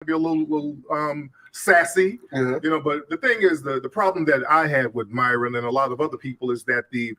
be a little sassy, But the thing is, the problem that I had with Myron and a lot of other people is that the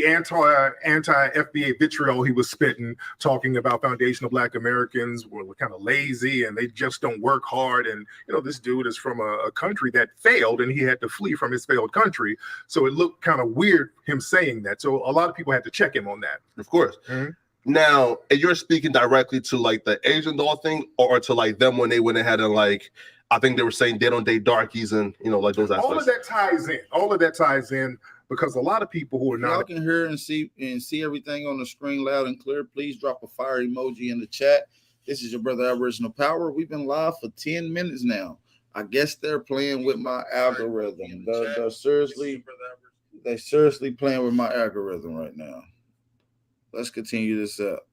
anti FBA vitriol he was spitting, talking about foundational Black Americans were kind of lazy and they just don't work hard. And this dude is from a country that failed, and he had to flee from his failed country. So it looked kind of weird him saying that. So a lot of people had to check him on that. Of course. Mm-hmm. Now, you're speaking directly to like the Asian doll thing, or to like them when they went ahead and like, I think they were saying they don't date darkies and like those aspects. All of that ties in. All of that ties in because a lot of people who are not. Y'all can hear and see everything on the screen loud and clear. Please drop a fire emoji in the chat. This is your brother Aboriginal Power. We've been live for 10 minutes now. I guess they're playing with my algorithm. They're seriously playing with my algorithm right now. Let's continue this up.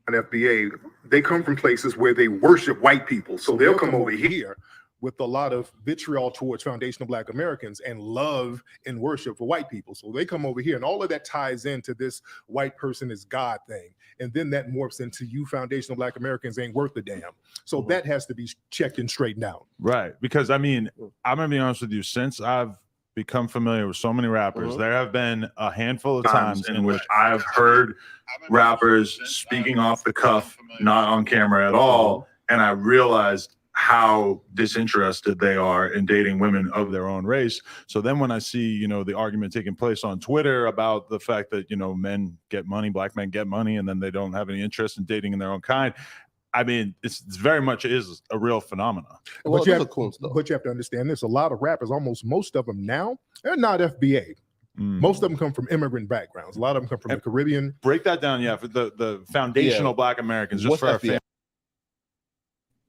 An FBA, they come from places where they worship white people. So they'll come over here with a lot of vitriol towards foundational Black Americans and love and worship for white people. So they come over here, and all of that ties into this white person is God thing. And then that morphs into you foundational Black Americans ain't worth a damn. So that has to be checked and straightened out. Right. Because I'm going to be honest with you, since I've become familiar with so many rappers, there have been a handful of times in which I've heard rappers speaking off the cuff, not on camera at all, and I realized how disinterested they are in dating women of their own race. So then when I see, the argument taking place on Twitter about the fact that, men get money, Black men get money, and then they don't have any interest in dating in their own kind, I mean, it's very much is a real phenomenon. But you have to understand this. A lot of rappers, most of them now, they're not FBA. Most of them come from immigrant backgrounds. A lot of them come from the Caribbean. Break that down, for the foundational Black Americans, just for our family.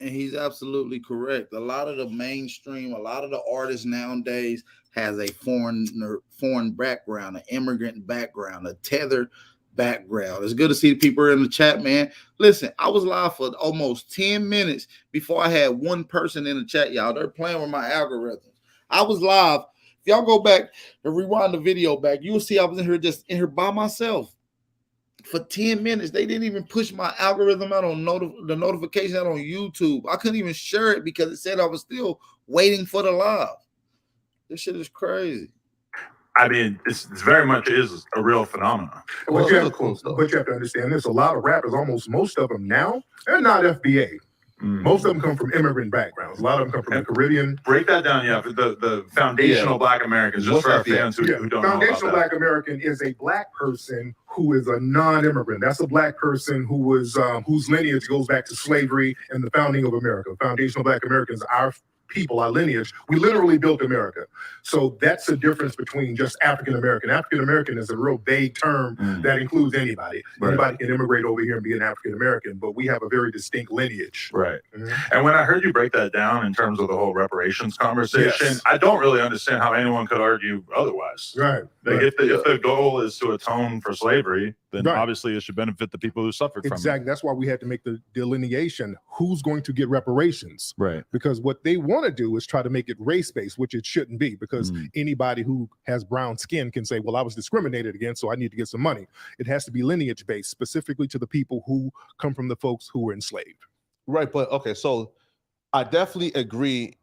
And he's absolutely correct. A lot of the mainstream, a lot of the artists nowadays has a foreign background, an immigrant background, a tethered background. It's good to see the people in the chat, man. Listen, I was live for almost 10 minutes before I had one person in the chat, y'all. They're playing with my algorithms. I was live. If y'all go back and rewind the video back, you'll see I was in here by myself for 10 minutes. They didn't even push my algorithm out on the notification out on YouTube. I couldn't even share it because it said I was still waiting for the live. This shit is crazy. I mean, it's very much is a real phenomenon. But you have to understand this. A lot of rappers, most of them now, they're not FBA. Most of them come from immigrant backgrounds. A lot of them come from the Caribbean. Break that down, for the foundational Black Americans, just for our fans who don't know about that. Foundational Black American is a Black person who is a non-immigrant. That's a Black person who was whose lineage goes back to slavery and the founding of America. Foundational Black Americans, our people, our lineage, we literally built America. So that's the difference between just African American. African American is a real vague term that includes anybody. Right. Anybody can immigrate over here and be an African American, but we have a very distinct lineage. Right. And when I heard you break that down in terms of the whole reparations conversation, I don't really understand how anyone could argue otherwise. Right. If the goal is to atone for slavery, then obviously it should benefit the people who suffered from it. Exactly. That's why we had to make the delineation. Who's going to get reparations? Right. Because what they want to do is try to make it race-based, which it shouldn't be, because anybody who has brown skin can say, well, I was discriminated against, so I need to get some money. It has to be lineage-based, specifically to the people who come from the folks who were enslaved. Right. But okay, so I definitely agree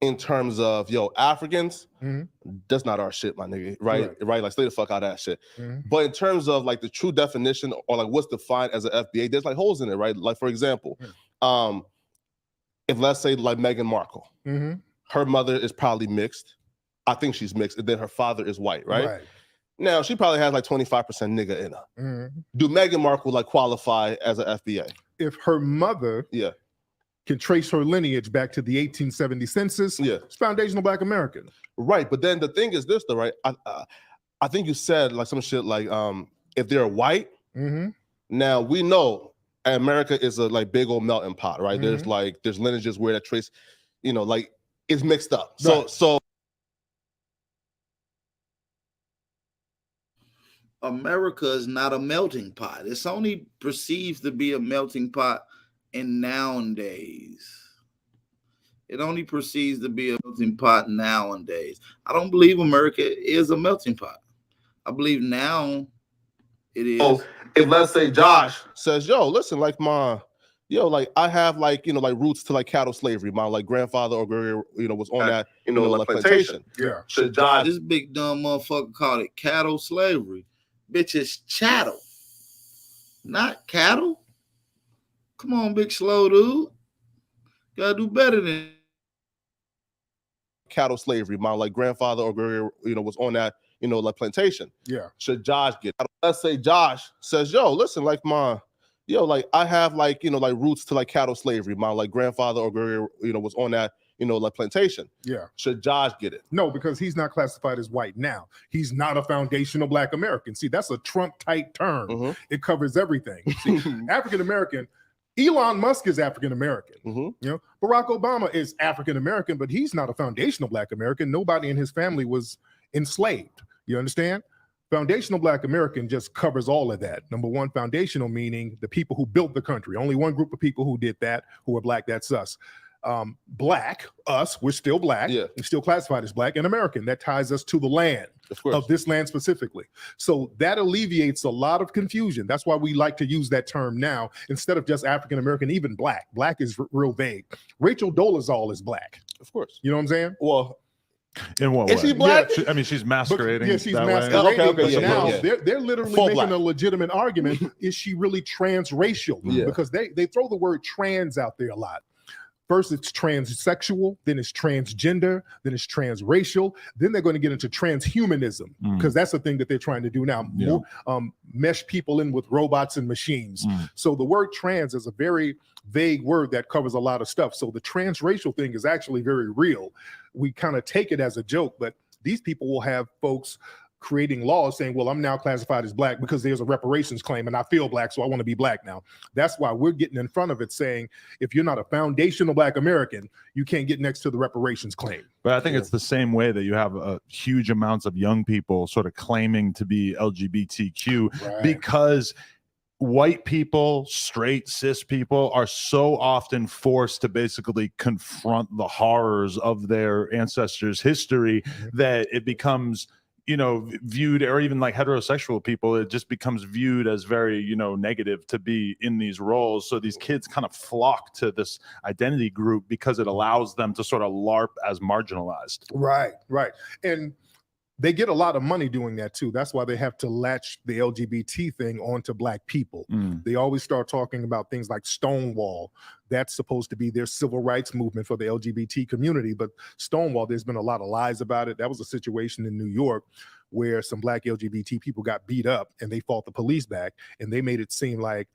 in terms of, Africans, that's not our shit, my nigga, right? Like, stay the fuck out of that shit. But in terms of, like, the true definition or, like, what's defined as an FBA, there's, like, holes in it, right? Like, for example, if, let's say, like, Meghan Markle, her mother is probably mixed. I think she's mixed. And then her father is white, right? Now, she probably has, like, 25% nigga in her. Do Meghan Markle, like, qualify as an FBA? If her mother can trace her lineage back to the 1870 census, it's foundational Black American. Right, but then the thing is this, though, right? I think you said like some shit like if they're white, now we know America is a like big old melting pot, right? There's lineages where that trace, like it's mixed up. So America is not a melting pot. It's only perceived to be a melting pot in nowadays. It only perceives to be a melting pot nowadays. I don't believe America is a melting pot. I believe now it is. Oh, if let's say Josh says, yo, listen, like my yo, like I have like, you know, like roots to like cattle slavery. My like grandfather or, you know, was on that, you know, like plantation. Yeah. Should Josh, This big dumb motherfucker called it cattle slavery. Bitch, it's chattel, not cattle. Come on, big slow dude. Gotta do better than cattle slavery. My like grandfather or, you know, was on that, you know, like plantation. Yeah. Should Josh get it? Let's say Josh says, yo, listen, like like I have like, you know, like roots to like cattle slavery. My like grandfather or, you know, was on that, you know, like plantation. Yeah. Should Josh get it? No, because he's not classified as white now. He's not a foundational Black American. See, that's a Trump-type term. It covers everything. See, African American, Elon Musk is African American. You know, Barack Obama is African American, but he's not a foundational Black American. Nobody in his family was enslaved. You understand? Foundational Black American just covers all of that. Number one, foundational meaning the people who built the country. Only one group of people who did that, who are Black, that's us. Black, us, we're still Black. Yeah. We're still classified as Black and American. That ties us to the land, of this land specifically. So that alleviates a lot of confusion. That's why we like to use that term now instead of just African American, even Black. Black is real vague. Rachel Dolezal is Black. Of course. You know what I'm saying? Well, in what is way? she Black? Yeah, I mean, she's masquerading. Yeah, she's that masquerading. way. But now they're literally Full making Black. a legitimate argument. Is she really transracial? Because they throw the word trans out there a lot. First, it's transsexual, then it's transgender, then it's transracial. Then they're going to get into transhumanism because that's the thing that they're trying to do now. More, mesh people in with robots and machines. So the word trans is a very vague word that covers a lot of stuff. So the transracial thing is actually very real. We kind of take it as a joke, but these people will have folks creating laws saying, well, I'm now classified as Black because there's a reparations claim and I feel Black, so I want to be Black now. That's why we're getting in front of it saying, if you're not a foundational Black American, you can't get next to the reparations claim. But I think it's the same way that you have huge amounts of young people sort of claiming to be LGBTQ because white people, straight cis people are so often forced to basically confront the horrors of their ancestors' history that it becomes, you know, viewed, or even like heterosexual people, it just becomes viewed as very, you know, negative to be in these roles. So these kids kind of flock to this identity group because it allows them to sort of LARP as marginalized. Right. And they get a lot of money doing that too. That's why they have to latch the LGBT thing onto Black people. They always start talking about things like Stonewall. That's supposed to be their civil rights movement for the LGBT community. But Stonewall, there's been a lot of lies about it. That was a situation in New York where some Black LGBT people got beat up and they fought the police back, and they made it seem like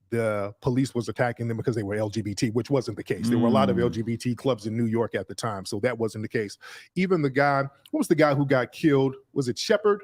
the police was attacking them because they were LGBT, which wasn't the case. There were a lot of LGBT clubs in New York at the time, so that wasn't the case. Even the guy, what was the guy who got killed? Was it Shepard?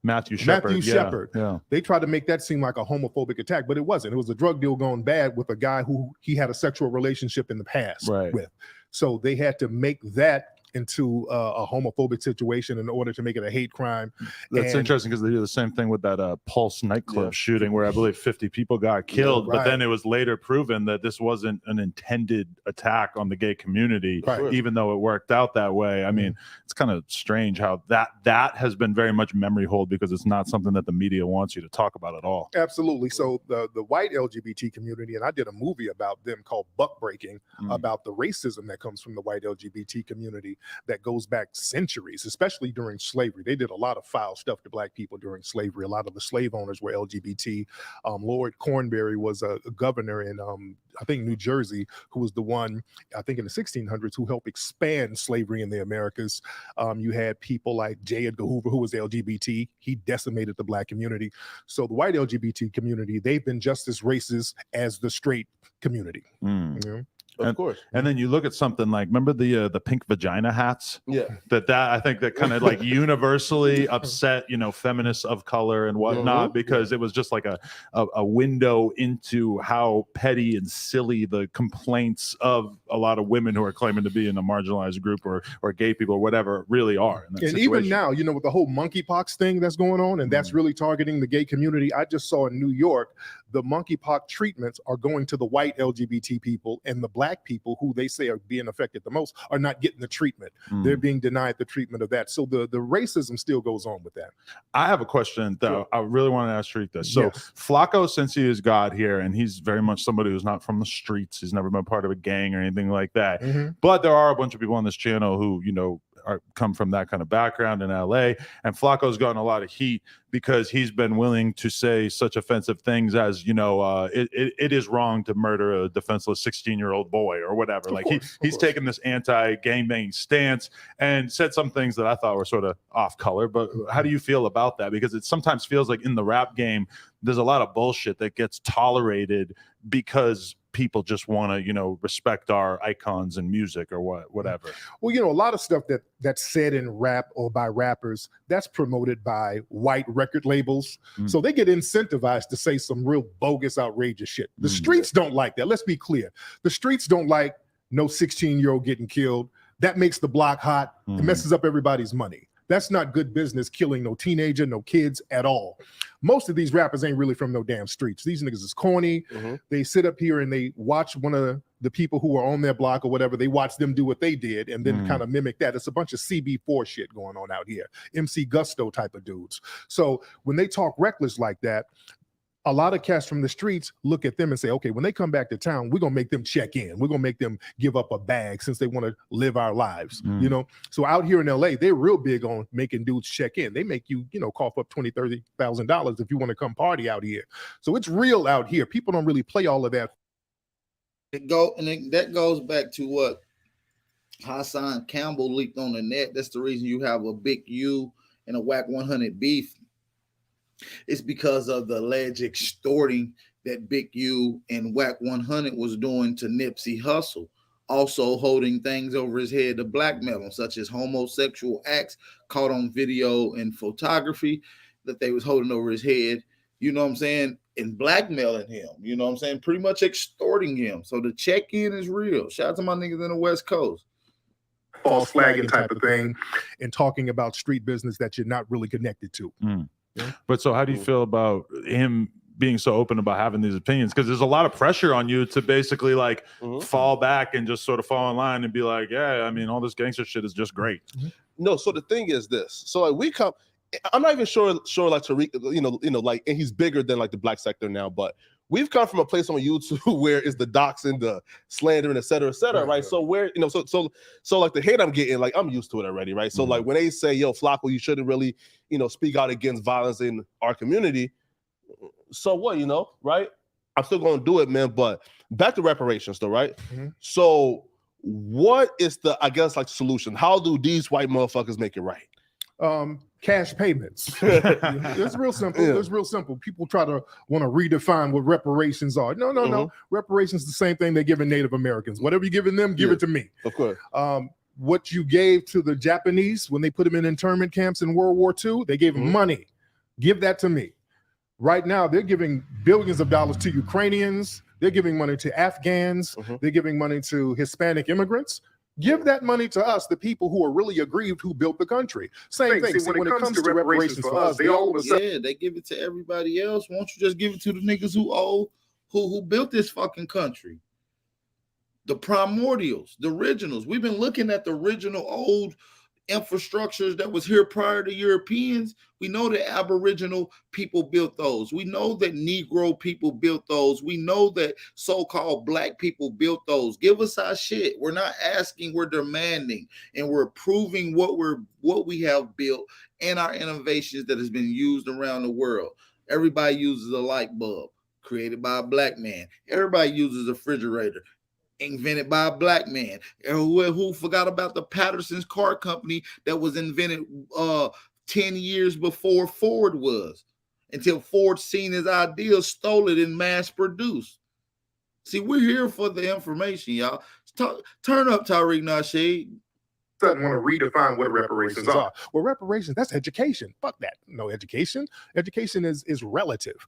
Matthew Shepard. Yeah. They tried to make that seem like a homophobic attack, but it wasn't. It was a drug deal going bad with a guy who he had a sexual relationship in the past with. So they had to make that into a homophobic situation in order to make it a hate crime. That's interesting because they do the same thing with that Pulse nightclub shooting where I believe 50 people got killed, but then it was later proven that this wasn't an intended attack on the gay community, even though it worked out that way. I mean, it's kind of strange how that has been very much memory hold because it's not something that the media wants you to talk about at all. Absolutely. So the white LGBT community, and I did a movie about them called Buck Breaking, about the racism that comes from the white LGBT community that goes back centuries, especially during slavery. They did a lot of foul stuff to Black people during slavery. A lot of the slave owners were LGBT. Lord Cornbury was a governor in, I think, New Jersey, who was the one, I think in the 1600s, who helped expand slavery in the Americas. You had people like J. Edgar Hoover, who was LGBT. He decimated the Black community. So the white LGBT community, they've been just as racist as the straight community. You know? Of course. And then you look at something like, remember the pink vagina hats? Yeah. That I think that kind of like universally upset, you know, feminists of color and whatnot, because it was just like a window into how petty and silly the complaints of a lot of women who are claiming to be in a marginalized group or gay people or whatever really are. In that and situation. Even now, you know, with the whole monkeypox thing that's going on, and that's really targeting the gay community. I just saw in New York the monkeypox treatments are going to the white LGBT people, and the black people who they say are being affected the most are not getting the treatment. They're being denied the treatment of that. So the racism still goes on with that. I have a question that I really want to ask Tariq this. So Flacco, since he is God here, and he's very much somebody who's not from the streets, he's never been part of a gang or anything like that. But there are a bunch of people on this channel who, you know, come from that kind of background in LA, and Flacco's gotten a lot of heat because he's been willing to say such offensive things as, you know, it is wrong to murder a defenseless 16-year-old boy or whatever. Like he's taken this anti-gangbanging stance and said some things that I thought were sort of off color. But how do you feel about that? Because it sometimes feels like in the rap game, there's a lot of bullshit that gets tolerated because people just want to, you know, respect our icons and music or whatever. Well, you know, a lot of stuff that's said in rap or by rappers, that's promoted by white record labels. So they get incentivized to say some real bogus, outrageous shit. The streets don't like that. Let's be clear. The streets don't like no 16-year-old getting killed. That makes the block hot. It messes up everybody's money. That's not good business, killing no teenager, no kids at all. Most of these rappers ain't really from no damn streets. These niggas is corny. They sit up here and they watch one of the people who are on their block or whatever. They watch them do what they did and then kind of mimic that. It's a bunch of CB4 shit going on out here. MC Gusto type of dudes. So when they talk reckless like that, a lot of cats from the streets look at them and say, okay, when they come back to town, we're going to make them check in. We're going to make them give up a bag since they want to live our lives, you know? So out here in LA, they're real big on making dudes check in. They make you, you know, cough up $20,000, $30,000 if you want to come party out here. So it's real out here. People don't really play all of that. That goes back to what Hassan Campbell leaked on the net. That's the reason you have a Big U and a Whack 100 beef. It's because of the alleged extorting that Big U and Whack 100 was doing to Nipsey Hussle, also holding things over his head to blackmail him, such as homosexual acts caught on video and photography that they was holding over his head, you know what I'm saying, and blackmailing him, you know what I'm saying, pretty much extorting him. So the check-in is real. Shout out to my niggas in the West Coast. False flagging type of thing and talking about street business that you're not really connected to. But so how do you feel about him being so open about having these opinions? Because there's a lot of pressure on you to basically like fall back and just sort of fall in line and be like, yeah, I mean, all this gangster shit is just great. No, so the thing is this. So like we come, I'm not even sure like Tariq, you know, like, and he's bigger than like the black sector now, but we've come from a place on YouTube where it's the doxing, the slandering, et cetera, right? So where, you know, so like the hate I'm getting, like I'm used to it already, right? So like when they say, yo, Flacco, you shouldn't really, you know, speak out against violence in our community. So what, you know, right? I'm still gonna do it, man. But back to reparations though, right? So what is the, I guess, like solution? How do these white motherfuckers make it right? Cash payments. It's real simple. It's real simple. People try to want to redefine what reparations are. No. Reparations is the same thing they're giving Native Americans. Whatever you're giving them, give it to me. Of course. What you gave to the Japanese when they put them in internment camps in World War II, they gave them money. Give that to me. Right now, they're giving billions of dollars to Ukrainians. They're giving money to Afghans. They're giving money to Hispanic immigrants. Give that money to us, the people who are really aggrieved who built the country. Same thing. See, when it comes to reparations for us, they all of a sudden, they give it to everybody else. Won't you just give it to the niggas who built this fucking country? The primordials, the originals. We've been looking at the original old infrastructures that was here prior to Europeans. We know that Aboriginal people built those. We know that Negro people built those. We know that so-called black people built those. Give us our shit. We're not asking, we're demanding, and we're proving what we have built and our innovations that has been used around the world. Everybody uses a light bulb created by a black man. Everybody uses a refrigerator invented by a black man. And who forgot about the Patterson's car company that was invented 10 years before Ford was, until Ford seen his idea, stole it, and mass produced. See, we're here for the information, y'all. Turn up, Tariq Nasheed. Doesn't want to redefine what reparations are. Well, reparations, that's education. Fuck that. No education. Education is relative.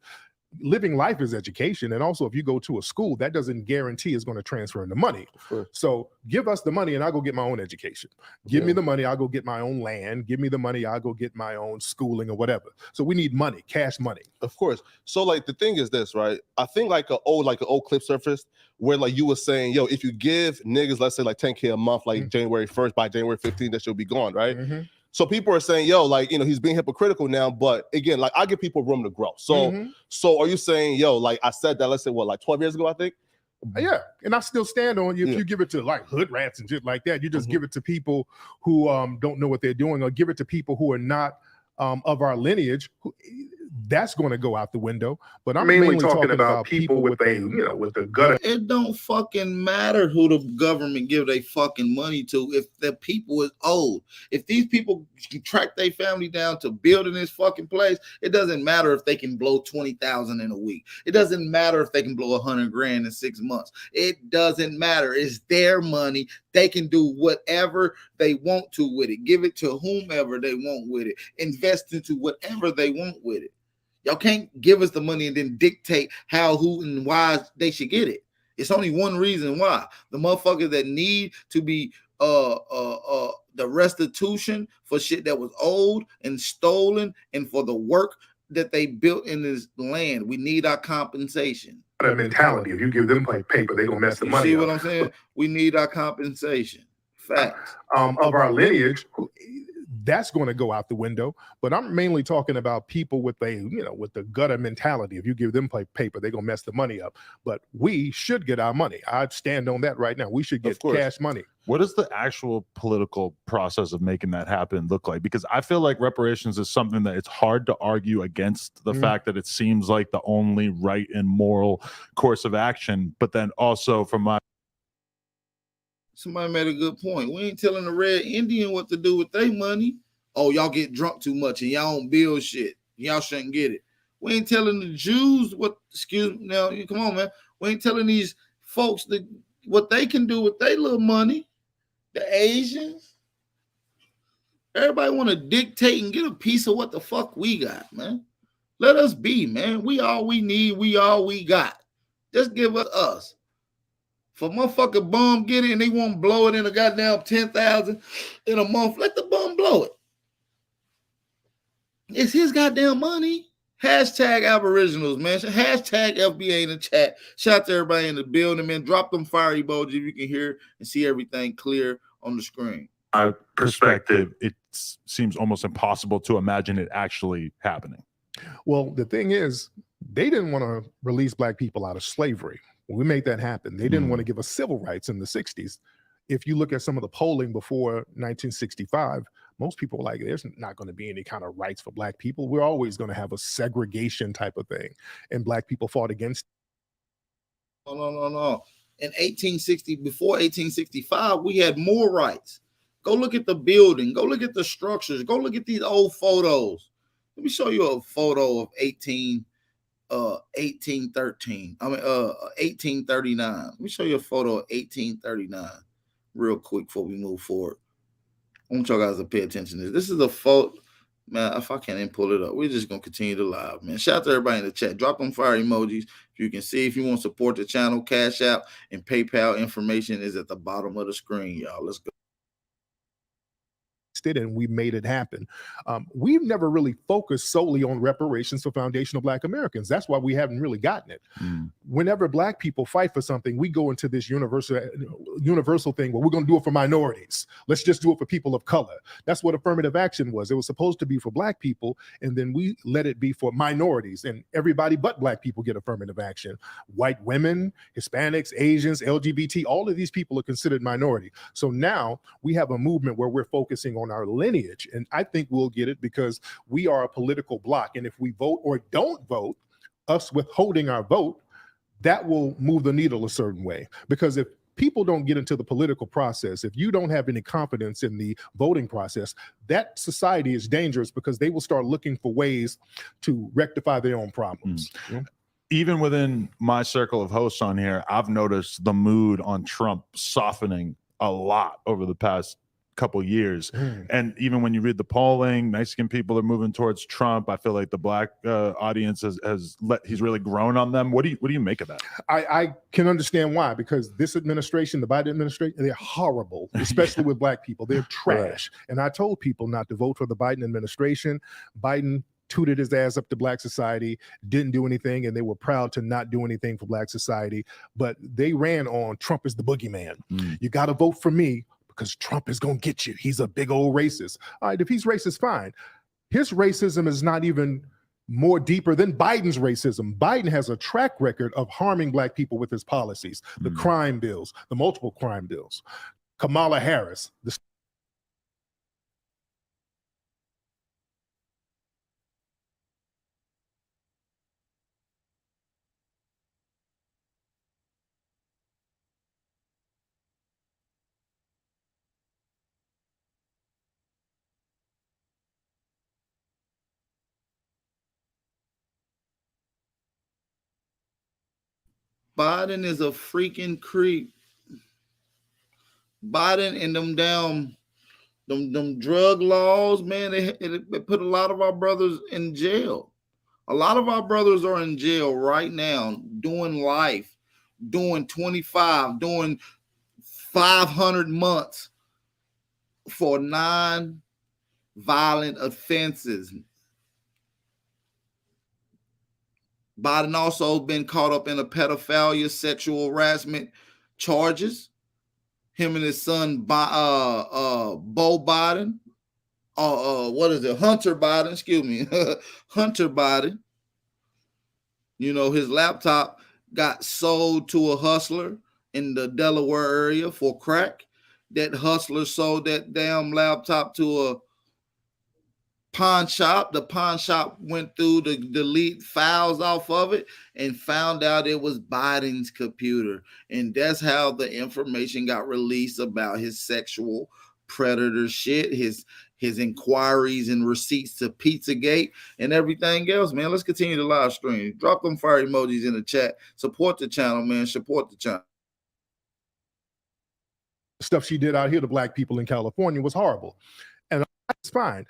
living life is education. And also, if you go to a school, that doesn't guarantee it's going to transfer into money. So give us the money and I'll go get my own education. Give me the money, I'll go get my own land. Give me the money, I'll go get my own schooling or whatever. So we need money, cash money. Of course. So like the thing is this, right? I think like an old clip surfaced where like you were saying, yo, if you give niggas, let's say like 10K a month, like January 1st, by January 15th, that should be gone, right? So people are saying, yo, like, you know, he's being hypocritical now, but again, like I give people room to grow. So, so are you saying, yo, like I said that, let's say what, like 12 years ago, I think? Yeah, and I still stand on you. If you give it to like hood rats and shit like that, you just give it to people who don't know what they're doing, or give it to people who are not of our lineage. That's going to go out the window. But I'm mainly talking about people with with the gut. It don't fucking matter who the government give their fucking money to if the people is old. If these people can track their family down to building this fucking place, it doesn't matter if they can blow 20,000 in a week. It doesn't matter if they can blow 100 grand in 6 months. It doesn't matter. It's their money. They can do whatever they want to with it. Give it to whomever they want with it. Invest into whatever they want with it. Y'all can't give us the money and then dictate how, who, and why they should get it. It's only one reason why. The motherfuckers that need to be the restitution for shit that was old and stolen and for the work that they built in this land. We need our compensation. That mentality, if you give them paper, they're gonna mess the money. See what I'm saying? We need our compensation. Facts. Of our lineage, that's going to go out the window. But I'm mainly talking about people with with the gutter mentality. If you give them paper, they're gonna mess the money up. But we should get our money. I'd stand on that right now. We should get cash money. What does the actual political process of making that happen look like? Because I feel like reparations is something that it's hard to argue against the fact that it seems like the only right and moral course of action. But then also from my somebody made a good point. We ain't telling the Red Indian what to do with their money. Oh, y'all get drunk too much and y'all don't build shit. Y'all shouldn't get it. We ain't telling the Jews what, excuse me, now, come on, man. We ain't telling these folks that what they can do with their little money. The Asians. Everybody want to dictate and get a piece of what the fuck we got, man. Let us be, man. We all we need. We all we got. Just give us. For motherfucker bum get it and they won't blow it in a goddamn 10,000 in a month, let the bum blow it. It's his goddamn money. Hashtag Aboriginals, man. Hashtag FBA in the chat. Shout out to everybody in the building, man. Drop them fire emojis if you can hear and see everything clear on the screen. My perspective, it seems almost impossible to imagine it actually happening. Well, the thing is, they didn't want to release black people out of slavery. When we made that happen, they didn't want to give us civil rights in the 60s. If you look at some of the polling before 1965, most people were like, there's not going to be any kind of rights for black people. We're always going to have a segregation type of thing. And black people fought against. No. In 1860, before 1865, we had more rights. Go look at the building. Go look at the structures. Go look at these old photos. Let me show you a photo of 1839. Let me show you a photo of 1839 real quick before we move forward. I want y'all guys to pay attention to this. This is a photo. Man, if I can't even pull it up, we're just going to continue to live, man. Shout out to everybody in the chat. Drop them fire emojis. If you can see, if you want to support the channel, Cash App and PayPal information is at the bottom of the screen, y'all. Let's go. And we made it happen. We've never really focused solely on reparations for foundational Black Americans. That's why we haven't really gotten it. Whenever Black people fight for something, we go into this universal thing where we're going to do it for minorities. Let's just do it for people of color. That's what affirmative action was. It was supposed to be for Black people, and then we let it be for minorities, and everybody but Black people get affirmative action. White women, Hispanics, Asians, LGBT, all of these people are considered minority. So now we have a movement where we're focusing on our lineage, and I think we'll get it because we are a political bloc, and if we vote or don't vote, us withholding our vote, that will move the needle a certain way. Because if people don't get into the political process, if you don't have any confidence in the voting process, that society is dangerous because they will start looking for ways to rectify their own problems. Even within my circle of hosts on here, I've noticed the mood on Trump softening a lot over the past couple years. And even when you read the polling, Mexican people are moving towards Trump. I feel like the black audience he's really grown on them. What do you make of that? I can understand why, because this administration, the Biden administration, they're horrible, especially with black people. They're trash. Right. And I told people not to vote for the Biden administration. Biden tooted his ass up to black society, didn't do anything, and they were proud to not do anything for black society. But they ran on Trump is the boogeyman. You got to vote for me because Trump is going to get you. He's a big old racist. All right, if he's racist, fine. His racism is not even more deeper than Biden's racism. Biden has a track record of harming black people with his policies, the crime bills, the multiple crime bills. Kamala Harris, Biden is a freaking creep. Biden and them drug laws, man, they put a lot of our brothers in jail. A lot of our brothers are in jail right now, doing life, doing 25, doing 500 months for non-violent offenses. Biden also been caught up in a pedophilia, sexual harassment charges. Him and his son, Bo Biden, Hunter Biden, excuse me, Hunter Biden. You know, his laptop got sold to a hustler in the Delaware area for crack. That hustler sold that damn laptop to a pawn shop. The pawn shop went through to delete files off of it and found out it was Biden's computer. And that's how the information got released about his sexual predator shit, his inquiries and receipts to Pizzagate and everything else, man. Let's continue the live stream. Drop them fire emojis in the chat. Support the channel, man. Support the channel. Stuff she did out here to black people in California was horrible. And it's fine.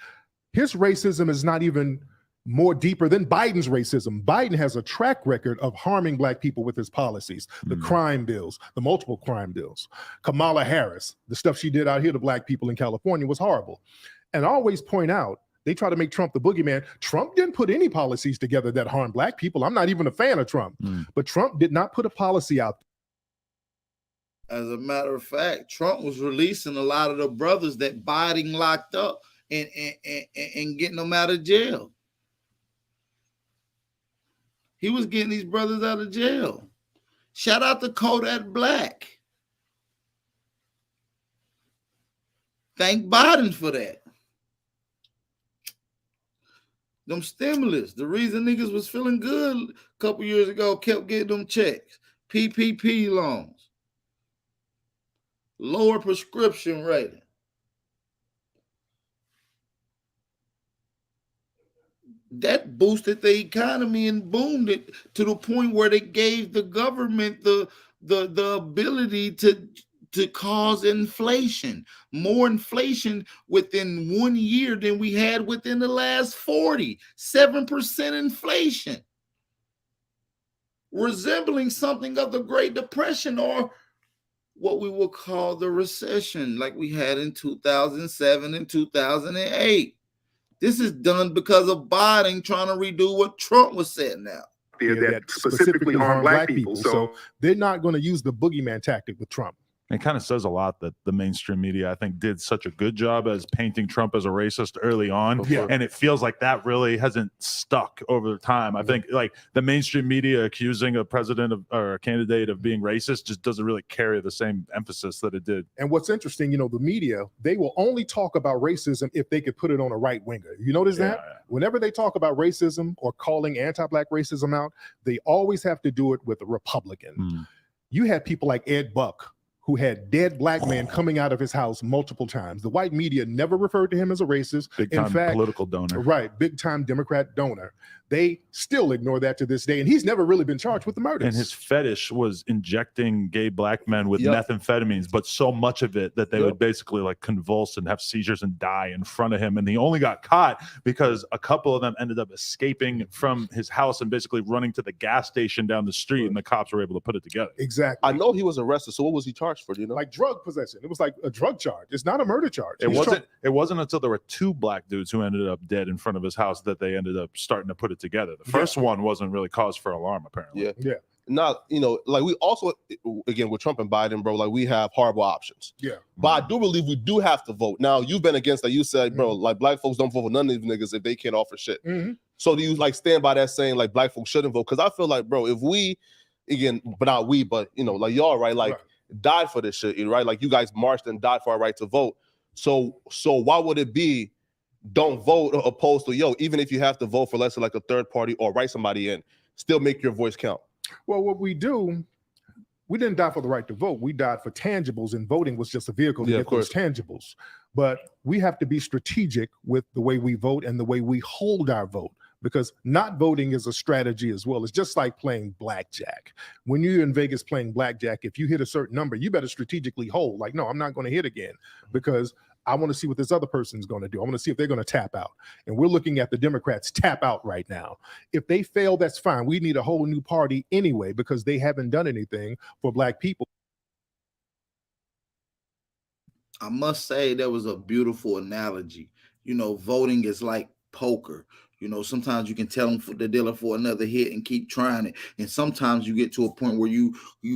His racism is not even more deeper than Biden's racism. Biden has a track record of harming black people with his policies, the crime bills, the multiple crime bills. Kamala Harris, the stuff she did out here to black people in California was horrible. And I always point out, they try to make Trump the boogeyman. Trump didn't put any policies together that harm black people. I'm not even a fan of Trump, but Trump did not put a policy out. As a matter of fact, Trump was releasing a lot of the brothers that Biden locked up and getting them out of jail. He was getting these brothers out of jail. Shout out to Kodak Black. Thank Biden for that. Them stimulus, the reason niggas was feeling good a couple years ago, kept getting them checks. PPP loans. Lower prescription rating. That boosted the economy and boomed it to the point where they gave the government the ability to cause inflation, more inflation within 1 year than we had within the last 40, 7% inflation, resembling something of the Great Depression or what we will call the recession like we had in 2007 and 2008. This is done because of Biden trying to redo what Trump was setting out. That specifically harm black people. So they're not going to use the boogeyman tactic with Trump. It kind of says a lot that the mainstream media, I think, did such a good job as painting Trump as a racist early on. Yeah. And it feels like that really hasn't stuck over time. I think like the mainstream media accusing a president of, or a candidate of being racist just doesn't really carry the same emphasis that it did. And what's interesting, you know, the media, they will only talk about racism if they could put it on a right winger. You notice that? Yeah. Whenever they talk about racism or calling anti-black racism out, they always have to do it with a Republican. You had people like Ed Buck, who had dead black men coming out of his house multiple times. The white media never referred to him as a racist. Big time political donor. Right, big time Democrat donor. They still ignore that to this day, and he's never really been charged with the murders. And his fetish was injecting gay black men with methamphetamines, but so much of it that they would basically like convulse and have seizures and die in front of him. And he only got caught because a couple of them ended up escaping from his house and basically running to the gas station down the street, and the cops were able to put it together. Exactly. I know he was arrested. So what was he charged for? Do you know? Like drug possession. It was like a drug charge. It's not a murder charge. It wasn't until there were 2 black dudes who ended up dead in front of his house that they ended up starting to put it together. The first one wasn't really cause for alarm, apparently. Yeah. Now, you know, like we also, again, with Trump and Biden, bro, like we have horrible options. Yeah. But I do believe we do have to vote. Now, you've been against that. You said, bro, like black folks don't vote for none of these niggas if they can't offer shit. So do you like stand by that saying like black folks shouldn't vote? Because I feel like, bro, if we, again, but not we, but, you know, like y'all, right, like died for this shit, right? Like you guys marched and died for our right to vote. So why would it be don't vote opposed to, even if you have to vote for, let's say, like a third party or write somebody in, still make your voice count? Well, what we do, we didn't die for the right to vote. We died for tangibles, and voting was just a vehicle to get those tangibles. But we have to be strategic with the way we vote and the way we hold our vote, because not voting is a strategy as well. It's just like playing blackjack. When you're in Vegas playing blackjack, if you hit a certain number, you better strategically hold. Like, no, I'm not going to hit again, because I want to see what this other person's going to do. I want to see if they're going to tap out. And we're looking at the Democrats tap out right now. If they fail, that's fine. We need a whole new party anyway, because they haven't done anything for black people. I must say that was a beautiful analogy. You know, voting is like poker. You know, sometimes you can tell them for the dealer for another hit and keep trying it. And sometimes you get to a point where you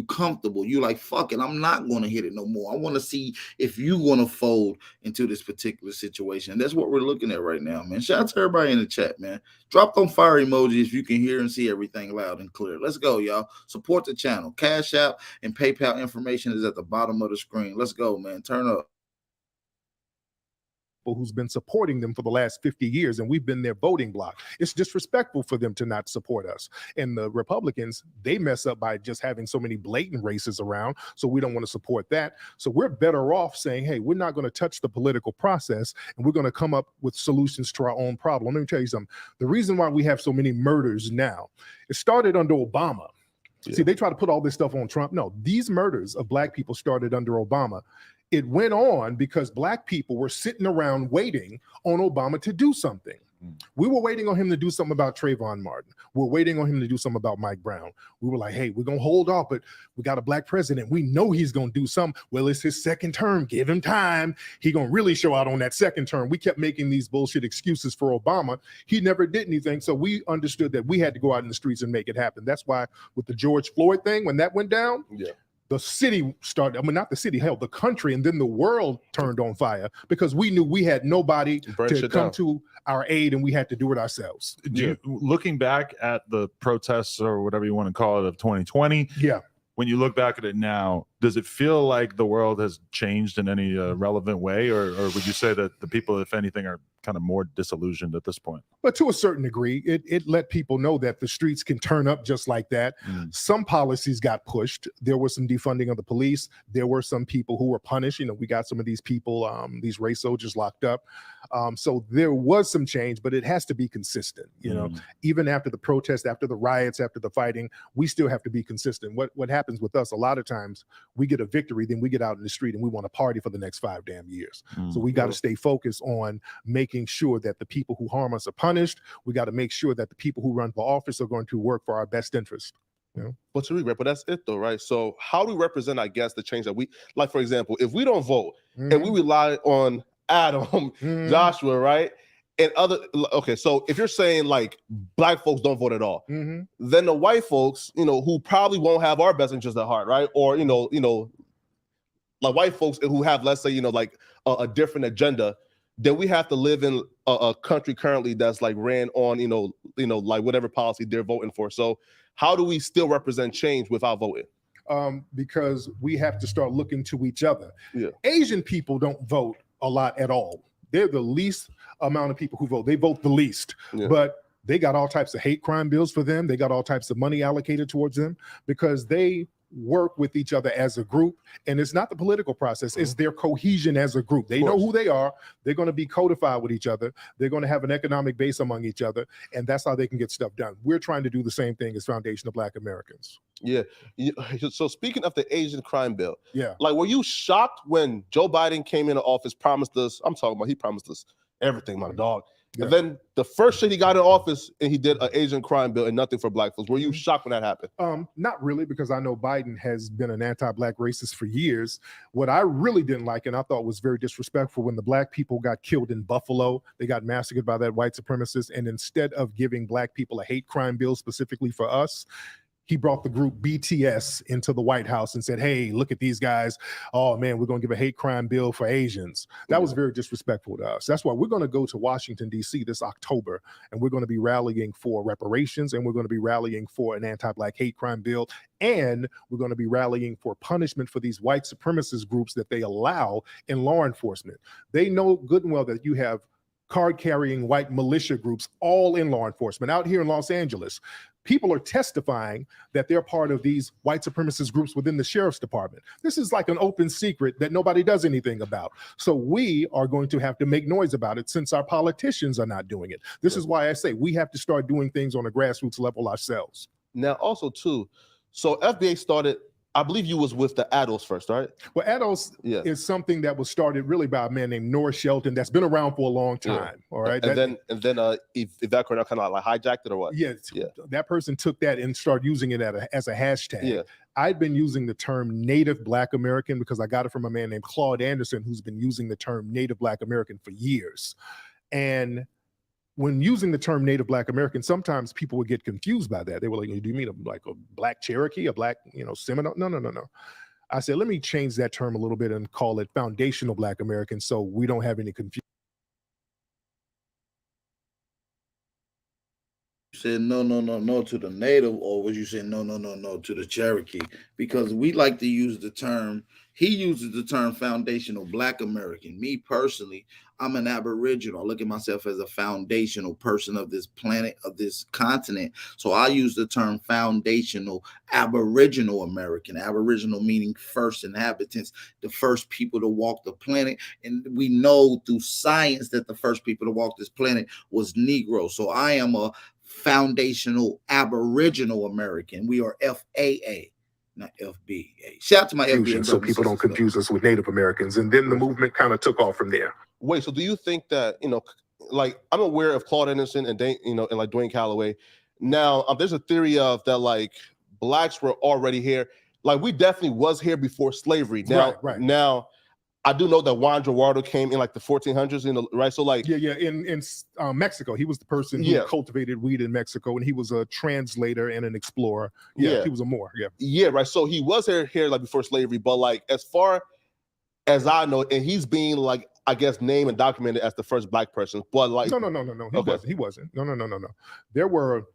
comfortable. You like, fuck it, I'm not going to hit it no more. I want to see if you want to fold into this particular situation. And that's what we're looking at right now, man. Shout out to everybody in the chat, man. Drop them fire emojis if you can hear and see everything loud and clear. Let's go, y'all. Support the channel. Cash App and PayPal information is at the bottom of the screen. Let's go, man. Turn up. Who's been supporting them for the last 50 years, and we've been their voting bloc. It's disrespectful for them to not support us. And the Republicans, they mess up by just having so many blatant races around, so we don't want to support that. So we're better off saying, hey, we're not going to touch the political process, and we're going to come up with solutions to our own problem. Let me tell you something. The reason why we have so many murders now, it started under Obama. See, they try to put all this stuff on Trump. No, these murders of black people started under Obama. It went on because black people were sitting around waiting on Obama to do something. We were waiting on him to do something about Trayvon Martin. We're waiting on him to do something about Mike Brown. We were like, hey, we're going to hold off, but we got a black president. We know he's going to do something. Well, it's his second term. Give him time. He going to really show out on that second term. We kept making these bullshit excuses for Obama. He never did anything. So we understood that we had to go out in the streets and make it happen. That's why with the George Floyd thing, when that went down, the city started, not the city, hell, the country, and then the world turned on fire because we knew we had nobody to come to our aid, and we had to do it ourselves. Looking back at the protests or whatever you want to call it of 2020, when you look back at it now, does it feel like the world has changed in any relevant way, or would you say that the people, if anything, are kind of more disillusioned at this point? But to a certain degree, it let people know that the streets can turn up just like that. Some policies got pushed. There was some defunding of the police. There were some people who were punished. You know, we got some of these people, these race soldiers locked up. So there was some change, but it has to be consistent. You know, even after the protests, after the riots, after the fighting, we still have to be consistent. What happens with us a lot of times, we get a victory, then we get out in the street and we want to party for the next 5 damn years. So we got to stay focused on making sure that the people who harm us are punished. We got to make sure that the people who run for office are going to work for our best interest. You know? But Tariq, but that's it though, right? So how do we represent, I guess, the change that we, like for example, if we don't vote and we rely on Adam, Joshua, right? And other, okay, so if you're saying like black folks don't vote at all, then the white folks, you know, who probably won't have our best interest at heart, right? Or, you know, like white folks who have, let's say, you know, like a different agenda, then we have to live in a country currently that's like ran on, you know, like whatever policy they're voting for. So how do we still represent change without voting? Because we have to start looking to each other. Asian people don't vote a lot at all. They're the least amount of people who vote. They vote the least, but they got all types of hate crime bills for them. They got all types of money allocated towards them because they work with each other as a group. And it's not the political process, it's their cohesion as a group. They know who they are. They're going to be codified with each other. They're going to have an economic base among each other. And that's how they can get stuff done. We're trying to do the same thing as Foundation of Black Americans. Yeah. So speaking of the Asian crime bill, yeah, like, were you shocked when Joe Biden came into office, promised us, he promised us everything, my dog. Yeah. And then the first shit he got in office, and he did an Asian crime bill and nothing for Black folks. Were you shocked when that happened? Not really, because I know Biden has been an anti-Black racist for years. What I really didn't like, and I thought was very disrespectful, when the Black people got killed in Buffalo, they got massacred by that white supremacist, and instead of giving Black people a hate crime bill specifically for us, he brought the group BTS into the White House and said, hey, look at these guys. Oh, man, we're going to give a hate crime bill for Asians. That was very disrespectful to us. That's why we're going to go to Washington, D.C. this October, and we're going to be rallying for reparations, and we're going to be rallying for an anti-Black hate crime bill, and we're going to be rallying for punishment for these white supremacist groups that they allow in law enforcement. They know good and well that you have card-carrying white militia groups all in law enforcement. Out here in Los Angeles, people are testifying that they're part of these white supremacist groups within the sheriff's department. This is like an open secret that nobody does anything about. So we are going to have to make noise about it since our politicians are not doing it. This is why I say we have to start doing things on a grassroots level ourselves. Now, also too, so FBA started, I believe you was with the ADOS first, right? Well, ADOS is something that was started really by a man named Norris Shelton that's been around for a long time. All right. And then Yvette Cornell kind of like hijacked it or what? Yeah. That person took that and started using it as a hashtag. Yeah. I'd been using the term Native Black American because I got it from a man named Claude Anderson, who's been using the term Native Black American for years. And when using the term Native Black American, sometimes people would get confused by that. They were like, do you mean like a Black Cherokee, a Black, Seminole? No. I said, let me change that term a little bit and call it Foundational Black American so we don't have any confusion. You said no to the Native, or was you saying no to the Cherokee? Because we like to use the term, he uses the term Foundational Black American. Me personally, I'm an Aboriginal. I look at myself as a foundational person of this planet, of this continent. So I use the term Foundational Aboriginal American. Aboriginal meaning first inhabitants, the first people to walk the planet. And we know through science that the first people to walk this planet was Negro. So I am a Foundational Aboriginal American. We are FAA. Not FBA. Shout out to my FBA. So people don't confuse us with Native Americans. And then the movement kind of took off from there. Wait, so do you think that, like, I'm aware of Claude Anderson and like Dwayne Calloway. Now, there's a theory of that, like, Blacks were already here. Like, we definitely was here before slavery. Now, Now, I do know that Juan Gerardo came in like the 1400s, right? So like, in Mexico, he was the person who cultivated weed in Mexico, and he was a translator and an explorer. He was a Moor. Right. So he was here like before slavery, but like as far as I know, and he's being like, I guess, named and documented as the first Black person, but like, no. He wasn't. No. There were.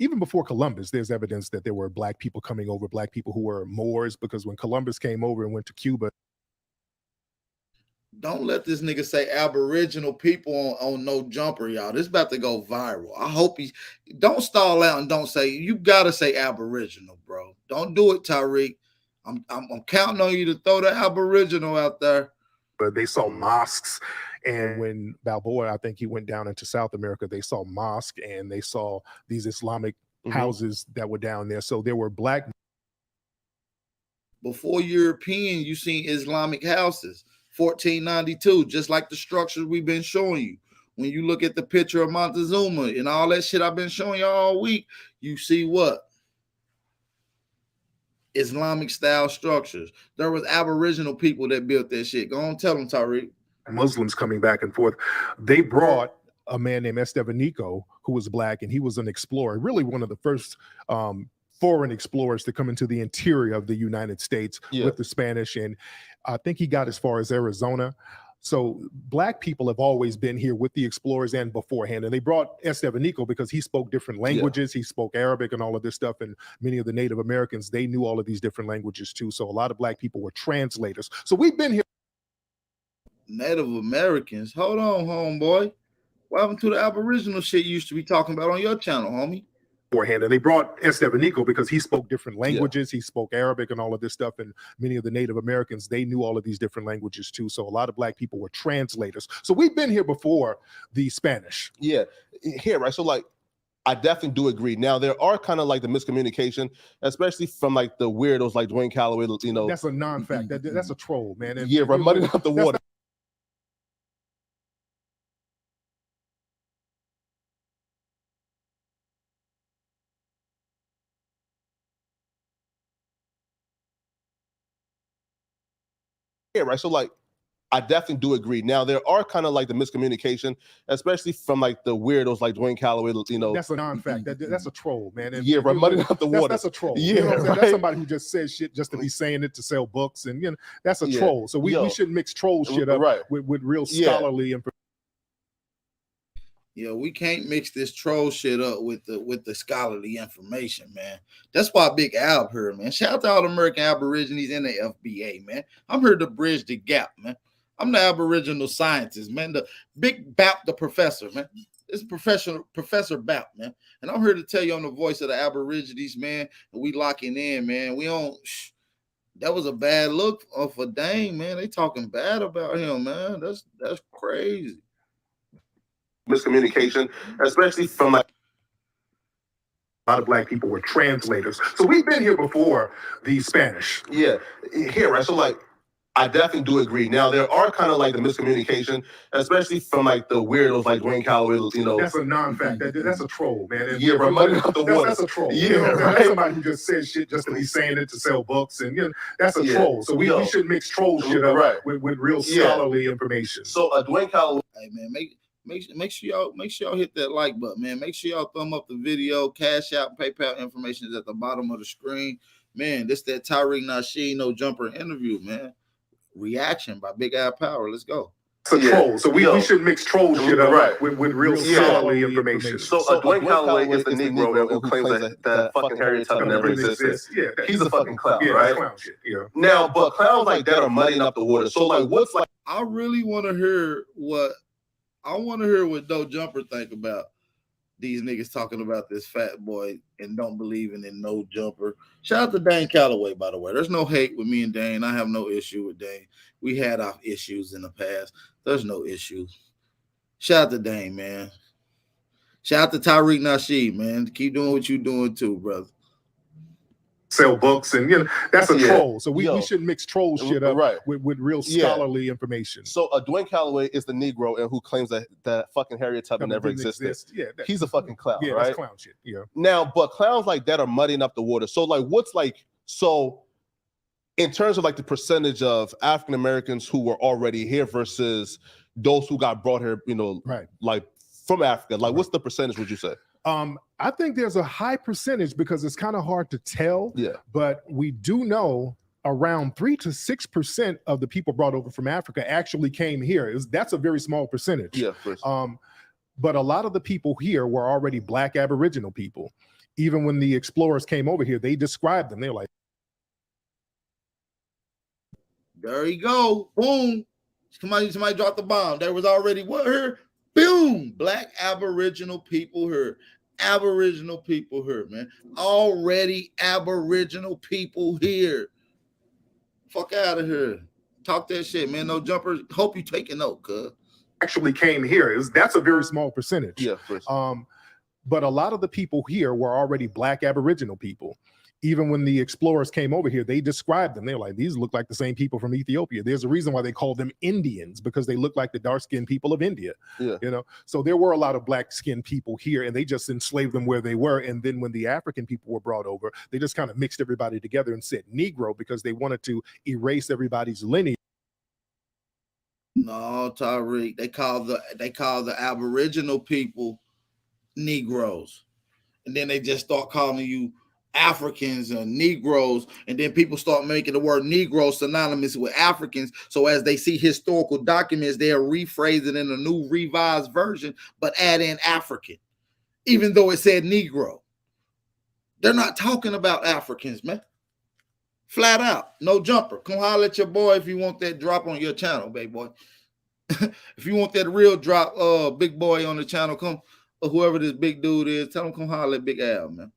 Even before Columbus, there's evidence that there were Black people coming over, Black people who were Moors, because when Columbus came over and went to Cuba. Don't let this nigga say Aboriginal people on No Jumper, y'all. This about to go viral. I hope he don't stall out and don't say, you gotta say Aboriginal, bro. Don't do it, Tariq. I'm counting on you to throw the Aboriginal out there. But they saw mosques, and when Balboa, I think he went down into South America, they saw mosques and they saw these Islamic houses that were down there. So there were Black. Before European, you seen Islamic houses. 1492, just like the structures we've been showing you. When you look at the picture of Montezuma and all that shit I've been showing you all week, you see what? Islamic style structures. There was Aboriginal people that built that shit. Go on, tell them, Tariq. Muslims coming back and forth. They brought a man named Estevanico, who was Black, and he was an explorer, really one of the first foreign explorers to come into the interior of the United States with the Spanish. And I think he got as far as Arizona. So Black people have always been here with the explorers and beforehand. And they brought Estevanico because he spoke different languages. He spoke Arabic and all of this stuff. And many of the Native Americans, they knew all of these different languages too. So a lot of Black people were translators. So we've been here. Native Americans. Hold on, homeboy. What happened to the Aboriginal shit you used to be talking about on your channel, homie? beforehand, and they brought Estevanico because he spoke different languages. He spoke Arabic and all of this stuff, and many of the Native Americans, they knew all of these different languages too. So a lot of black people were translators. So we've been here before the Spanish. Yeah, here, right? So like, I definitely do agree. Now there are kind of like the miscommunication, especially from like the weirdos like Dwayne Calloway. You know, that's a non-fact. That's a troll, man. And yeah, right, muddying up the water. Yeah, right. So like, I definitely do agree. Now there are kind of like the miscommunication, especially from like the weirdos like Dwayne Calloway. You know, that's a non-fact. That's a troll, man. And yeah, right, muddying up the water. That's a troll. Yeah, you know what I'm saying? right? That's somebody who just says shit just to be saying it to sell books, and you know, that's a troll. So we shouldn't mix troll shit up with real scholarly information. Yeah, we can't mix this troll shit up with the scholarly information, man. That's why Big Al here, man. Shout out to all the American Aborigines in the FBA, man. I'm here to bridge the gap, man. I'm the Aboriginal scientist, man. The Big Bap, the professor, man. It's Professor Bap, man. And I'm here to tell you on the voice of the Aborigines, man. And we locking in, man. We don't. That was a bad look for Dane, man. They talking bad about him, man. That's crazy. Miscommunication, especially from like a lot of black people were translators. So we've been here before the Spanish. Yeah, here, right? So like, I definitely do agree. Now there are kind of like the miscommunication, especially from like the weirdos like Dwayne Calloway. You know, that's a non-fact. That's a troll, man. And yeah, right, muddying up the water. That's a troll. Yeah, you know right? That's somebody who just says shit just to be saying it to sell books, and you know, that's a troll. So we should mix troll shit up with real scholarly information. So Dwayne Calloway, hey man, make sure y'all hit that like button, man. Make sure y'all thumb up the video. Cash App, PayPal information is at the bottom of the screen, man. This that Tariq Nasheed No Jumper interview, man. Reaction by Big Al Power. Let's go. It's a troll. So we should mix troll shit up with real scholarly information. So Dwayne Calloway is the Negro who claims that fucking Harriet Tubman never existed. Yeah, he's a fucking clown, right? That's clown shit. Yeah. Now, but clowns like that are muddying up the water. So like, what's like? I really want to hear what No Jumper think about these niggas talking about this fat boy and don't believe in No Jumper. Shout out to Dane Calloway, by the way. There's no hate with me and Dane. I have no issue with Dane. We had our issues in the past. There's no issues. Shout out to Dane, man. Shout out to Tariq Nasheed, man. Keep doing what you're doing too, brother. Sell books, and you know, that's a troll. So we should mix troll shit up with real scholarly information. So Dwayne Calloway is the Negro and who claims that fucking Harriet Tubman never existed. Yeah, he's a fucking clown, yeah, right? That's clown shit. Yeah. Now, but clowns like that are muddying up the water. So like, what's like so? In terms of like the percentage of African Americans who were already here versus those who got brought here, you know, like from Africa, like what's the percentage? Would you say? I think there's a high percentage because it's kind of hard to tell. Yeah. But we do know around 3 to 6% of the people brought over from Africa actually came here. That's a very small percentage. Yeah. But a lot of the people here were already Black Aboriginal people. Even when the explorers came over here, they described them. They're like, there you go. Boom. Somebody dropped the bomb. There was already what here? Boom. Black Aboriginal people here. Aboriginal people here, man. Already Aboriginal people here. Fuck out of here. Talk that shit, man. No Jumper. Hope you take a note, cuz. Actually came here. That's a very small percentage. Yeah. But a lot of the people here were already Black Aboriginal people. Even when the explorers came over here, they described them. They're like, these look like the same people from Ethiopia. There's a reason why they call them Indians, because they look like the dark-skinned people of India. Yeah. You know, so there were a lot of black-skinned people here, and they just enslaved them where they were. And then when the African people were brought over, they just kind of mixed everybody together and said Negro because they wanted to erase everybody's lineage. No, Tariq, they call the Aboriginal people Negroes, and then they just start calling you Africans and Negroes, and then people start making the word Negro synonymous with Africans. So as they see historical documents, they'll rephrase it in a new revised version, but add in African, even though it said Negro. They're not talking about Africans, man. Flat out. No Jumper. Come holler at your boy if you want that drop on your channel, baby boy. If you want that real drop, big boy on the channel, come or whoever this big dude is. Tell him come holler at Big Al, man.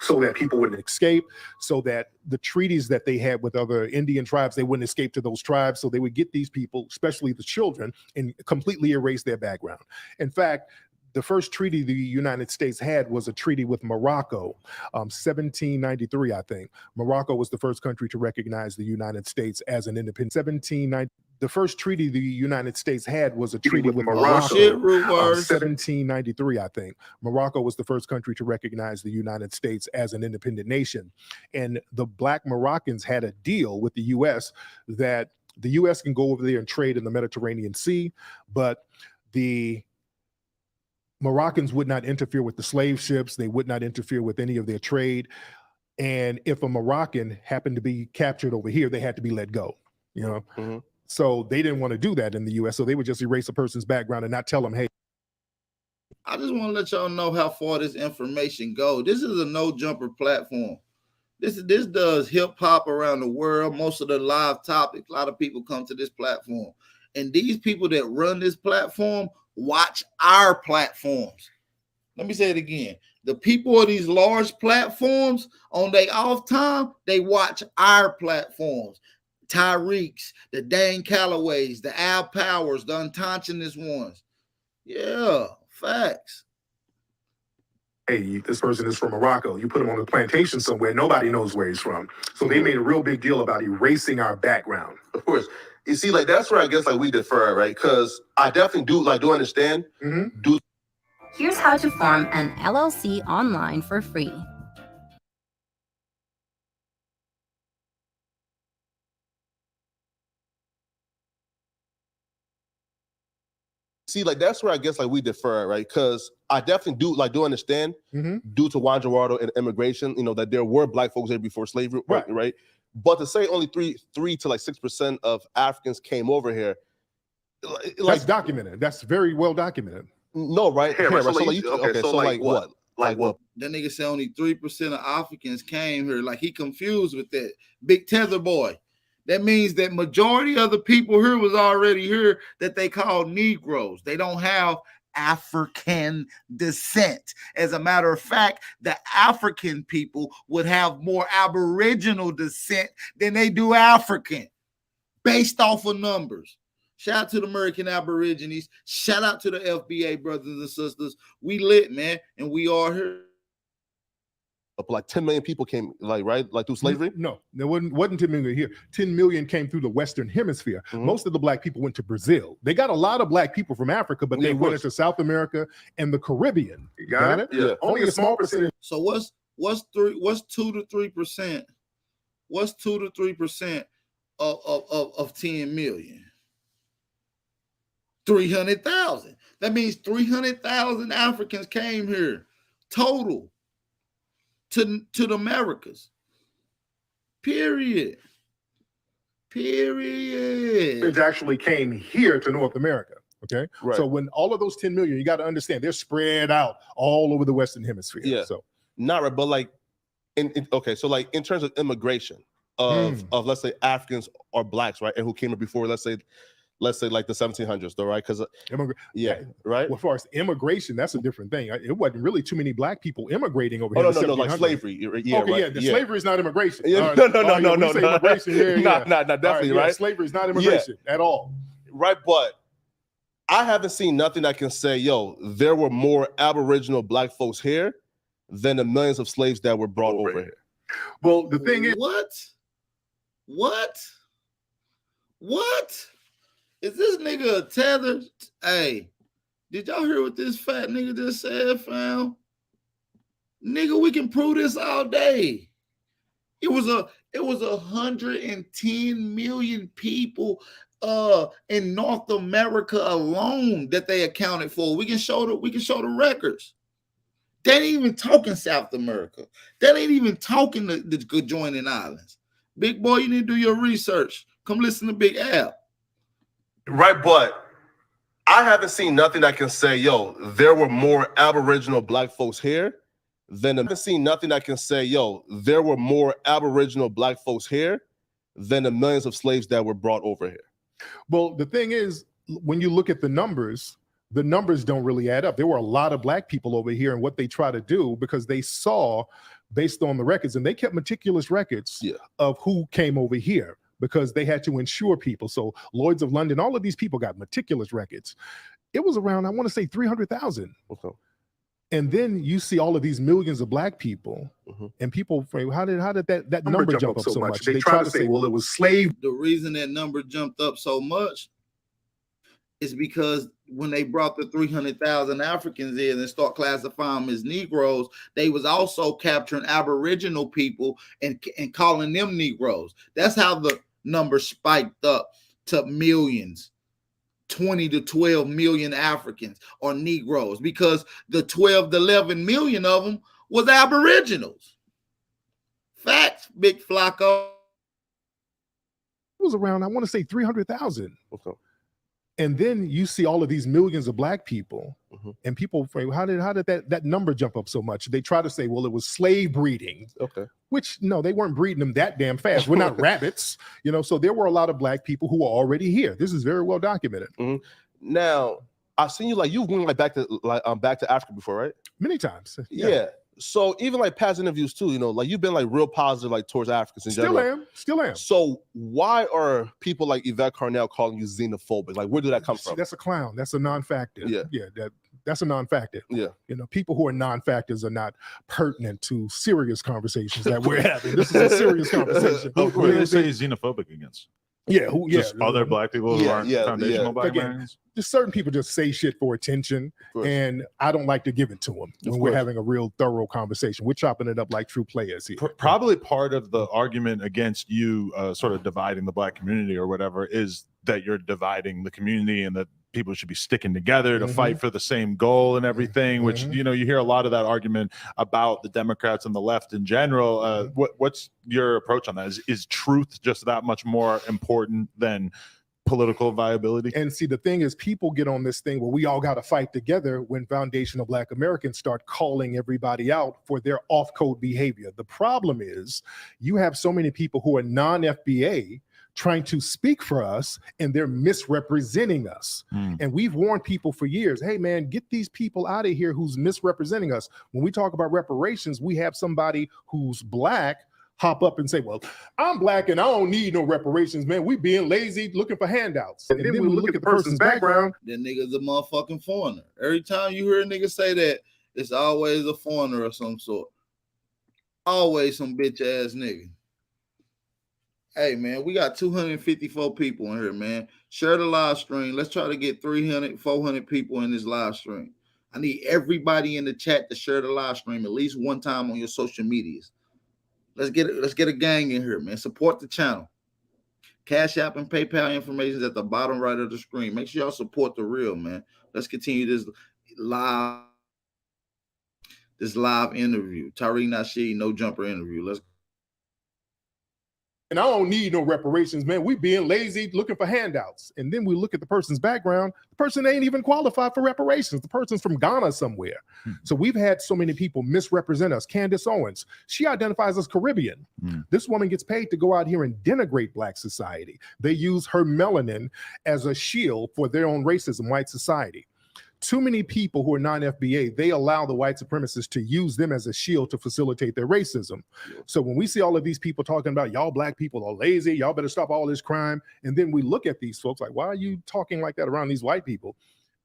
So that people wouldn't escape, so that the treaties that they had with other Indian tribes, they wouldn't escape to those tribes. So they would get these people, especially the children, and completely erase their background. In fact, the first treaty the United States had was a treaty with Morocco, 1793, I think. Morocco was the first country to recognize the United States as an independent. 1790. The first treaty the United States had was a treaty with Morocco, 1793, I think. Morocco was the first country to recognize the United States as an independent nation. And the Black Moroccans had a deal with the U.S. that the U.S. can go over there and trade in the Mediterranean Sea, but the Moroccans would not interfere with the slave ships. They would not interfere with any of their trade. And if a Moroccan happened to be captured over here, they had to be let go, you know? Mm-hmm. So they didn't want to do that in the U.S. So they would just erase a person's background and not tell them, hey. I just want to let y'all know how far this information goes. This is a no jumper platform. This does hip hop around the world. Most of the live topics, a lot of people come to this platform. And these people that run this platform watch our platforms. Let me say it again. The people of these large platforms on their off time, they watch our platforms. Tariqs, the Dane Callaways, the Al Powers, the unconscious ones. Yeah, facts. Hey, this person is from Morocco. You put him on a plantation somewhere, nobody knows where he's from. So they made a real big deal about erasing our background. Of course. You see, like, that's where I guess, like, we defer, right? Because I definitely do understand. Mm-hmm. Here's how to form an LLC online for free. See, like, that's where I guess, like, we defer, right? Because I definitely do understand, due to Wanjarado and immigration, you know, that there were Black folks there before slavery, right? But to say only 3 to like 6% of Africans came over here, like, that's documented. That's very well documented. No, right? So what? Like what? That nigga said only 3% of Africans came here. Like, he confused with that. Big Tether boy. That means that majority of the people here was already here that they call Negroes. They don't have African descent. As a matter of fact, the African people would have more Aboriginal descent than they do African, based off of numbers. Shout out to the American Aborigines. Shout out to the FBA brothers and sisters. We lit, man, and we are here. Like 10 million people came, like, right? Like, through slavery? No, there wasn't 10 million here. 10 million came through the Western Hemisphere. Mm-hmm. Most of the Black people went to Brazil. They got a lot of Black people from Africa, but they went into South America and the Caribbean. You got it? Yeah. Only a small percentage. So what's 2 to 3%? What's 2 to 3% of 10 million? 300,000. That means 300,000 Africans came here total to the Americas. Period. It actually came here to North America. Okay. Right. So when all of those 10 million, you got to understand they're spread out all over the Western Hemisphere. Yeah. So not right, but like so like in terms of immigration of let's say Africans or Blacks, right, and who came here before, let's say like the 1700s, though, right? Because right. Well, as far as immigration, that's a different thing. It wasn't really too many Black people immigrating over here. No, like slavery. Yeah, okay, right. Slavery is not immigration. Yeah, no. Immigration. Not definitely, right? Slavery is not immigration at all. Right, but I haven't seen nothing that can say, yo, there were more Aboriginal Black folks here than the millions of slaves that were brought over here. Well, the thing is, what? Is this nigga a tether? Hey, did y'all hear what this fat nigga just said, fam? Nigga, we can prove this all day. It was 110 million people in North America alone that they accounted for. We can show the records. They ain't even talking South America. That ain't even talking the adjoining islands. Big boy, you need to do your research. Come listen to Big Al. Right, but I haven't seen nothing that can say, yo, there were more Aboriginal Black folks here than the Aboriginal Black folks here than the millions of slaves that were brought over here. Well, the thing is, when you look at the numbers, the numbers don't really add up. There were a lot of black people over here, and what they try to do, because they saw based on the records, and they kept meticulous records of who came over here because they had to insure people. So Lloyds of London, all of these people got meticulous records. It was around, I want to say 300,000. Okay. And then you see all of these millions of black people, and people, how did that number jump up so much? They try to say, well, it was slave. The reason that number jumped up so much is because when they brought the 300,000 Africans in and start classifying them as Negroes, they was also capturing Aboriginal people and calling them Negroes. That's how the number spiked up to millions. 20 to 12 million Africans or Negroes, because the 12 to 11 million of them was Aboriginals. Facts, Big Flacco. It was around, I want to say 300,000. Okay. And then you see all of these millions of black people, and people, how did that number jump up so much? They try to say, well, it was slave breeding. Okay. Which, no, they weren't breeding them that damn fast. We're not rabbits, you know. So there were a lot of black people who were already here. This is very well documented. Now, I've seen you you've went back to Africa before, right? Many times. Yeah. So even past interviews too, you know, you've been real positive towards Africans in general. Still am. So why are people like Yvette Carnell calling you xenophobic? Where did that come from? That's a clown. That's a non-factor. That's a non-factor. Yeah. You know, people who are non-factors are not pertinent to serious conversations that we're having. This is a serious conversation. Who do they say he's xenophobic against? Just other black people who aren't foundational black men. Just certain people just say shit for attention, and I don't like to give it to them when we're having a real thorough conversation. We're chopping it up like true players here. Probably part of the argument against you sort of dividing the black community or whatever is that you're dividing the community, and that people should be sticking together to fight for the same goal and everything, which, you know, you hear a lot of that argument about the Democrats and the left in general. What's your approach on that? Is truth just that much more important than political viability? And see, the thing is, people get on this thing where we all got to fight together when foundational black Americans start calling everybody out for their off-code behavior. The problem is you have so many people who are non-FBA trying to speak for us, and they're misrepresenting us. And we've warned people for years, hey man, get these people out of here who's misrepresenting us. When we talk about reparations, we have somebody who's black hop up and say, well, I'm black and I don't need no reparations, man. We being lazy looking for handouts. And then we look at the person's background. That nigga's a motherfucking foreigner. Every time you hear a nigga say that, it's always a foreigner of some sort. Always some bitch ass nigga. Hey, man, we got 254 people in here, man. Share the live stream. Let's try to get 300, 400 people in this live stream. I need everybody in the chat to share the live stream at least one time on your social medias. Let's get a gang in here, man. Support the channel. Cash App and PayPal information is at the bottom right of the screen. Make sure y'all support the real, man. Let's continue this live interview. Tariq Nasheed, No Jumper interview. Let's. And I don't need no reparations, man. We being lazy looking for handouts. And then we look at the person's background. The person ain't even qualified for reparations. The person's from Ghana somewhere. So we've had so many people misrepresent us. Candice Owens, she identifies as Caribbean. This woman gets paid to go out here and denigrate black society. They use her melanin as a shield for their own racism, white society. Too many people who are non-FBA, they allow the white supremacists to use them as a shield to facilitate their racism. So when we see all of these people talking about y'all black people are lazy, y'all better stop all this crime, and then we look at these folks like, why are you talking like that around these white people?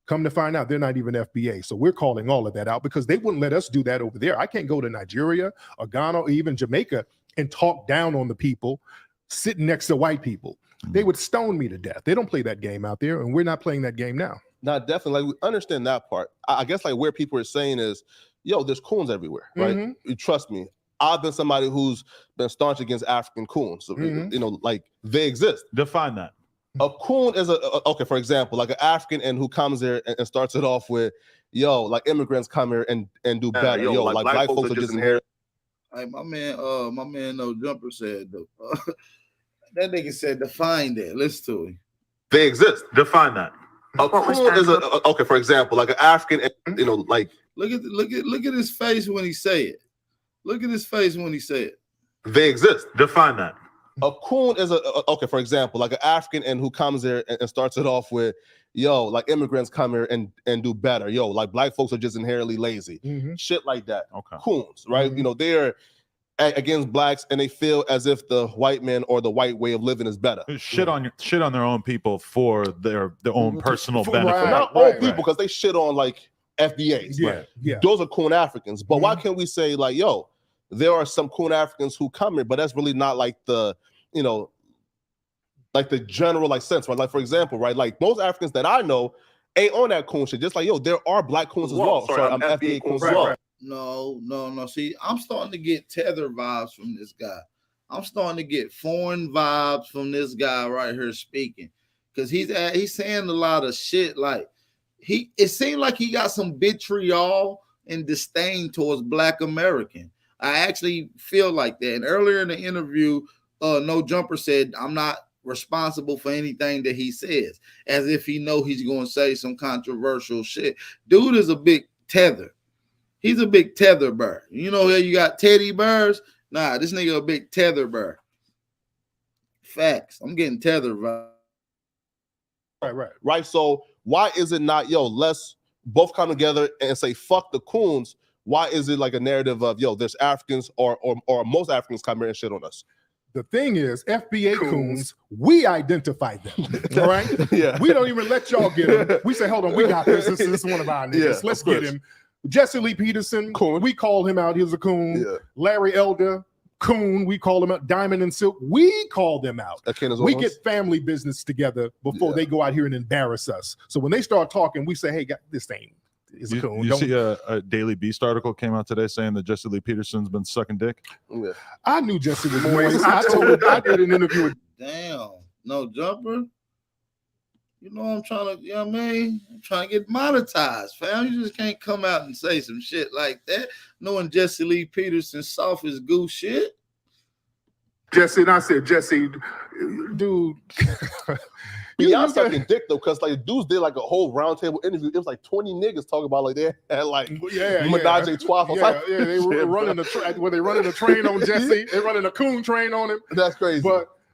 Come to find out, they're not even FBA. So we're calling all of that out because they wouldn't let us do that over there. I can't go to Nigeria or Ghana or even Jamaica and talk down on the people sitting next to white people. They would stone me to death. They don't play that game out there, and we're not playing that game now. No, definitely. We understand that part. I guess where people are saying is, yo, there's coons everywhere, right? You trust me. I've been somebody who's been staunch against African coons. So, you know, they exist. Define that. A coon is okay, for example, an African and who comes there and starts it off with, yo, immigrants come here and do better. Yo, black folks are just in here. Hey, my man No Jumper said, that nigga said, define that. Listen to him. They exist. Define that. A coon is okay, for example, an African, you know, look at his face when he say it. Look at his face when he say it. They exist. Define that. A coon is okay, for example, like an African and who comes there and starts it off with, yo, like immigrants come here and do better. Yo, like black folks are just inherently lazy. Shit like that. Okay. Coons, right? You know, they're against blacks and they feel as if the white man or the white way of living is better. Shit on their own people for their own personal benefit. Not all people, because they shit on like FBAs. Yeah. Those are coon Africans. But why can't we say like, yo, there are some coon Africans who come here, but that's really not like the, you know, like the general like sense, right? Like for example, right? Like most Africans that I know ain't on that coon shit. Just like, yo, there are black coons as well. Sorry, I'm FBA coons as well. No. See, I'm starting to get tether vibes from this guy. I'm starting to get foreign vibes from this guy right here speaking, because he's saying a lot of shit. Like it seemed like he got some vitriol and disdain towards Black American. I actually feel like that. And earlier in the interview, No Jumper said, I'm not responsible for anything that he says, as if he know he's going to say some controversial shit. Dude is a big tether. He's a big tether bear. You know, you got teddy bears. Nah, this nigga a big tether bear. Facts. I'm getting tethered. Right. So why is it not, yo, let's both come together and say, fuck the coons? Why is it like a narrative of, yo, there's Africans or most Africans come here and shit on us? The thing is, FBA coons, we identify them, all right? Yeah. We don't even let y'all get them. We say, hold on, we got this. This is one of our niggas. Yeah, Let's get him. Jesse Lee Peterson, coon. We call him out. He's a coon. Yeah. Larry Elder, coon. We call him out. Diamond and Silk, we call them out. We get family business together before they go out here and embarrass us. So when they start talking, we say, hey, this thing is a coon. You see a Daily Beast article came out today saying that Jesse Lee Peterson's been sucking dick? Yeah. I knew Jesse was moist. I did an interview with. Damn, No Jumper. You know I'm trying to, you know what I mean? I'm trying to get monetized, fam. You just can't come out and say some shit like that, knowing Jesse Lee Peterson soft as goose shit. Jesse, and I said, Jesse, dude. Y'all sucking dick though, because like dudes did like a whole roundtable interview. It was like 20 niggas talking about like they had like menage a trois. They were running they running a train on Jesse. They running a coon train on him. That's crazy.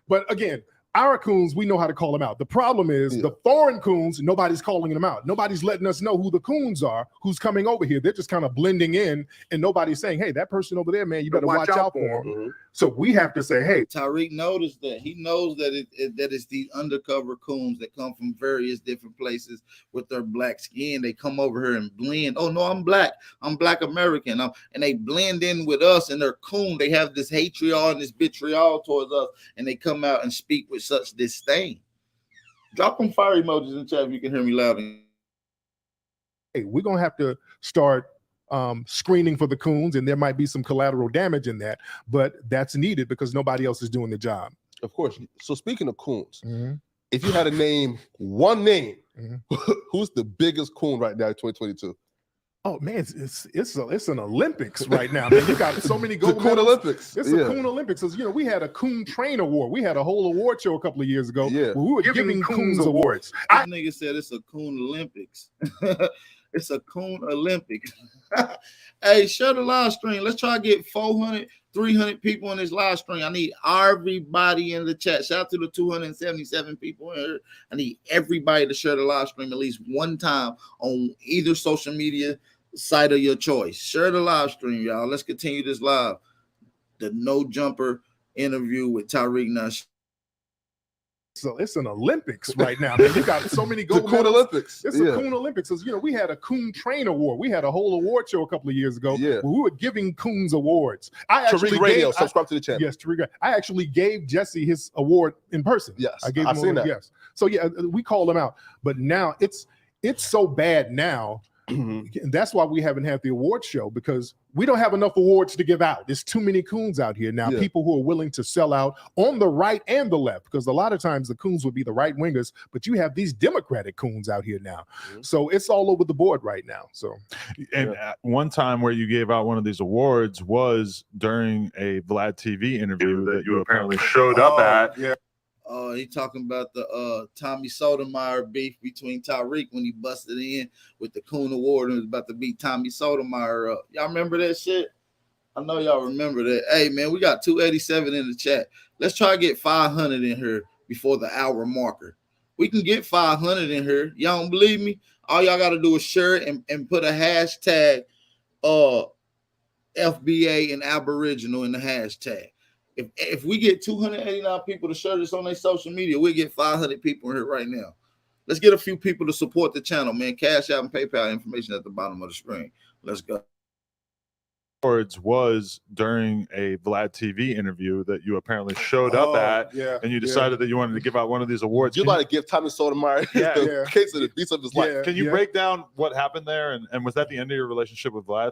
But again, our coons, we know how to call them out. The problem is the foreign coons, nobody's calling them out. Nobody's letting us know who the coons are, who's coming over here. They're just kind of blending in, and nobody's saying, hey, that person over there, man, you better watch out for him. So we have to say, hey. Tariq noticed that. He knows that that it's these undercover coons that come from various different places with their black skin. They come over here and blend. Oh, no, I'm black. I'm Black American. And they blend in with us, and they're coon. They have this hatred and this vitriol towards us, and they come out and speak with such disdain. Drop them fire emojis in the chat if you can hear me loud. Hey, we're gonna have to start screening for the coons, and there might be some collateral damage in that, but that's needed because nobody else is doing the job. Of course. So speaking of coons, if you had to name one name, who's the biggest coon right now in 2022? Oh man, it's an Olympics right now. Man, you got so many gold medals. Coon Olympics. It's a coon Olympics. You know, we had a coon train award. We had a whole award show a couple of years ago. Yeah, where we were giving coons awards. This nigga said it's a coon Olympics. It's a coon Olympics. Hey, share the live stream. Let's try to get 400, 300 people in this live stream. I need everybody in the chat. Shout out to the 277 people in here. I need everybody to share the live stream at least one time on either social media site of your choice. Share the live stream, y'all. Let's continue this live. The No Jumper interview with Tariq Nasheed. So it's an Olympics right now. Man, you got so many gold medals. Olympics. It's a coon Olympics. You know, we had a coon train award. We had a whole award show a couple of years ago. Yeah, where we were giving coons awards. Tariq Radio. Subscribe to the channel. Yes, Tariq. I actually gave Jesse his award in person. Yes, I gave him that. Yes. So yeah, we call them out. But now it's so bad now. And that's why we haven't had the award show, because we don't have enough awards to give out. There's too many coons out here now. People who are willing to sell out on the right and the left, because a lot of times the coons would be the right wingers, but you have these Democratic coons out here now. So it's all over the board right now. So, and one time where you gave out one of these awards was during a Vlad TV interview that you apparently showed up at. Yeah. He talking about the Tommy Sotomayor beef between Tariq when he busted in with the Coon Award and was about to beat Tommy Sotomayor up. Y'all remember that shit? I know y'all remember that. Hey, man, we got 287 in the chat. Let's try to get 500 in here before the hour marker. We can get 500 in here. Y'all don't believe me? All y'all got to do is share it and put a hashtag FBA and Aboriginal in the hashtag. If we get 289 people to share this on their social media, we'll get 500 people in here right now. Let's get a few people to support the channel, man. Cash App and PayPal information at the bottom of the screen. Let's go. Words was during a Vlad TV interview that you apparently showed up at, and you decided that you wanted to give out one of these awards. You're about to give Tommy Sotomayor the case of the beats of his life. Can you break down what happened there, and was that the end of your relationship with Vlad?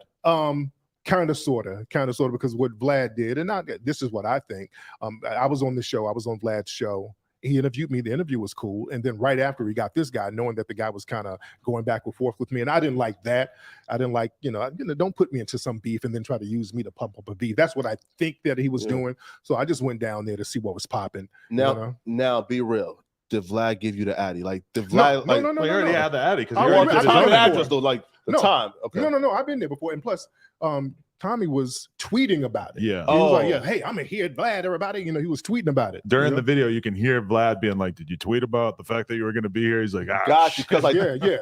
Kind of, sort of, because what Vlad did, and this is what I think. I was on the show. I was on Vlad's show. He interviewed me. The interview was cool. And then right after he got this guy, knowing that the guy was kind of going back and forth with me. And I didn't like that. I didn't like, don't put me into some beef and then try to use me to pump up a beef. That's what I think that he was doing. So I just went down there to see what was popping. Now be real. Did Vlad give you the Addy? Like, did Vlad? No, you already had the Addy because you already did the address though, like the time. Okay. No. I've been there before. And plus, Tommy was tweeting about it. Yeah. He was like, hey, I'm here, Vlad, everybody. He was tweeting about it. During the video, you can hear Vlad being like, did you tweet about the fact that you were going to be here? He's like, got you. Because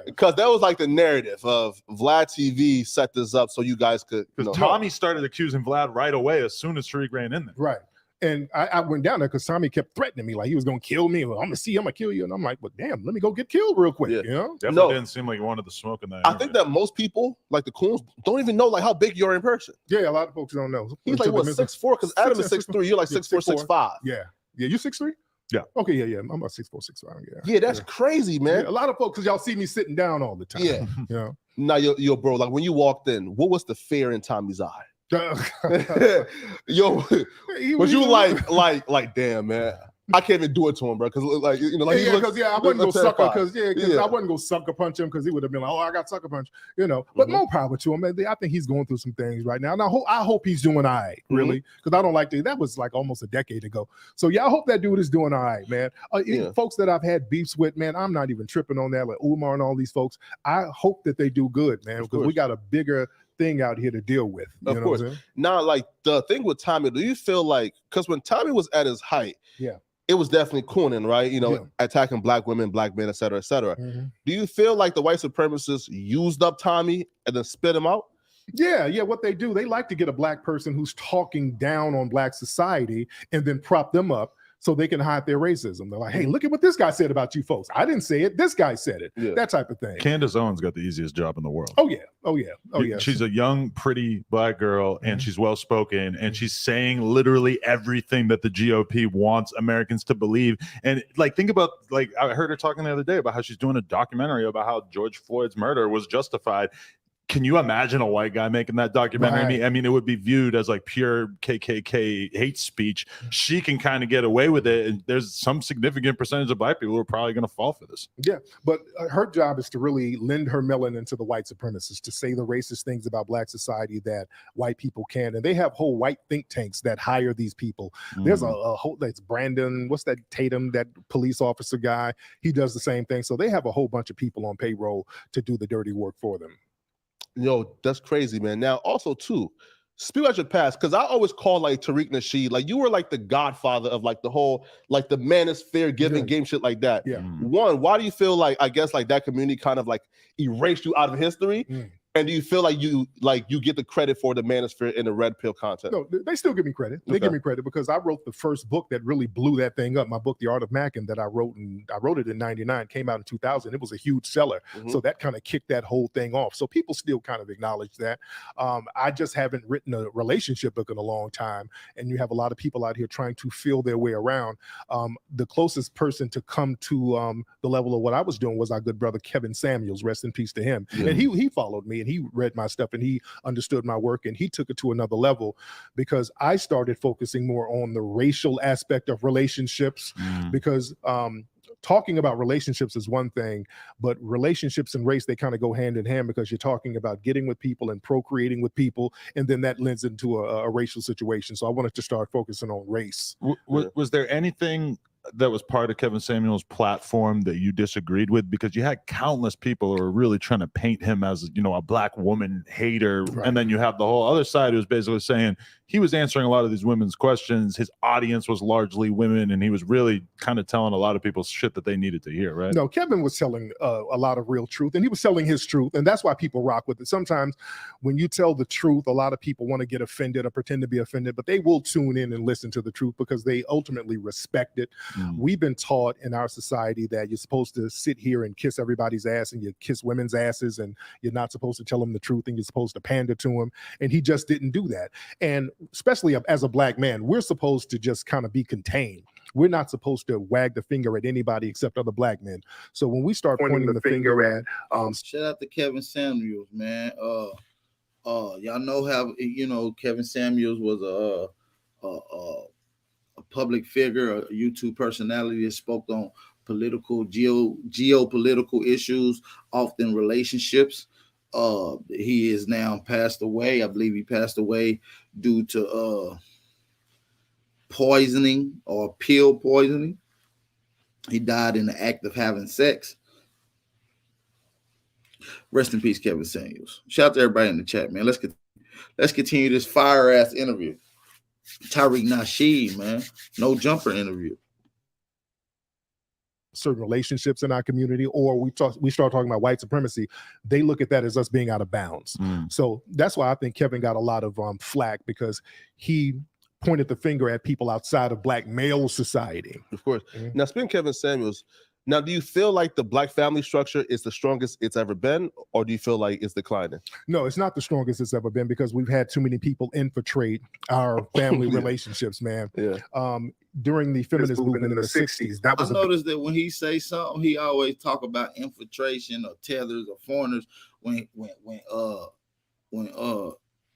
because that was like the narrative of Vlad TV set this up so you guys could. Because Tommy started accusing Vlad right away as soon as Tariq ran in there. Right. And I went down there because Tommy kept threatening me, like he was going to kill me. Well, I'm going to kill you. And I'm like, well, damn, let me go get killed real quick. Definitely didn't seem like you wanted the smoke in that. I think that most people, like the coons, don't even know like how big you are in person. Yeah, a lot of folks don't know. He's like, what, 6'4"? Because Adam is 6'3". You're like 6'4", 6'5". Yeah. You 6'3"? Yeah. Okay, yeah. I'm about 6'4", 6'5". Yeah, that's crazy, man. Yeah, a lot of folks, because y'all see me sitting down all the time. Yeah. Now, yo, bro, like when you walked in, what was the fear in Tommy's eye? Yo, was you like, damn, man, I can't even do it to him, bro, because I wouldn't go sucker, I wouldn't go sucker punch him because he would have been like, oh, I got sucker punch, But more power to him. I think he's going through some things right now, and I hope he's doing all right, really, because I don't like that. That was like almost a decade ago. So I hope that dude is doing all right, man. Folks that I've had beefs with, man, I'm not even tripping on that, like Umar and all these folks. I hope that they do good, man, because we got a bigger thing out here to deal with. Of course. Now, like the thing with Tommy, do you feel like, because when Tommy was at his height, it was definitely cooning, right? Attacking black women, black men, et cetera, et cetera. Do you feel like the white supremacists used up Tommy and then spit him out? Yeah. What they do, they like to get a black person who's talking down on black society and then prop them up so they can hide their racism. They're like, hey, look at what this guy said about you folks. I didn't say it. This guy said it. That type of thing. Candice Owen's got the easiest job in the world. Oh, yeah. She's a young, pretty black girl, and she's well-spoken, and she's saying literally everything that the GOP wants Americans to believe. And, like, think about, like, I heard her talking the other day about how she's doing a documentary about how George Floyd's murder was justified. Can you imagine a white guy making that documentary? Right. I mean, it would be viewed as like pure KKK hate speech. She can kind of get away with it, and there's some significant percentage of black people who are probably going to fall for this. Yeah, but her job is to really lend her melanin to the white supremacists, to say the racist things about black society that white people can. And they have whole white think tanks that hire these people. There's a whole, that's Brandon, what's that, Tatum, that police officer guy. He does the same thing. So they have a whole bunch of people on payroll to do the dirty work for them. Yo, that's crazy, man. Now, also, too, speak about your past, because I always call, like, Tariq Nasheed, like, you were, like, the godfather of, like, the whole, like, the manosphere giving game shit like that. Yeah. One, why do you feel like, I guess, like, that community kind of, like, erased you out of history? And do you feel like you get the credit for the manosphere in the red pill content? No, they still give me credit. They give me credit because I wrote the first book that really blew that thing up. My book, The Art of Mackin', that I wrote it in '99, came out in 2000. It was a huge seller. So that kind of kicked that whole thing off. So people still kind of acknowledge that. I just haven't written a relationship book in a long time. And you have a lot of people out here trying to feel their way around. The closest person to come to the level of what I was doing was our good brother, Kevin Samuels, rest in peace to him. And he followed me, and he read my stuff, and he understood my work, and he took it to another level because I started focusing more on the racial aspect of relationships because talking about relationships is one thing, but relationships and race, they kind of go hand in hand because you're talking about getting with people and procreating with people, and then that lends into a racial situation. So I wanted to start focusing on race. Was there anything that was part of Kevin Samuels' platform that you disagreed with? Because you had countless people who were really trying to paint him as, you know, a black woman hater. Right. And then you have the whole other side who's basically saying he was answering a lot of these women's questions. His audience was largely women, and he was really kind of telling a lot of people shit that they needed to hear, right? No, Kevin was telling a lot of real truth, and he was telling his truth, and that's why people rock with it. Sometimes when you tell the truth, a lot of people want to get offended or pretend to be offended, but they will tune in and listen to the truth because they ultimately respect it. We've been taught in our society that you're supposed to sit here and kiss everybody's ass, and you kiss women's asses, and you're not supposed to tell them the truth, and you're supposed to pander to them. And he just didn't do that. And especially as a black man, we're supposed to just kind of be contained. We're not supposed to wag the finger at anybody except other black men. So when we start pointing the finger at, shout out to Kevin Samuels, man. Y'all know how, you know, Kevin Samuels was a public figure, a YouTube personality that spoke on political, geopolitical issues, often relationships. He is now passed away. I believe he passed away due to poisoning or pill poisoning. He died in the act of having sex. Rest in peace, Kevin Samuels. Shout out to everybody in the chat, man. Let's continue this fire ass interview. Tariq Nasheed, man. No jumper interview. Certain relationships in our community, or we start talking about white supremacy, they look at that as us being out of bounds. So that's why I think Kevin got a lot of flack, because he pointed the finger at people outside of black male society. Of course. Now, speaking of Kevin Samuels, now, do you feel like the black family structure is the strongest it's ever been, or do you feel like it's declining? No, it's not the strongest it's ever been, because we've had too many people infiltrate our family relationships, man. During the feminist movement in the 60s, that was I noticed that when he say something, he always talk about infiltration or tethers or foreigners. When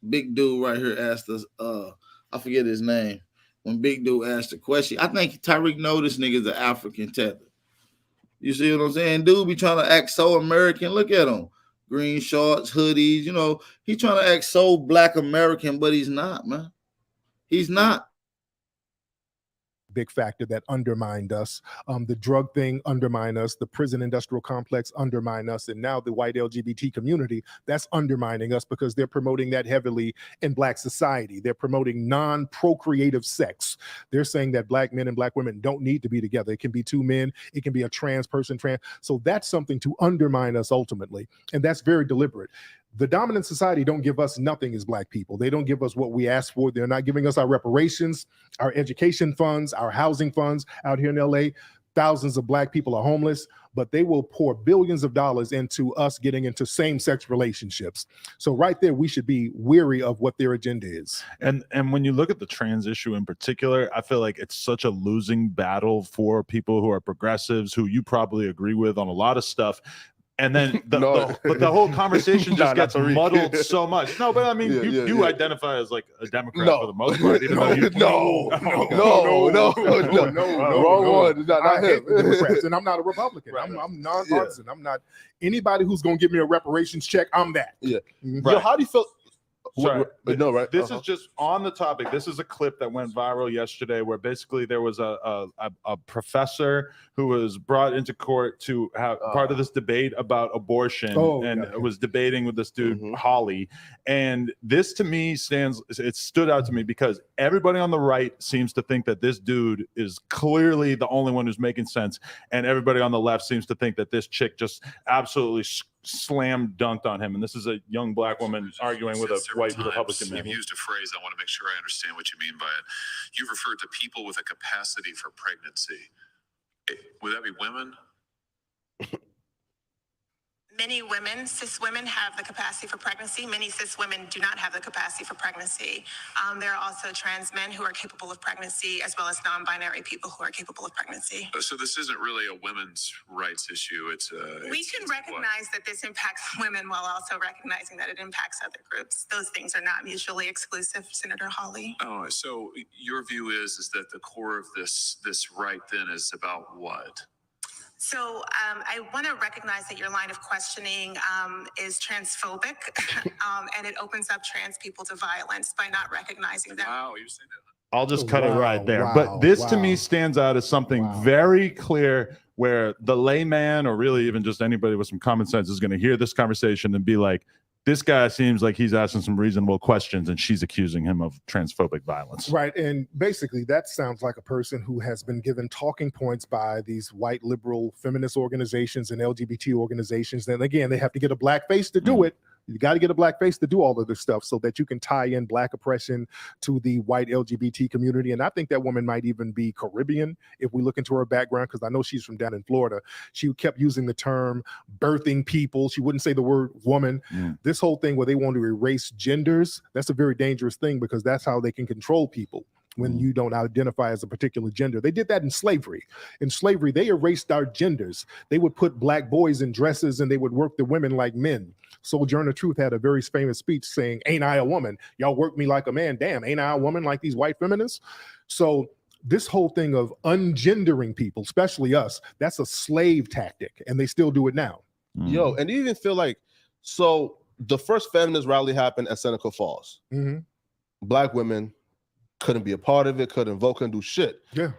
big dude right here asked us, I forget his name. When big dude asked the question, I think Tariq know this nigga's an African tether. You see what I'm saying? Dude be trying to act so American. Look at him. Green shorts, hoodies, you know, he trying to act so black American, but he's not, man. He's not. Big factor that undermined us. The drug thing undermined us. The prison industrial complex undermined us. And now the white LGBT community, that's undermining us, because they're promoting that heavily in black society. They're promoting non-procreative sex. They're saying that black men and black women don't need to be together. It can be two men. It can be a trans person. So that's something to undermine us ultimately. And that's very deliberate. The dominant society don't give us nothing as black people. They don't give us what we ask for. They're not giving us our reparations, our education funds, our housing funds out here in LA. Thousands of black people are homeless, but they will pour billions of dollars into us getting into same-sex relationships. So right there, we should be weary of what their agenda is. And when you look at the trans issue in particular, I feel like it's such a losing battle for people who are progressives, who you probably agree with on a lot of stuff. And then the whole conversation just gets muddled so much. No, but I mean, you identify as like a Democrat for the most part. Even though you no, wrong one. I hate the Democrats, and I'm not a Republican. I'm nonpartisan. I'm not anybody who's going to give me a reparations check. I'm that. Yo, how do you feel? Sorry, right? This is just on the topic. This is a clip that went viral yesterday, where basically there was a professor who was brought into court to have part of this debate about abortion, was debating with this dude Holly. And this to me it stood out to me, because everybody on the right seems to think that this dude is clearly the only one who's making sense, and everybody on the left seems to think that this chick just absolutely slam dunked on him. And this is a young black woman arguing with a white Republican man. You've used a phrase, I want to make sure I understand what you mean by it. You've referred to people with a capacity for pregnancy. Would that be women? Many women, cis women, have the capacity for pregnancy. Many cis women do not have the capacity for pregnancy. There are also trans men who are capable of pregnancy, as well as non-binary people who are capable of pregnancy. So this isn't really a women's rights issue. We can recognize that this impacts women while also recognizing that it impacts other groups. Those things are not mutually exclusive, Senator Hawley. Oh, so your view is that the core of this right then is about what? So I want to recognize that your line of questioning is transphobic, and it opens up trans people to violence by not recognizing that. Wow, you say that. I'll just cut it Wow, right there. wow, But this to wow. me stands out as something Wow. very clear where the layman, or really even just anybody with some common sense, is going to hear this conversation and be like, this guy seems like he's asking some reasonable questions and she's accusing him of transphobic violence. Right. And basically, that sounds like a person who has been given talking points by these white liberal feminist organizations and LGBT organizations. And again, they have to get a black face to do it. You got to get a black face to do all of this stuff so that you can tie in black oppression to the white LGBT community. And I think that woman might even be Caribbean if we look into her background, because I know she's from down in Florida. She kept using the term birthing people. She wouldn't say the word woman. This whole thing where they want to erase genders, that's a very dangerous thing, because that's how they can control people. When you don't identify as a particular gender. They did that in slavery. In slavery, they erased our genders. They would put black boys in dresses and they would work the women like men. Sojourner Truth had a very famous speech saying, "Ain't I a woman? Y'all work me like a man. Damn, ain't I a woman like these white feminists?" So this whole thing of ungendering people, especially us, that's a slave tactic, and they still do it now. Yo, and you even feel like, so the first feminist rally happened at Seneca Falls. Black women couldn't be a part of it, couldn't vote, couldn't do shit. Yeah.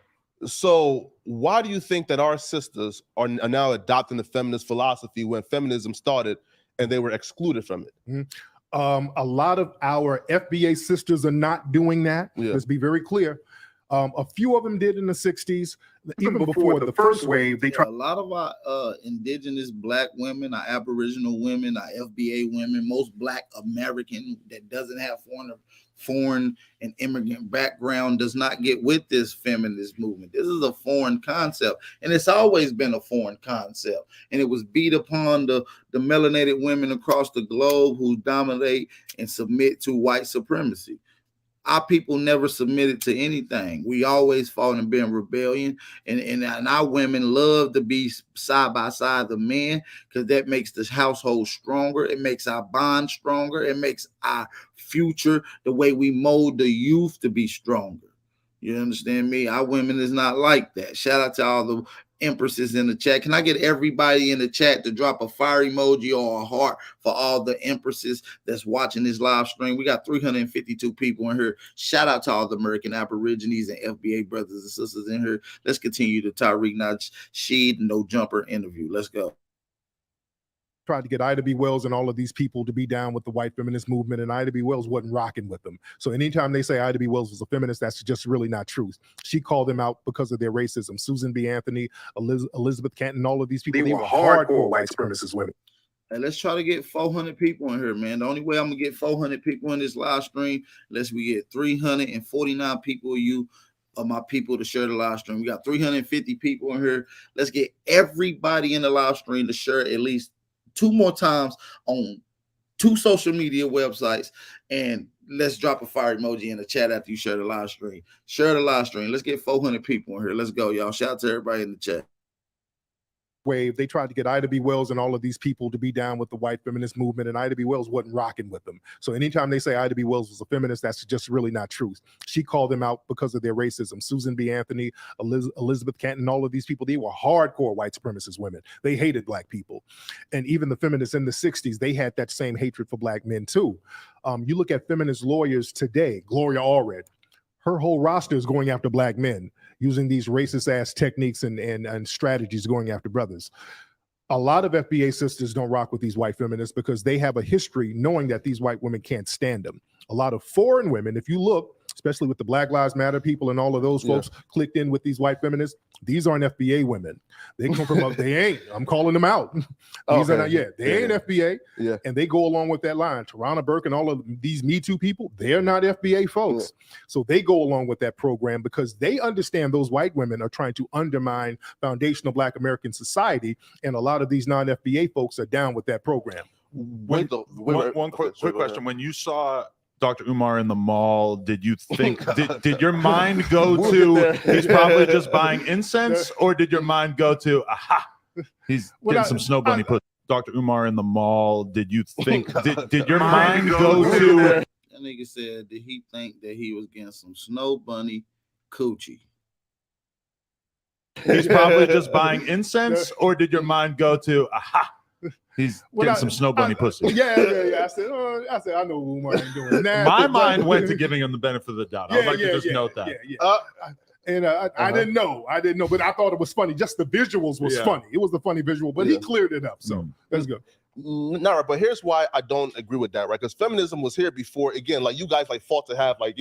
So why do you think that our sisters are now adopting the feminist philosophy when feminism started and they were excluded from it? A lot of our FBA sisters are not doing that. Let's be very clear. A few of them did in the 60s. Even before the first wave, they tried. A lot of our indigenous black women, our Aboriginal women, our FBA women, most black American that doesn't have foreign and immigrant background does not get with this feminist movement. This is a foreign concept, and it's always been a foreign concept. And it was beat upon the melanated women across the globe who dominate and submit to white supremacy. Our people never submitted to anything. We always fought and been rebellion. And our women love to be side by side the men, because that makes the household stronger. It makes our bond stronger. It makes our future, the way we mold the youth, to be stronger. You understand me? Our women is not like that. Shout out to all the empresses in the chat. Can I get everybody in the chat to drop a fire emoji or a heart for all the empresses that's watching this live stream? We got 352 people in here. Shout out to all the American Aborigines and FBA brothers and sisters in here. Let's continue the Tariq Nasheed No Jumper interview. Let's go. Tried to get Ida B. Wells and all of these people to be down with the white feminist movement, and Ida B. Wells wasn't rocking with them. So anytime they say Ida B. Wells was a feminist, that's just really not true. She called them out because of their racism. Susan B. Anthony, Elizabeth Canton, all of these people, they were hardcore white supremacist women. Hey, let's try to get 400 people in here, man. The only way I'm gonna get 400 people in this live stream, unless we get 349 people of my people to share the live stream. We got 350 people in here. Let's get everybody in the live stream to share at least 2 more times on 2 social media websites, and let's drop a fire emoji in the chat after you share the live stream. Share the live stream. Let's get 400 people in here. Let's go, y'all. Shout out to everybody in the chat. Wave, they tried to get Ida B. Wells and all of these people to be down with the white feminist movement, and Ida B. Wells wasn't rocking with them. So anytime they say Ida B. Wells was a feminist, that's just really not true. She called them out because of their racism. Susan B. Anthony, Elizabeth Canton, all of these people, they were hardcore white supremacist women. They hated black people. And even the feminists in the 60s, they had that same hatred for black men too. You look at feminist lawyers today, Gloria Allred, her whole roster is going after black men, using these racist ass techniques and strategies going after brothers. A lot of FBA sisters don't rock with these white feminists because they have a history knowing that these white women can't stand them. A lot of foreign women, if you look, especially with the Black Lives Matter people and all of those folks clicked in with these white feminists, these aren't FBA women. They come from they ain't. I'm calling them out. These are not they ain't FBA. Yeah. And they go along with that line. Tarana Burke and all of these Me Too people, they're not FBA folks. So they go along with that program because they understand those white women are trying to undermine foundational Black American society, and a lot of these non-FBA folks are down with that program. One quick question. When you saw Dr. Umar in the mall, did you think did your mind go to he's probably just buying incense, or did your mind go to aha, he's getting some snow bunny put? Dr. Umar in the mall, did you think did your mind go to that nigga said, did he think that he was getting some snow bunny coochie? He's probably just buying incense, or did your mind go to aha, He's getting some snow bunny pussy. Yeah. I said, I know Umar ain't doing that. My mind went to giving him the benefit of the doubt. I would like to just note that. I didn't know, but I thought it was funny. Just the visuals was funny. It was the funny visual, but he cleared it up. So that's good. No, but here's why I don't agree with that, right? Because feminism was here before. Again, like you guys like fought to have like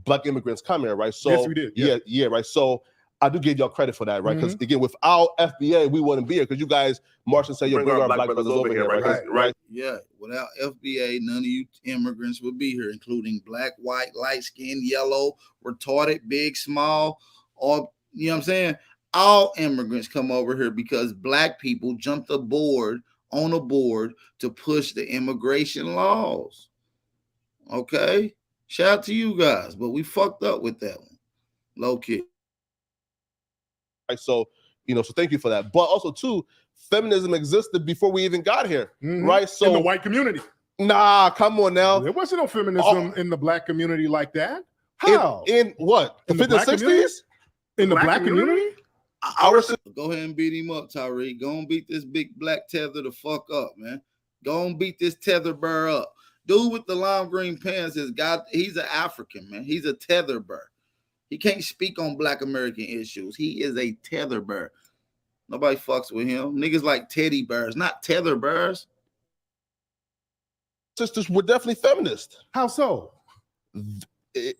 black immigrants come here, right? So yes, we did. Yeah, right. So I do give y'all credit for that, right? Because again, without FBA, we wouldn't be here. Because you guys march and say, "Yo, bring our black brothers over here," right? Yeah. Without FBA, none of you immigrants would be here, including black, white, light skin, yellow, retarded, big, small, all. You know what I'm saying? All immigrants come over here because black people jumped on a board to push the immigration laws. Okay, shout out to you guys, but we fucked up with that one, low key. Right, so so thank you for that. But also too, feminism existed before we even got here, right? So in the white community, nah, come on now, there wasn't no feminism in the black community like that. How? In what? The 50s, 60s? In the black community? Go ahead and beat him up, Tariq. Go and beat this big black tether the fuck up, man. Go and beat this tether burr up. Dude with the lime green pants he's an African, man. He's a tether burr. He can't speak on black American issues. He is a tether burr. Nobody fucks with him. Niggas like teddy bears, not tether bears. Sisters were definitely feminist. How so? You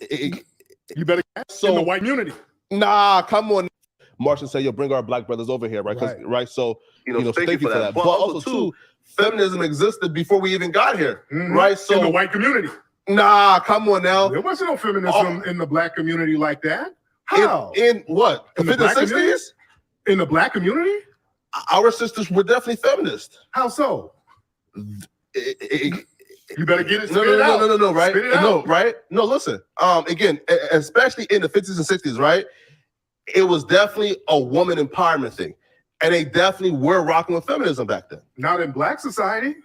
better in the white community. Nah, come on. March and say, "Yo, bring our black brothers over here," right? Right. So so thank you for that. But also too, feminism existed before we even got here, right? So in the white community. Nah, come on now. There wasn't no feminism in the black community like that. How? In what? The 50s, 60s? In the black community? Our sisters were definitely feminist. How so? You better get it. No, right? No, right? No, listen. Again, especially in the 50s and 60s, right? It was definitely a woman empowerment thing. And they definitely were rocking with feminism back then. Not in black society.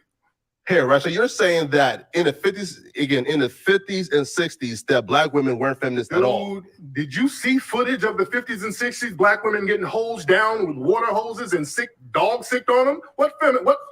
Here, right? So you're saying that in the 50s, again, in the 50s and 60s, that black women weren't feminists at all. Did you see footage of the 50s and 60s, black women getting hosed down with water hoses and dogs sicked on them? What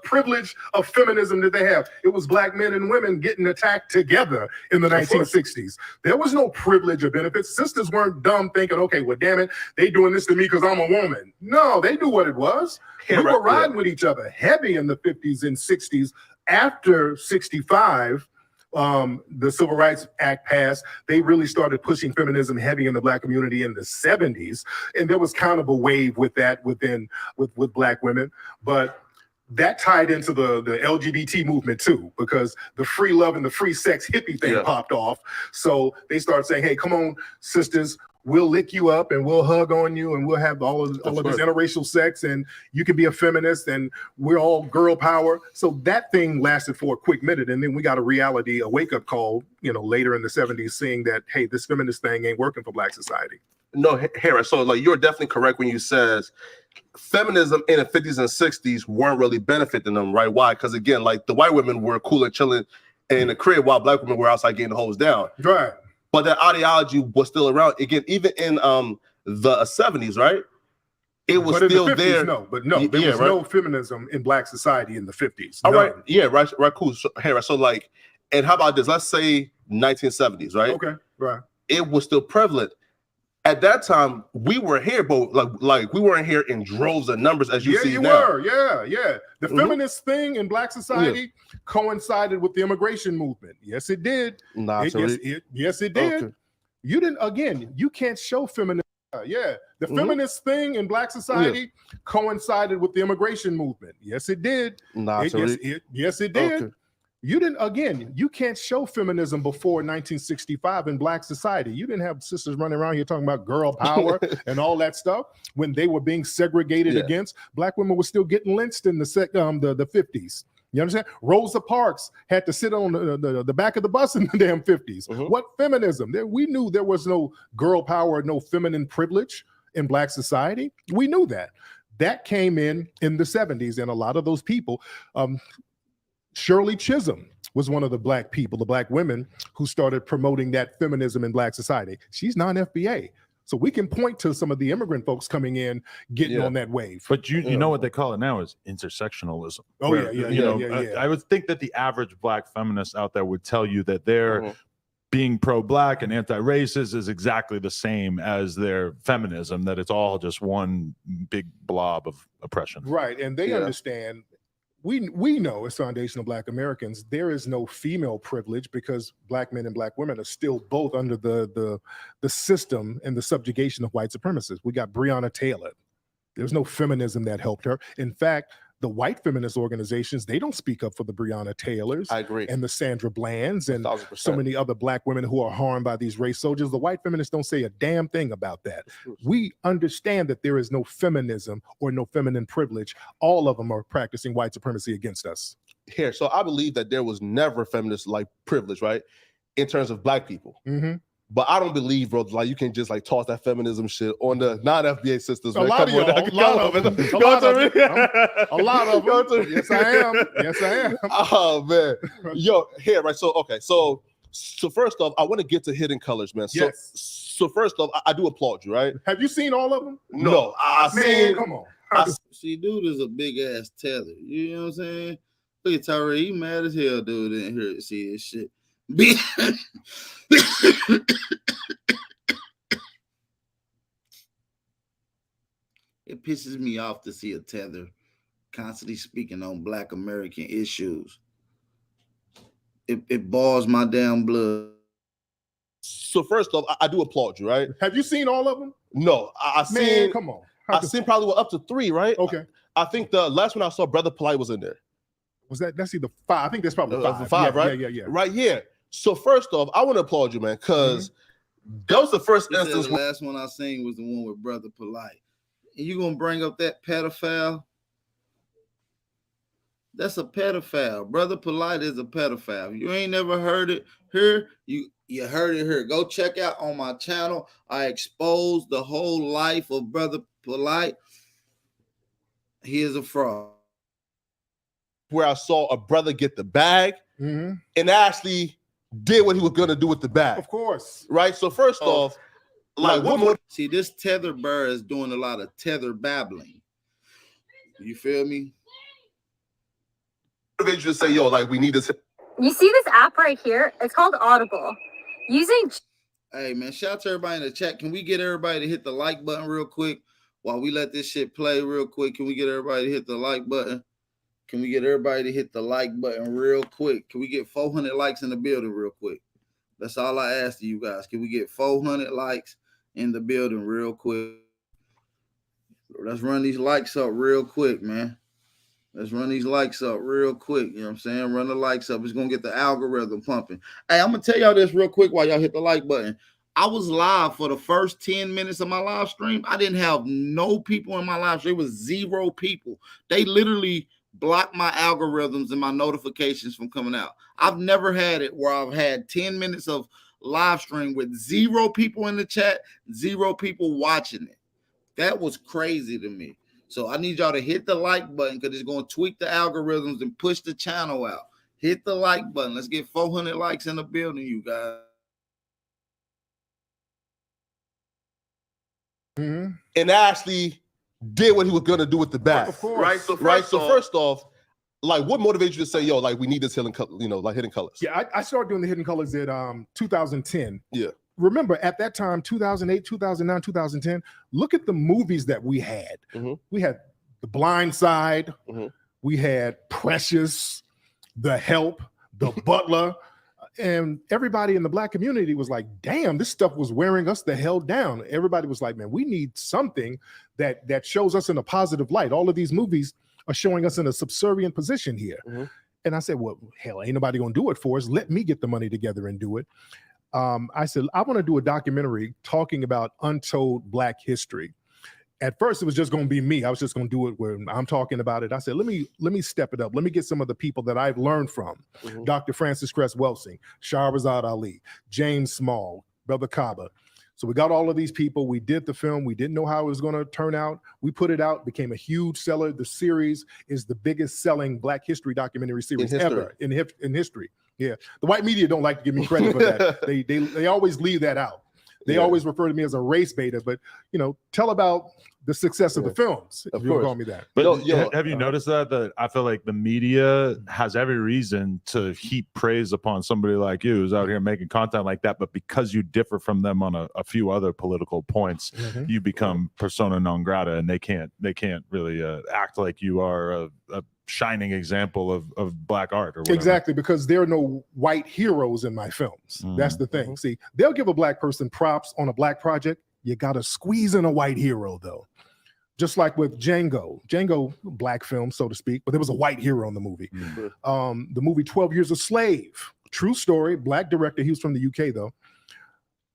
privilege of feminism did they have? It was black men and women getting attacked together in the 1960s. There was no privilege or benefits. Sisters weren't dumb thinking, okay, well, damn it, they doing this to me because I'm a woman. No, they knew what it was. We were riding with each other heavy in the 50s and 60s. After 65, the Civil Rights Act passed, they really started pushing feminism heavy in the black community in the 70s. And there was kind of a wave with that with black women. But that tied into the LGBT movement too, because the free love and the free sex hippie thing popped off. So they started saying, hey, come on, sisters, we'll lick you up and we'll hug on you and we'll have all of this interracial sex and you can be a feminist and we're all girl power. So that thing lasted for a quick minute. And then we got a wake-up call, later in the 70s, seeing that, hey, this feminist thing ain't working for black society. No, Harris, so like you're definitely correct when you says feminism in the 50s and 60s weren't really benefiting them, right? Why? Because again, like the white women were cool and chilling in the crib while black women were outside getting the hose down. Right. But that ideology was still around. Again, even in the 70s, right? It was still the 50s, there. There was no feminism in black society in the 50s. All right. Yeah, right, cool. So, like, and how about this? Let's say 1970s, right? Okay, right. It was still prevalent. At that time, we were here, but like we weren't here in droves and numbers as you see now. Yeah. The feminist thing in black society coincided with the immigration movement. Yes, it did. Yes, it did. Okay. You can't show feminism. The feminist thing in black society coincided with the immigration movement. Yes, it did. Yes, it did. Okay. You can't show feminism before 1965 in black society. You didn't have sisters running around here talking about girl power and all that stuff when they were being segregated against. Black women were still getting lynched in the 50s. You understand? Rosa Parks had to sit on the back of the bus in the damn 50s. What feminism? We knew there was no girl power, no feminine privilege in black society. We knew that. That came in the 70s, and a lot of those people, Shirley Chisholm was one of the black women who started promoting that feminism in black society. She's non-FBA. So we can point to some of the immigrant folks coming in, getting on that wave. But you know what they call it now is intersectionalism. Oh, where, yeah. I would think that the average black feminist out there would tell you that they're being pro-black and anti-racist is exactly the same as their feminism, that it's all just one big blob of oppression. Right. And they understand, we know as foundational Black Americans, there is no female privilege because Black men and Black women are still both under the system and the subjugation of white supremacists. We got Breonna Taylor. There's no feminism that helped her. In fact, the white feminist organizations, they don't speak up for the Breonna Taylors. I agree. And the Sandra Blands and 1,000%. so many other Black women who are harmed by these race soldiers. The white feminists don't say a damn thing about that. We understand that there is no feminism or no feminine privilege. All of them are practicing white supremacy against us. Here, so I believe that there was never feminist like privilege, right? In terms of Black people. But I don't believe, bro, like you can just like toss that feminism shit on the non-FBA sisters. A lot of them. A lot of them. Yes, I am. Yes, I am. Oh man, yo, here, right? So okay, so first off, I want to get to Hidden Colors, man. So, Yes. So first off, I do applaud you, right? Have you seen all of them? No, I seen. Come on. See, dude is a big ass tether. You know what I'm saying? Look at Tariq, he mad as hell, dude, in here to see this shit. It pisses me off to see a tether constantly speaking on Black American issues. It boils my damn blood. So first off, I do applaud you, right? Have you seen all of them? No, I Man, seen. come on. I seen probably up to 3, right? Okay. I think the last one I saw, Brother Polite was in there. Was that's either 5? I think that's probably 5. 5, Yeah, right? Yeah. Right, yeah. So first off, I want to applaud you, man, because that was the first instance. The last one I seen was the one with Brother Polite. And you gonna bring up that pedophile? That's a pedophile. Brother Polite is a pedophile. You ain't never heard it here. You heard it here. Go check out on my channel. I exposed the whole life of Brother Polite. He is a fraud. Where I saw a brother get the bag and actually did what he was gonna do with the bag. Of course. Right. So first off, like what more? See, this tether bird is doing a lot of tether babbling. You feel me? Motivates you to say, yo, like we need this. You see this app right here? It's called Audible. Hey man, shout out to everybody in the chat. Can we get everybody to hit the like button real quick while we let this shit play real quick? Can we get everybody to hit the like button? Can we get everybody to hit the like button real quick? Can we get 400 likes in the building real quick? That's all I ask of you guys. Can we get 400 likes in the building real quick? Let's run these likes up real quick, man. Let's run these likes up real quick. You know what I'm saying? Run the likes up. It's going to get the algorithm pumping. Hey, I'm going to tell y'all this real quick while y'all hit the like button. I was live for the first 10 minutes of my live stream. I didn't have no people in my live stream. It was 0 people. They literally blocked my algorithms and my notifications from coming out. I've never had it where I've had 10 minutes of live stream with 0 people in the chat, 0 people watching it. That was crazy to me. So I need y'all to hit the like button because it's going to tweak the algorithms and push the channel out. Hit the like button. Let's get 400 likes in the building, you guys. And actually did what he was gonna do with the bag. Of course. Right. So first off, like what motivates you to say, yo, like we need this Hidden Colors? Yeah, I started doing the Hidden Colors at 2010. Yeah. Remember at that time, 2008, 2009, 2010, look at the movies that we had. We had The Blind Side, we had Precious, The Help, The Butler, and everybody in the Black community was like, damn, this stuff was wearing us the hell down. Everybody was like, man, we need something that shows us in a positive light. All of these movies are showing us in a subservient position here. And I said, well, hell, ain't nobody gonna do it for us. Let me get the money together and do it. I said, I want to do a documentary talking about untold Black history. At first, it was just going to be me. I was just going to do it where I'm talking about it. I said, let me step it up. Let me get some of the people that I've learned from. Dr. Francis Cress Welsing, Shahrazad Ali, James Small, Brother Kaba. So we got all of these people. We did the film. We didn't know how it was going to turn out. We put it out, became a huge seller. The series is the biggest selling Black history documentary series ever in history. Yeah, the white media don't like to give me credit for that. They always leave that out. They always refer to me as a race beta, but you know, tell about the success of the films. Of if you course. call me that. But have you noticed that I feel like the media has every reason to heap praise upon somebody like you who's out here making content like that, but because you differ from them on a few other political points, you become persona non grata, and they can't really act like you are a shining example of black art or whatever. Exactly, because there are no white heroes in my films. That's the thing. See, they'll give a black person props on a black project. You got to squeeze in a white hero, though. Just like with Django, black film, so to speak, but there was a white hero in the movie. The movie 12 Years a Slave, true story, black director. He was from the UK, though.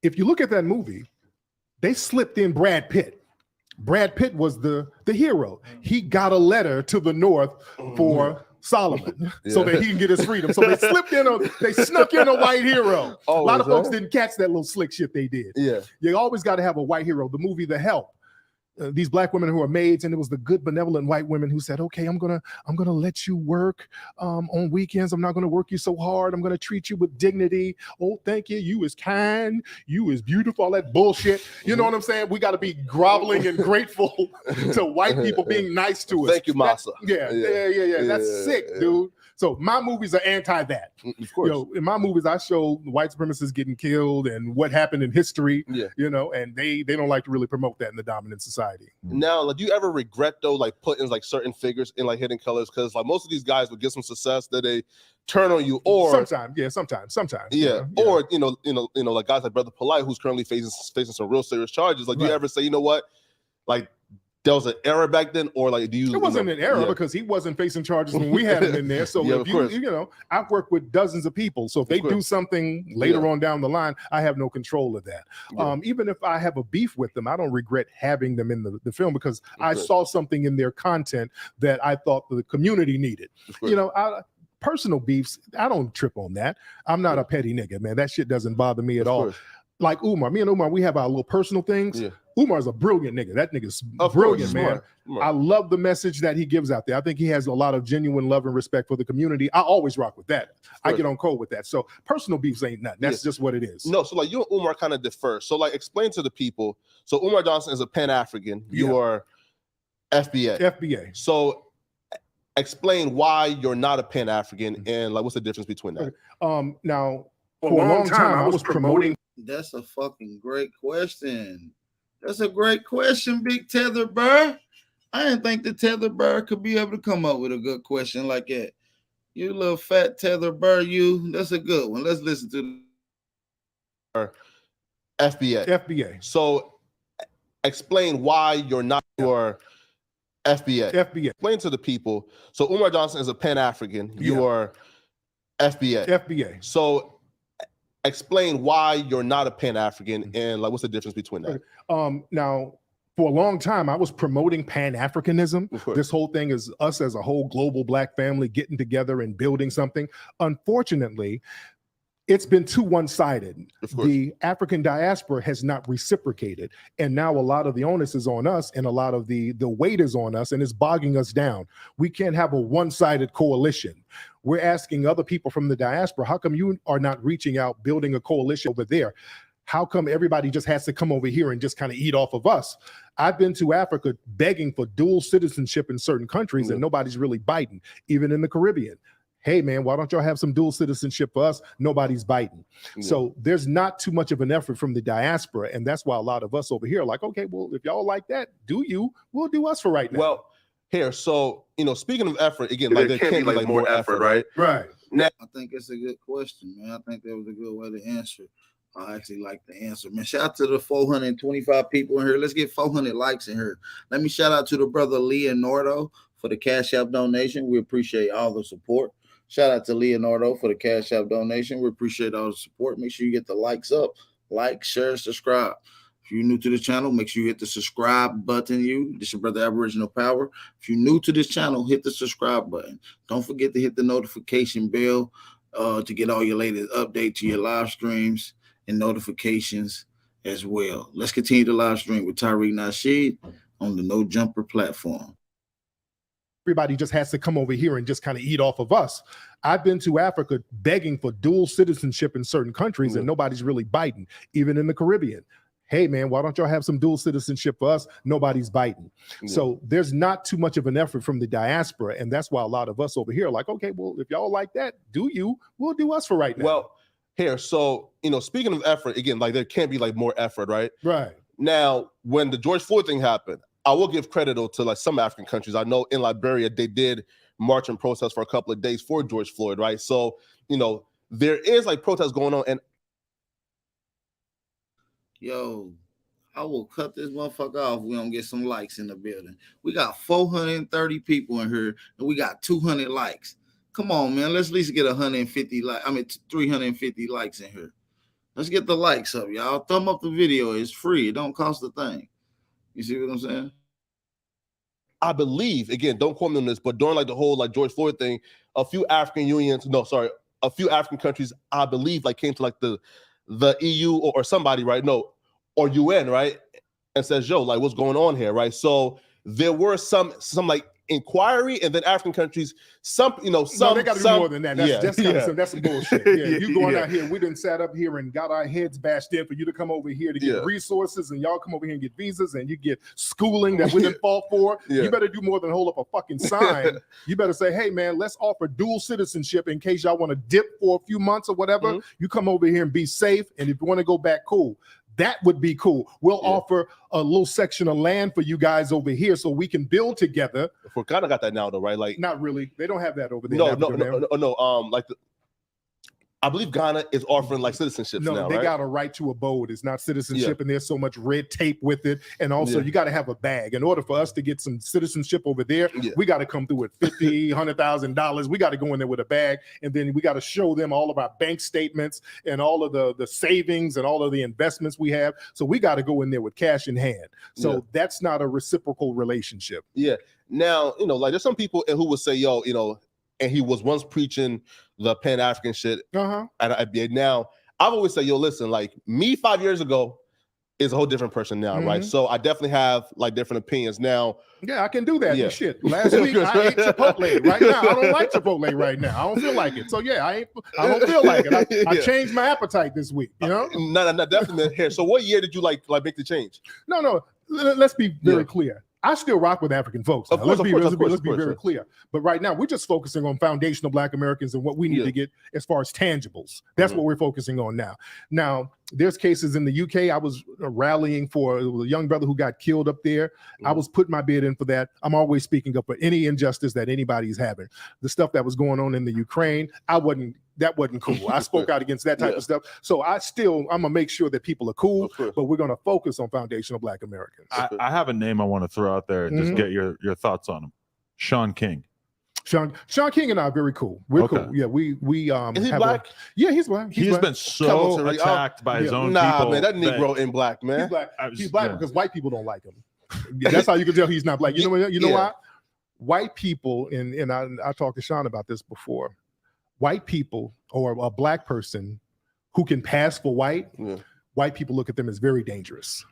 If you look at that movie, they slipped in Brad Pitt. Brad Pitt was the hero. He got a letter to the North for Solomon so that he can get his freedom. So they snuck in a white hero. A lot of folks didn't catch that little slick shit they did. Yeah. You always got to have a white hero. The movie The Help. These black women who are maids, and it was the good, benevolent white women who said, "Okay, I'm gonna let you work on weekends. I'm not gonna work you so hard. I'm gonna treat you with dignity. Oh, thank you. You is kind. You is beautiful. All that bullshit. You know what I'm saying? We got to be groveling and grateful to white people being nice to us. Thank you, Massa. Yeah. That's sick, dude. So my movies are anti that. Of course. You know, in my movies, I show white supremacists getting killed and what happened in history. Yeah. You know, and they don't like to really promote that in the dominant society. Now, like, do you ever regret though, like putting like certain figures in like Hidden Colors? Because like most of these guys would get some success that they turn on you, or sometimes. Yeah. Or you know, like guys like Brother Polite, who's currently facing some real serious charges. Like, do you ever say, you know what, like, there was an error back then, or like, do you? It wasn't an error because he wasn't facing charges when we had him in there. So if you know, I've worked with dozens of people. So if they do something later on down the line, I have no control of that. Even if I have a beef with them, I don't regret having them in the film because I saw something in their content that I thought the community needed. You know, personal beefs, I don't trip on that. I'm not a petty nigga, man. That shit doesn't bother me at all. Like Umar, me and Umar, we have our little personal things. Umar's a brilliant nigga. That nigga's brilliant, man. I love the message that he gives out there. I think he has a lot of genuine love and respect for the community. I always rock with that. I get on code with that. So personal beefs ain't nothing. That's just what it is. No, so like you and Umar kind of differ. So like explain to the people. So Umar Johnson is a Pan-African. You are FBA. So explain why you're not a Pan-African and like what's the difference between that? Now, for a long time, I was promoting. That's a fucking great question. That's a great question, Big Tether Burr. I didn't think the Tether Burr could be able to come up with a good question like that. You little fat Tether Burr, that's a good one. Let's listen to FBA. So explain why you're not your FBA. Explain to the people. So Umar Johnson is a Pan-African. You are FBA. So explain why you're not a Pan-African and like what's the difference between that? Now, for a long time, I was promoting Pan-Africanism. This whole thing is us as a whole global black family getting together and building something. Unfortunately, it's been too one-sided. The African diaspora has not reciprocated. And now a lot of the onus is on us and a lot of the weight is on us and it's bogging us down. We can't have a one-sided coalition. We're asking other people from the diaspora, how come you are not reaching out, building a coalition over there? How come everybody just has to come over here and just kind of eat off of us? I've been to Africa begging for dual citizenship in certain countries and nobody's really biting, even in the Caribbean. Hey, man, why don't y'all have some dual citizenship for us? Nobody's biting. So there's not too much of an effort from the diaspora. And that's why a lot of us over here are like, okay, well, if y'all like that, we'll do us for right now. Well, here, so, you know, speaking of effort, again, like there can't be like more effort, right? Right. Now, I think it's a good question, man. I think that was a good way to answer. I actually like the answer, man. Shout out to the 425 people in here. Let's get 400 likes in here. Let me shout out to the brother Leonardo for the Cash App donation. We appreciate all the support. Shout out to Leonardo for the Cash App donation. We appreciate all the support. Make sure you get the likes up. Like, share, subscribe. If you're new to the channel, make sure you hit the subscribe button. This is your brother Aboriginal Power. If you're new to this channel, hit the subscribe button. Don't forget to hit the notification bell to get all your latest update to your live streams and notifications as well. Let's continue the live stream with Tariq Nasheed on the No Jumper platform. everybody just has to come over here and just kind of eat off of us. I've been to Africa begging for dual citizenship in certain countries, and nobody's really biting, even in the Caribbean. Hey, man, why don't y'all have some dual citizenship for us? Nobody's biting. So there's not too much of an effort from the diaspora. And that's why a lot of us over here are like, okay, well, if y'all like that, we'll do us for right now. Well, here, so, speaking of effort, again, like there can't be like more effort, right? Right. Now, when the George Floyd thing happened, I will give credit to like some African countries. I know in Liberia, they did march and protest for a couple of days for George Floyd, right? So, there is like protests going on. And yo, I will cut this motherfucker off if we don't get some likes in the building. We got 430 people in here and we got 200 likes. Come on, man. Let's at least get 350 likes in here. Let's get the likes up, y'all. Thumb up the video. It's free. It don't cost a thing. You see what I'm saying? I believe, again, don't quote me on this, but during like the whole like George Floyd thing, a few African countries, I believe, like came to like the EU or somebody, right? No, or UN, right? And says, yo, like what's going on here, right? So there were some like inquiry, and then African countries, they got to do more than that. That's some bullshit. Yeah, you going out here, we done sat up here and got our heads bashed in for you to come over here to get resources, and y'all come over here and get visas, and you get schooling that we didn't fall for. You better do more than hold up a fucking sign. You better say, hey man, let's offer dual citizenship in case y'all want to dip for a few months or whatever. You come over here and be safe, and if you want to go back, cool. That would be cool. We'll offer a little section of land for you guys over here so we can build together. For Ghana got that now though, right? Like not really. They don't have that over there. No. I believe Ghana is offering like citizenships now, they right? got a right to abode. It's not citizenship, and there's so much red tape with it. And also, you got to have a bag. In order for us to get some citizenship over there, we got to come through with $50,000, $100,000. We got to go in there with a bag, and then we got to show them all of our bank statements and all of the savings and all of the investments we have. So we got to go in there with cash in hand. So that's not a reciprocal relationship. Yeah. Now, like there's some people who would say, yo, and he was once preaching the Pan-African shit. And now I've always said, yo, listen, like me 5 years ago is a whole different person now, right? So I definitely have like different opinions now. Yeah, I can do that. Shit. Last week I ate Chipotle. Right now, I don't like Chipotle right now. I don't feel like it. So yeah, I don't feel like it. I changed my appetite this week. No, definitely here. So what year did you like make the change? No. Let's be very clear. I still rock with African folks. Let's be very clear. But right now, we're just focusing on foundational Black Americans and what we need to get as far as tangibles. That's what we're focusing on now. Now, there's cases in the UK. I was rallying for a young brother who got killed up there. I was putting my bid in for that. I'm always speaking up for any injustice that anybody's having. The stuff that was going on in the Ukraine, that wasn't cool. I spoke out against that type of stuff. So I'm gonna make sure that people are cool, but we're gonna focus on foundational Black Americans. I have a name I want to throw out there and just get your thoughts on him. Sean King. Sean King and I are very cool. We're cool. Yeah, we is he Black? He's Black. He's been so attacked by his own people. Nah, man, that Negro ain't Black, man. He's Black because white people don't like him. That's how you can tell he's not Black. You know why? White people, and I talked to Sean about this before. White people or a Black person who can pass for white people look at them as very dangerous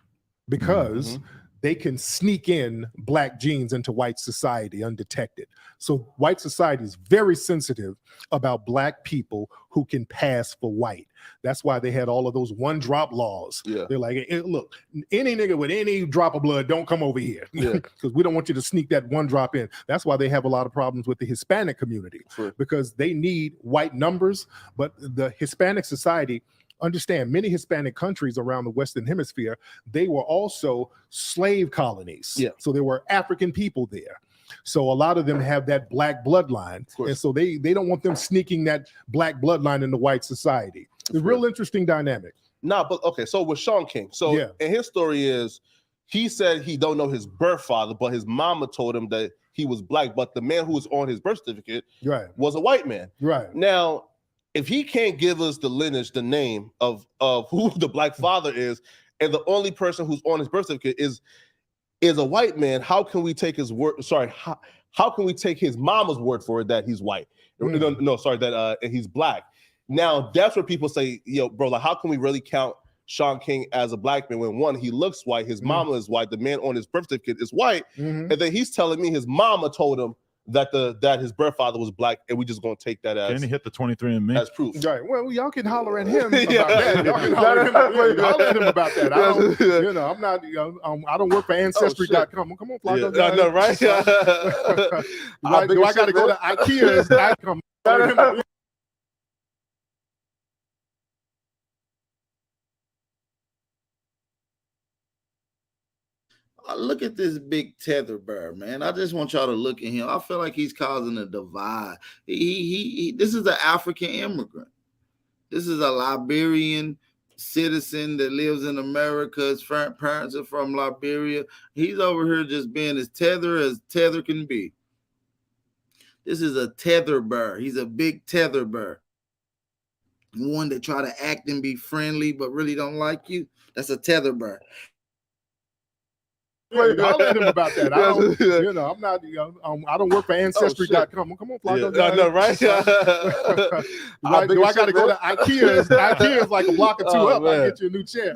because they can sneak in Black genes into white society undetected. So white society is very sensitive about Black people who can pass for white. That's why they had all of those one-drop laws. They're like, hey, look, any nigga with any drop of blood, don't come over here because we don't want you to sneak that one drop in. That's why they have a lot of problems with the Hispanic community because they need white numbers, but the Hispanic society, understand, many Hispanic countries around the Western Hemisphere, they were also slave colonies. So there were African people there. So a lot of them have that Black bloodline. And so they don't want them sneaking that Black bloodline into white society. It's a real interesting dynamic. But okay, so with Sean King, and his story is, he said he don't know his birth father, but his mama told him that he was Black, but the man who was on his birth certificate was a white man. Now, if he can't give us the lineage, the name of who the Black father is, and the only person who's on his birth certificate is a white man, how can we take his word? Sorry, how can we take his mama's word for it that he's white? That he's Black. Now that's where people say, yo, bro, like how can we really count Sean King as a Black man when one, he looks white, his mama is white, the man on his birth certificate is white, and then he's telling me his mama told him that his birth father was black, and we just gonna take that as Can he hit the 23andMe? as proof. Right. Well, y'all can holler at him about Yeah. that. Y'all can holler at him about that. I don't, you know, I'm not. I don't work for Ancestry.com. Come on, Flacco. Yeah, I know, right? Do I got to go to IKEA? Look at this big tether bear, man. I just want y'all to look at him. I feel like he's causing a divide. This is an African immigrant. This is a Liberian citizen that lives in America. His parents are from Liberia. He's over here just being as tether can be. This is a tether bear. He's a big tether bear. One that try to act and be friendly but really don't like you. That's a tether bear. I'll let him about that. I don't, you know, I'm not. I don't work for Ancestry.com. Come on, Flacco. Yeah, I know, right? Do I got to go to IKEA? IKEA is like a block or two up. Man. I get you a new chair.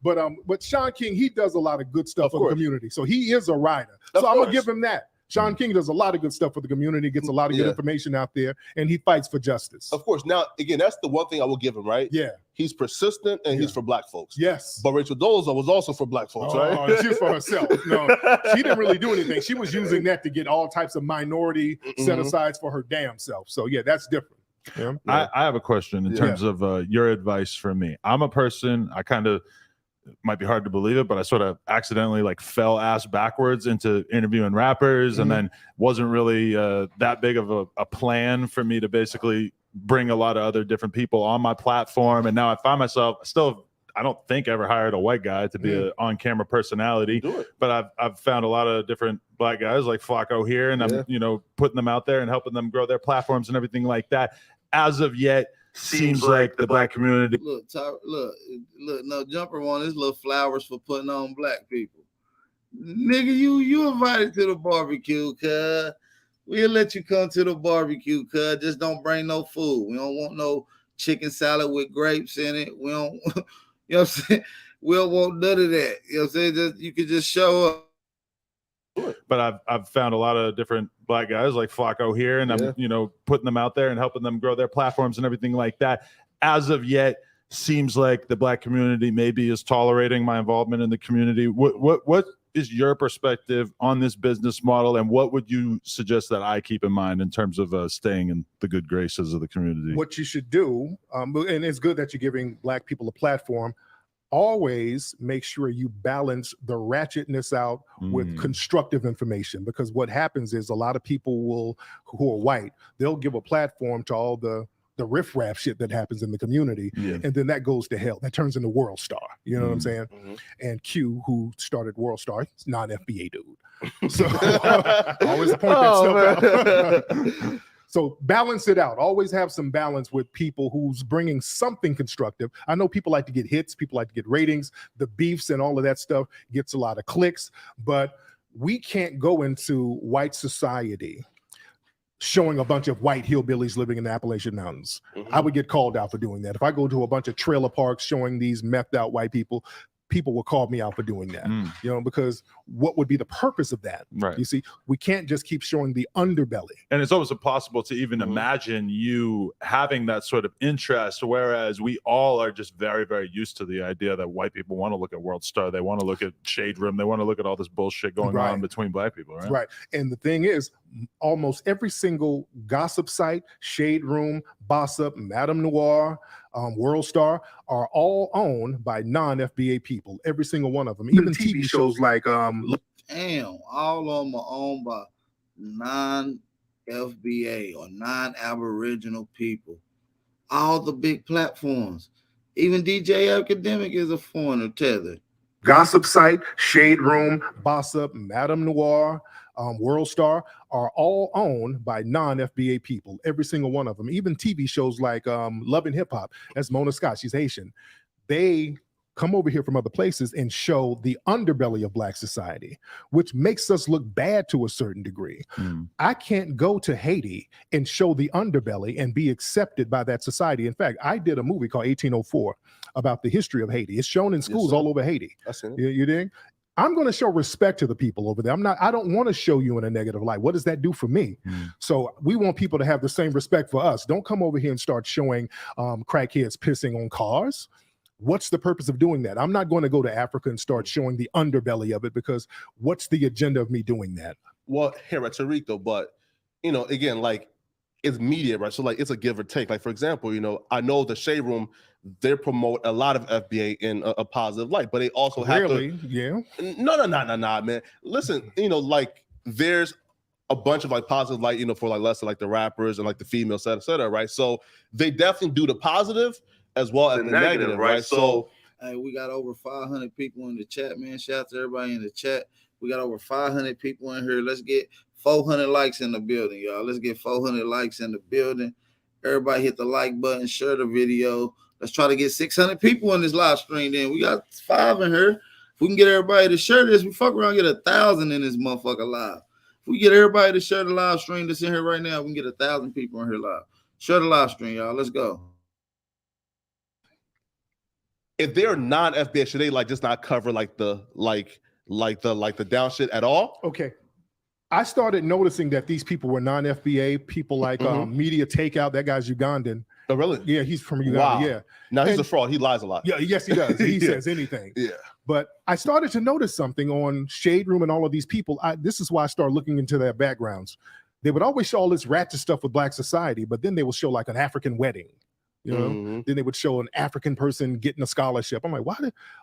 But Sean King, he does a lot of good stuff for the community. So he is a writer. So I'm gonna give him that. Sean King does a lot of good stuff for the community, gets a lot of good information out there, and he fights for justice. Of course. Now, again, that's the one thing I will give him, right? Yeah. He's persistent and he's for black folks. Yes. But Rachel Dolezal was also for black folks, right? She's for herself. No, she didn't really do anything. She was using that to get all types of minority set-asides for her damn self. So, yeah, that's different. Yeah. I have a question in terms of your advice for me. I'm a person, I kind of, might be hard to believe it, but I sort of accidentally like fell ass backwards into interviewing rappers, and then wasn't really that big of a plan for me to basically bring a lot of other different people on my platform. And now I find myself still, I don't think ever hired a white guy to be an on-camera personality, but I've found a lot of different black guys like Flacco here, and I'm putting them out there and helping them grow their platforms and everything like that. As of yet, seems like the black community. Look, no jumper on his little flowers for putting on black people. Nigga, you invited to the barbecue, cuz. We'll let you come to the barbecue, cuz. Just don't bring no food. We don't want no chicken salad with grapes in it. We don't, you know what I'm saying? We don't want none of that. You know what I'm saying? You can just show up. But I've found a lot of different black guys like Flacco here, and I'm putting them out there and helping them grow their platforms and everything like that. As of yet, seems like the black community maybe is tolerating my involvement in the community. What is your perspective on this business model, and what would you suggest that I keep in mind in terms of staying in the good graces of the community? What you should do, and it's good that you're giving black people a platform. Always make sure you balance the ratchetness out with constructive information, because what happens is a lot of people who are white, they'll give a platform to all the riffraff shit that happens in the community, and then that goes to hell. That turns into World Star. You know what I'm saying? And Q, who started World Star, he's not an FBA dude. So always point that stuff out. So balance it out. Always have some balance with people who's bringing something constructive. I know people like to get hits, people like to get ratings. The beefs and all of that stuff gets a lot of clicks, but we can't go into white society showing a bunch of white hillbillies living in the Appalachian Mountains. I would get called out for doing that. If I go to a bunch of trailer parks showing these methed out white people, people will call me out for doing that, because what would be the purpose of that? Right. You see, we can't just keep showing the underbelly. And it's almost impossible to even imagine you having that sort of interest, whereas we all are just very, very used to the idea that white people want to look at World Star, they want to look at Shade Room, they want to look at all this bullshit going on between black people, right? Right. And the thing is, almost every single gossip site, Shade Room, Boss Up, Madame Noir, World Star, are all owned by non-FBA people. Every single one of them. Even TV shows like damn, all of them are owned by non-FBA or non-Aboriginal people. All the big platforms. Even DJ Academic is a foreigner tether. Gossip site, Shade Room, Boss Up, Madame Noir, World Star are all owned by non-FBA people. Every single one of them. Even TV shows like Love and Hip Hop. That's Mona Scott. She's Haitian. They come over here from other places and show the underbelly of Black society, which makes us look bad to a certain degree. I can't go to Haiti and show the underbelly and be accepted by that society. In fact, I did a movie called 1804 about the history of Haiti. It's shown in schools all over Haiti. You dig? I'm going to show respect to the people over there. I don't want to show you in a negative light. What does that do for me? So we want people to have the same respect for us. Don't come over here and start showing crackheads pissing on cars. What's the purpose of doing that? I'm not going to go to Africa and start showing the underbelly of it, because what's the agenda of me doing that? Well, here at Tariq though, but again, like, it's media, right? So like, it's a give or take. Like, for example, I know the Shade Room, they promote a lot of FBA in a positive light, but they also have to. Yeah. No, man. Listen, like, there's a bunch of like positive light, for like less like the rappers and like the females, et cetera, right? So they definitely do the positive as well as the negative, right? So hey, we got over 500 people in the chat, man. Shout out to everybody in the chat. We got over 500 people in here. Let's get 400 likes in the building, y'all. Let's get 400 likes in the building. Everybody hit the like button, share the video. Let's try to get 600 people in this live stream. Then we got 5 in here. If we can get everybody to share this, we fuck around, get 1,000 in this motherfucker live. If we get everybody to share the live stream that's in here right now, we can get 1,000 people in here live. Share the live stream, y'all. Let's go. If they're non-FBA, should they like just not cover like the down shit at all? Okay. I started noticing that these people were non-FBA, people like Media Takeout. That guy's Ugandan. Oh, really? Yeah, he's from Uganda. Wow. Yeah. Now he's a fraud. He lies a lot. Yeah, yes, he does. He says anything. Yeah. But I started to notice something on Shade Room and all of these people. This is why I started looking into their backgrounds. They would always show all this ratchet stuff with Black society, but then they will show like an African wedding. Then they would show an African person getting a scholarship. I'm like,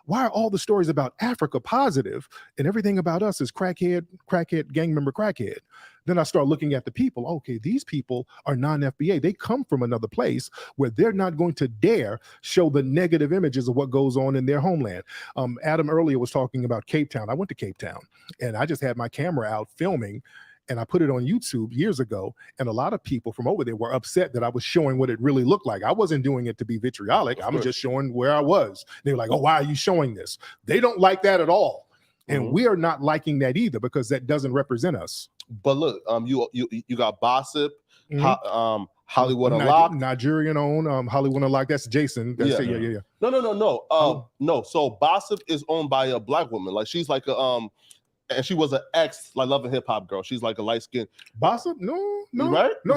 why are all the stories about Africa positive and everything about us is crackhead, gang member, crackhead? Then I start looking at the people. Okay, these people are non-FBA. They come from another place where they're not going to dare show the negative images of what goes on in their homeland. Adam earlier was talking about Cape Town. I went to Cape Town and I just had my camera out filming, and I put it on YouTube years ago, and a lot of people from over there were upset that I was showing what it really looked like. I wasn't doing it to be vitriolic. I was just showing where I was. They were like, oh, why are you showing this? They don't like that at all. And we are not liking that either, because that doesn't represent us. But look, you got Bossip, Hollywood Unlocked. Nigerian owned, Hollywood Unlocked. That's Jason. That's yeah. No. So Bossip is owned by a Black woman. Like, she's like a and she was an ex, like, Love and Hip Hop girl. She's like a light skin. Bossip? No. Right? No.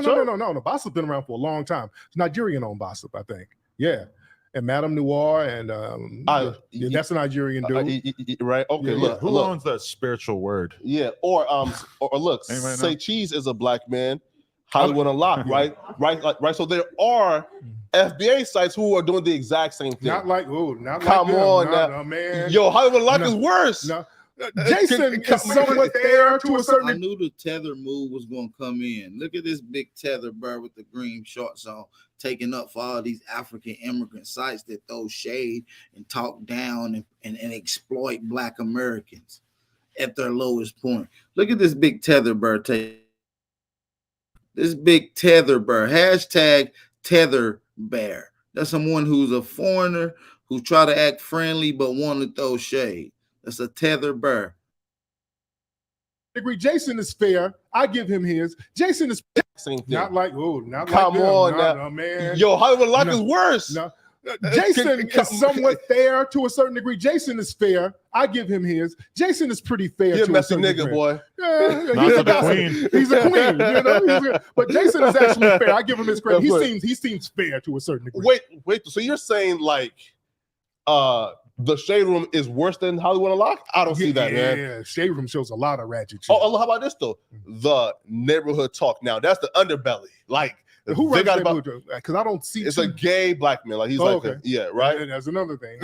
Bossip been around for a long time. It's Nigerian owned Bossip, I think. Yeah. And Madame Noir and that's a Nigerian dude. Right? Okay. Yeah, look, who owns that spiritual word? Yeah. Or look, Say Cheese is a Black man. Hollywood Unlocked, right? Right. So there are FBA sites who are doing the exact same thing. Not like Come on, no, man. Yo, Hollywood Unlocked is worse. No. Jason is somewhat there to a certain. I knew the tether move was going to come in. Look at this big tether bird with the green shorts on, taking up for all these African immigrant sites that throw shade and talk down and exploit Black Americans at their lowest point. Look at this big tether bird. This big tether bird. Hashtag tether bear. That's someone who's a foreigner who try to act friendly but want to throw shade. That's a tether bear. Agree. Jason is fair. I give him his. Jason is same thing. Not like come on, no, man. Yo, Hollywood Unlocked is worse. No. Jason is somewhat fair to a certain degree. Jason is fair. I give him his. Jason is pretty fair. You're a messy nigga, degree. Boy. Yeah, he's a queen. But Jason is actually fair. I give him his credit. He seems fair to a certain degree. Wait. So you're saying like the Shade Room is worse than Hollywood Unlocked? I don't see that, man. Yeah, Shade Room shows a lot of ratchet shit. Oh, how about this though? The neighborhood talk. Now that's the underbelly. Like, who runs that? Because I don't see. It's a gay Black man. Like, he's right. And that's another thing.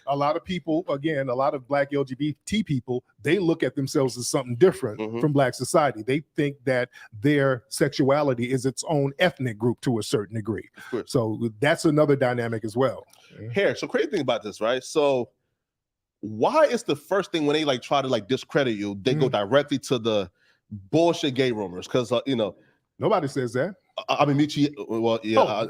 A lot of people, again, a lot of Black LGBT people, they look at themselves as something different from Black society. They think that their sexuality is its own ethnic group to a certain degree. So that's another dynamic as well. Here, so crazy thing about this, right? So why is the first thing when they like try to like discredit you, they go directly to the bullshit gay rumors? Because nobody says that. I mean, Michi, well, yeah.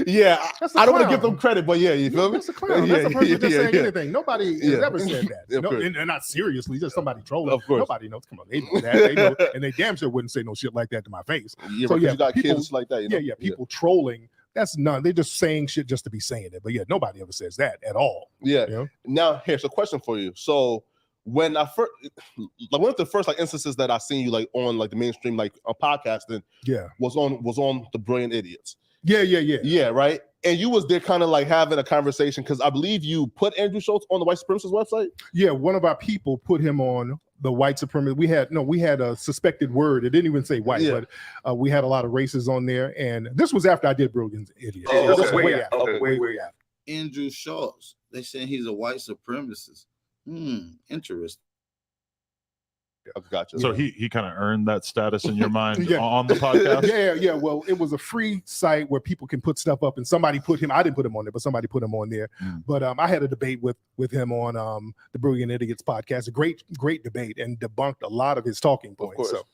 Yeah, I don't want to give them credit, but yeah, you feel me? That's a clown. That's a person just saying anything. Nobody has ever said that. And not seriously, just somebody trolling. Of course. Nobody knows. Come on, they know that. They know, and they damn sure wouldn't say no shit like that to my face. Yeah, so you got people, kids like that. People trolling. That's none. They're just saying shit just to be saying it. But yeah, nobody ever says that at all. Yeah. Now, here's a question for you. So when I first, like one of the first like instances that I seen you like on like the mainstream like podcasting, was on the Brilliant Idiots. Yeah, right. And you was there kind of like having a conversation because I believe you put Andrew Schultz on the white supremacist website. Yeah, one of our people put him on the white supremacist. We had a suspected word. It didn't even say white, but we had a lot of races on there. And this was after I did Brilliant Idiots. Oh, This was way after. Way after. Andrew Schultz. They saying he's a white supremacist. Interesting. Gotcha. So he kind of earned that status in your mind on the podcast? Yeah. Well, it was a free site where people can put stuff up, and somebody put him. I didn't put him on there, but somebody put him on there. But I had a debate with him on the Brilliant Idiots podcast. A great debate, and debunked a lot of his talking points. So,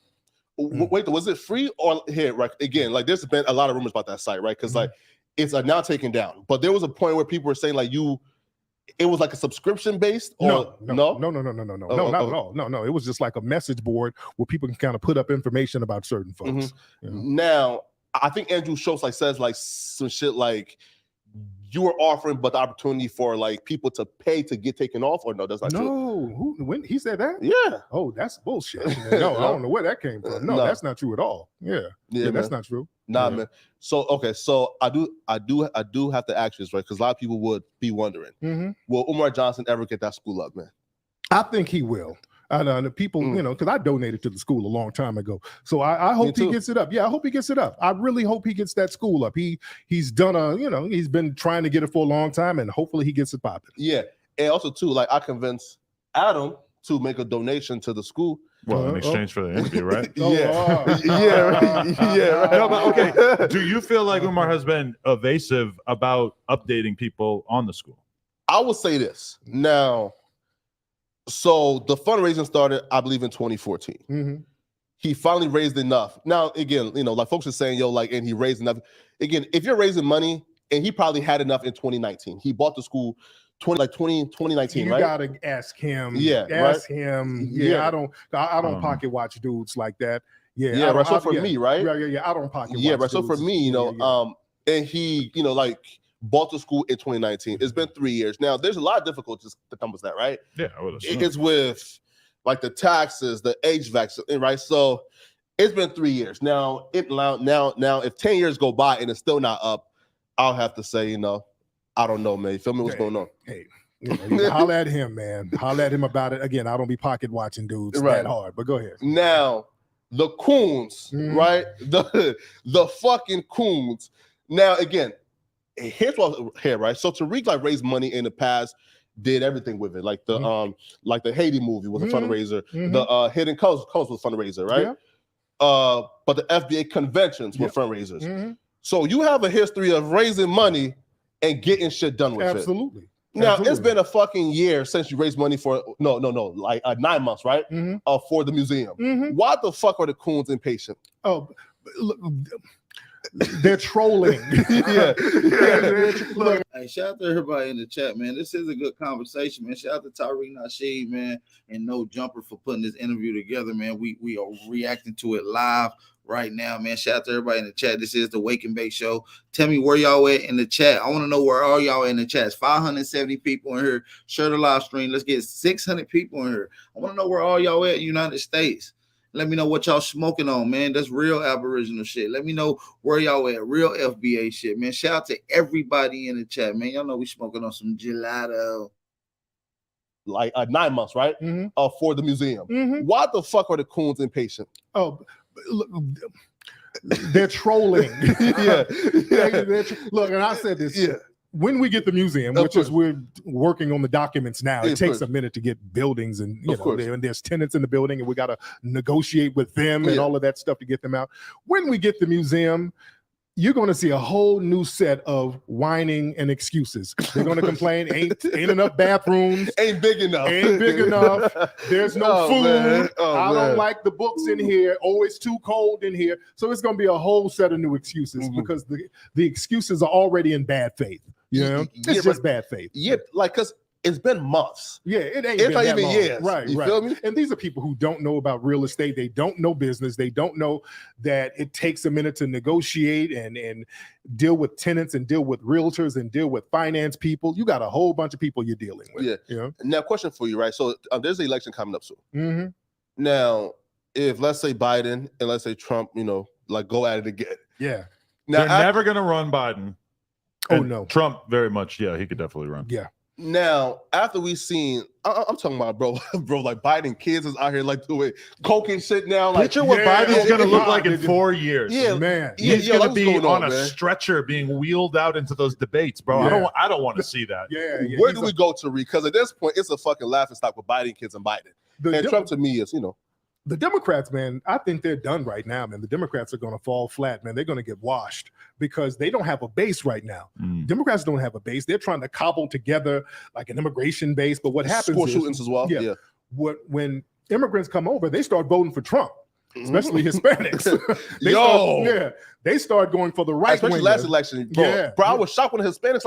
wait, was it free or here? Right, again, like there's been a lot of rumors about that site, right? Because like it's now taken down, but there was a point where people were saying like it was like a subscription based? Or no, not at all. No. It was just like a message board where people can kind of put up information about certain folks. Now, I think Andrew Schultz like says like some shit like you were offering but the opportunity for like people to pay to get taken off, or no, that's not true. When he said that? Yeah. Oh, that's bullshit. No, I don't know where that came from. No, that's not true at all. Yeah, that's not true. Nah, man. So okay, so I do have to ask this, right? Because a lot of people would be wondering, will Umar Johnson ever get that school up, man? I think he will. The people, because I donated to the school a long time ago, so I hope he gets it up. Yeah, I hope he gets it up. I really hope he gets that school up. He's done he's been trying to get it for a long time, and hopefully he gets it popping. Yeah, and also too, like I convinced Adam to make a donation to the school. Well, in exchange for the interview, right? Right. No, but okay. Do you feel like Umar has been evasive about updating people on the school? I will say this now. So the fundraising started, I believe, in 2014. He finally raised enough. Now, again, like folks are saying, and he raised enough. Again, if you're raising money, and he probably had enough in 2019. He bought the school 2019, you right? You gotta ask him. Ask him. Yeah, I don't pocket watch dudes like that. Yeah, right. So for me, right? Yeah. I don't pocket watch. Yeah, right. So for me, and he, bought the school in 2019. It's been 3 years. Now, there's a lot of difficulties that come with that, right? Yeah, I would assume. It's with like the taxes, the HVAC, right? So it's been 3 years. Now, if 10 years go by and it's still not up, I'll have to say, I don't know, man. You feel me? What's going on? Hey, holler at him, man. Holler at him about it. Again, I don't be pocket watching dudes that hard, but go ahead. Now, the coons, right? The fucking coons. Now, again, here's what here, right? So Tariq like raised money in the past, did everything with it. Like the Haiti movie was a fundraiser. The Hidden Colors was a fundraiser, right? Yeah. But the FBA conventions were fundraisers. So you have a history of raising money and getting shit done with it. Absolutely. Now, it's been a fucking year since you raised money for, like 9 months, right? For the museum. Why the fuck are the coons impatient? Oh, look, they're trolling. Look, hey, shout out to everybody in the chat, man. This is a good conversation, man. Shout out to Tariq Nasheed, man, and No Jumper for putting this interview together, man. We are reacting to it live right now, man. Shout out to everybody in the chat. This is the Wake and Bake Show. Tell me where y'all at in the chat. I want to know where all y'all in the chat. It's 570 people in here. Share the live stream. Let's get 600 people in here. I want to know where all y'all at in the United States. Let me know what y'all smoking on, man. That's real Aboriginal shit. Let me know where y'all at. Real FBA shit, man. Shout out to everybody in the chat, man. Y'all know we smoking on some gelato. Like 9 months, right? For the museum. Why the fuck are the coons impatient? Oh, look, they're trolling. Look, and I said this. When we get the museum, which is we're working on the documents now, it takes a minute to get buildings and and there's tenants in the building and we got to negotiate with them and all of that stuff to get them out. When we get the museum, you're going to see a whole new set of whining and excuses. They're going to complain, ain't enough bathrooms, ain't big enough, there's no food, I don't like the books in here, it's too cold in here. So it's going to be a whole set of new excuses because the excuses are already in bad faith. It's just bad faith. Yeah, like because it's been months. Yeah, it ain't It's been not that even long. years. Right, You right. feel me? And these are people who don't know about real estate. They don't know business. They don't know that it takes a minute to negotiate and deal with tenants and deal with realtors and deal with finance people. You got a whole bunch of people you're dealing with. Yeah. You know? Now, question for you, right? So there's an election coming up soon. Mm-hmm. Now, if let's say Biden and let's say Trump, like go at it again. Yeah. Now, They're never going to run Biden. Oh, And no. Trump, very much. Yeah, he could definitely run. Yeah. Now, after we seen, I'm talking about, bro, like Biden kids is out here like doing coke and shit now. Like, Picture what Biden's going to look like in 4 years. Yeah, man. He's going to be on a man? stretcher being wheeled out into those debates, bro. Yeah. I don't want to see that. Yeah. Where do we go, Tariq? Because at this point, it's a fucking laughing stock with Biden kids and Biden. And Trump to me is, The Democrats, man, I think they're done right now, man. The Democrats are going to fall flat, man. They're going to get washed because they don't have a base right now. Democrats don't have a base. They're trying to cobble together like an immigration base. But what happens school is, shootings as well. Yeah. When immigrants come over, they start voting for Trump, especially Hispanics. They start going for the right. Especially last election, bro. Yeah. Bro, I was shocked when the Hispanics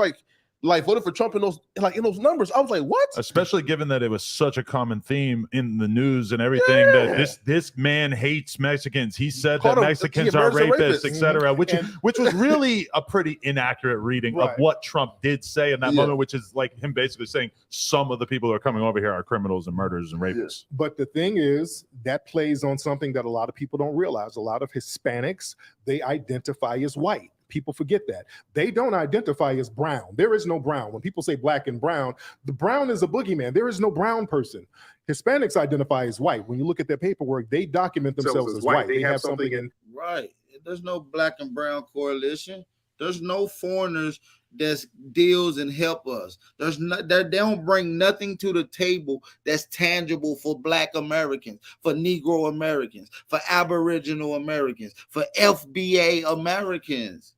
like voted for Trump in those numbers. I was like, what? Especially given that it was such a common theme in the news and everything that this man hates Mexicans. He said that Mexicans are rapists, etc., which was really a pretty inaccurate reading of what Trump did say in that moment, which is like him basically saying some of the people who are coming over here are criminals and murderers and rapists. But the thing is, that plays on something that a lot of people don't realize. A lot of Hispanics, they identify as white. People forget that. They don't identify as brown. There is no brown. When people say black and brown, the brown is a boogeyman. There is no brown person. Hispanics identify as white. When you look at their paperwork, they document themselves as white. They have something in. Right. There's no black and brown coalition. There's no foreigners that deals and help us. There's not. They don't bring nothing to the table that's tangible for Black Americans, for Negro Americans, for Aboriginal Americans, for FBA Americans.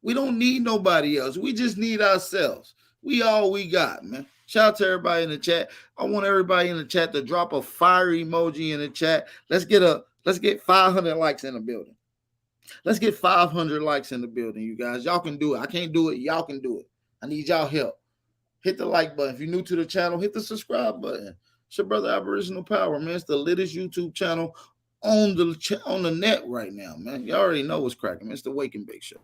We don't need nobody else. We just need ourselves. We all we got, man. Shout out to everybody in the chat. I want everybody in the chat to drop a fire emoji in the chat. Let's get 500 likes in the building. Let's get 500 likes in the building, you guys. Y'all can do it. I can't do it. Y'all can do it. I need y'all help. Hit the like button. If you're new to the channel, hit the subscribe button. It's your brother Aboriginal Power, man. It's the latest YouTube channel on the net right now, man. You already know what's cracking. It's the Wake and Bake Show.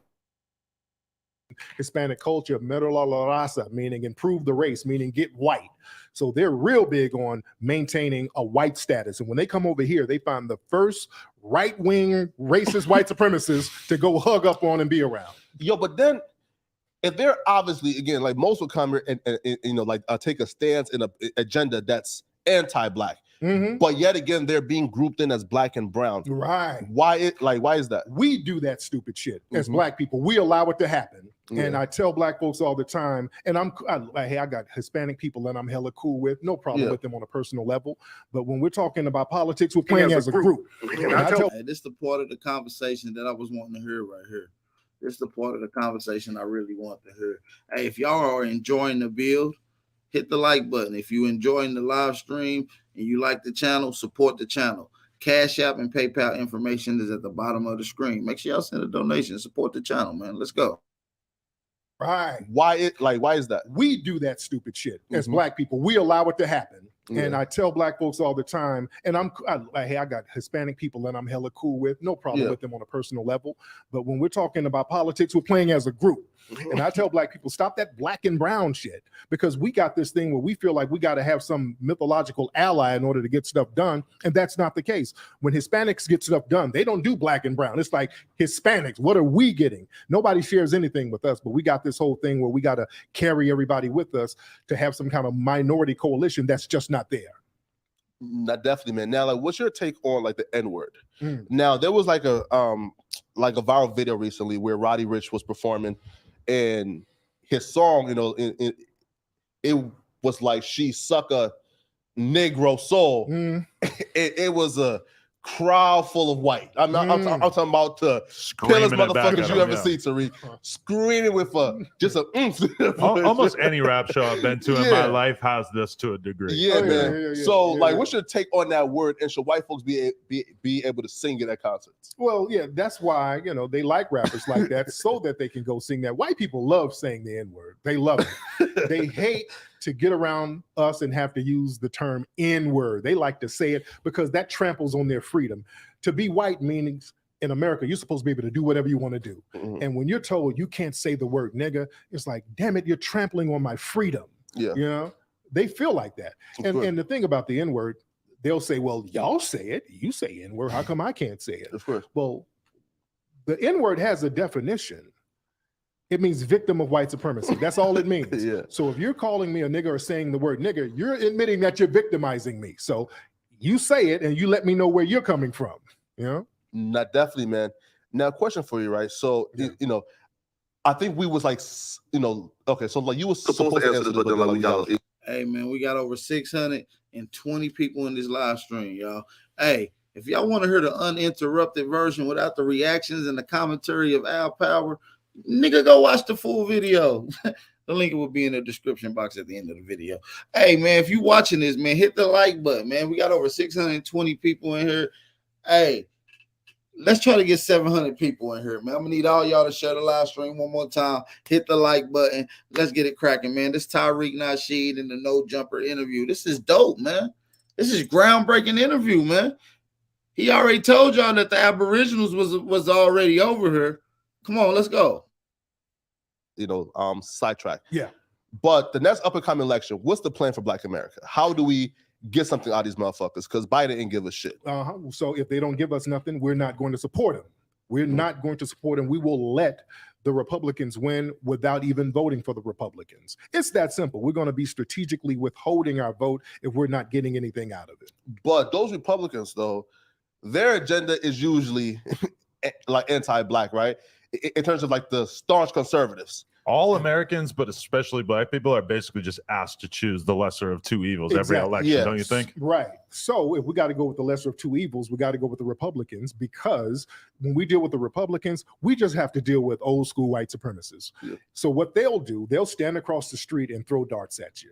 Hispanic culture, mejorar la raza, meaning improve the race, meaning get white. So they're real big on maintaining a white status. And when they come over here, they find the first right-wing racist white supremacists to go hug up on and be around. Yo, but then if they're obviously, again, like most will come here and take a stance in an agenda that's anti-black. But yet again, they're being grouped in as black and brown. Right. Why is that? We do that stupid shit as black people. We allow it to happen. And I tell black folks all the time, and I got Hispanic people that I'm hella cool with, no problem with them on a personal level. But when we're talking about politics, we're playing as a group. Hey, this is the part of the conversation that I was wanting to hear right here. This is the part of the conversation I really want to hear. Hey, if y'all are enjoying the build, hit the like button. If you're enjoying the live stream and you like the channel, support the channel. Cash App and PayPal information is at the bottom of the screen. Make sure y'all send a donation. Support the channel, man. Let's go. Right. Why is that? We do that stupid shit as black people. We allow it to happen. And I tell black folks all the time, and I got Hispanic people that I'm hella cool with, no problem with them on a personal level. But when we're talking about politics, we're playing as a group. And I tell black people, stop that black and brown shit, because we got this thing where we feel like we got to have some mythological ally in order to get stuff done. And that's not the case. When Hispanics get stuff done, they don't do black and brown. It's like Hispanics, what are we getting? Nobody shares anything with us, but we got this whole thing where we got to carry everybody with us to have some kind of minority coalition that's just not there. Not definitely, man. Now, like, what's your take on like the N-word? Now, there was like a viral video recently where Roddy Ricch was performing, and his song, it was like "She Suck a Negro Soul." It was a crowd full of white. I'm talking about the pillest motherfuckers you ever see, Tariq. Screaming with just a almost any rap show I've been to in my life has this to a degree. Yeah, man. What's your take on that word? And should white folks be able to sing it at concerts? Well, yeah, that's why they like rappers like that so that they can go sing that. White people love saying the N-word. They love it. They hate to get around us and have to use the term N-word. They like to say it because that tramples on their freedom. To be white means in America, you're supposed to be able to do whatever you want to do. And when you're told you can't say the word nigga, it's like, damn it, you're trampling on my freedom. Yeah. You know, they feel like that. And the thing about the N-word, they'll say, well, y'all say it. You say N-word. How come I can't say it? Of course. Well, the N-word has a definition. It means victim of white supremacy. That's all it means. So if you're calling me a nigger or saying the word nigger, you're admitting that you're victimizing me. So you say it and you let me know where you're coming from. You know? Not definitely, man. Now, question for you, right? So, you know, I think we was like, you know, okay, so like you was supposed to answer this, but then like y'all. Hey, man, we got over 620 people in this live stream, y'all. Hey, if y'all want to hear the uninterrupted version without the reactions and the commentary of Al Power, nigga, go watch the full video. The link will be in the description box at the end of the video. Hey, man, if you watching this, man, hit the like button, man. We got over 620 people in here. Hey, let's try to get 700 people in here, man. I'm gonna need all y'all to share the live stream one more time. Hit the like button. Let's get it cracking, man. This Tariq Nasheed in the No Jumper interview. This is dope, man. This is groundbreaking interview, man. He already told y'all that the Aboriginals was already over here. Come on, let's go. You know, sidetrack. Yeah. But the next up and coming election, what's the plan for Black America? How do we get something out of these motherfuckers? Because Biden didn't give a shit. So if they don't give us nothing, we're not going to support them. We're not going to support them. We will let the Republicans win without even voting for the Republicans. It's that simple. We're going to be strategically withholding our vote if we're not getting anything out of it. But those Republicans, though, their agenda is usually like anti-Black, right? In terms of like the staunch conservatives. All Americans, but especially Black people, are basically just asked to choose the lesser of two evils every election, don't you think? Right. So if we got to go with the lesser of two evils, we got to go with the Republicans, because when we deal with the Republicans, we just have to deal with old school white supremacists. So what they'll do, they'll stand across the street and throw darts at you.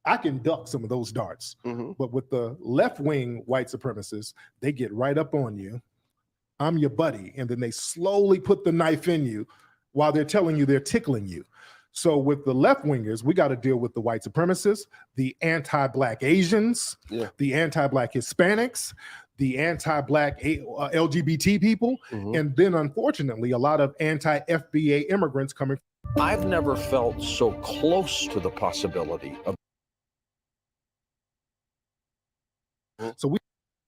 I can duck some of those darts, but with the left-wing white supremacists, they get right up on you. I'm your buddy. And then they slowly put the knife in you while they're telling you they're tickling you. So with the left-wingers, we got to deal with the white supremacists, the anti-Black Asians, the anti-Black Hispanics, the anti-Black LGBT people, and then unfortunately, a lot of anti-FBA immigrants coming. I've never felt so close to the possibility of. So we,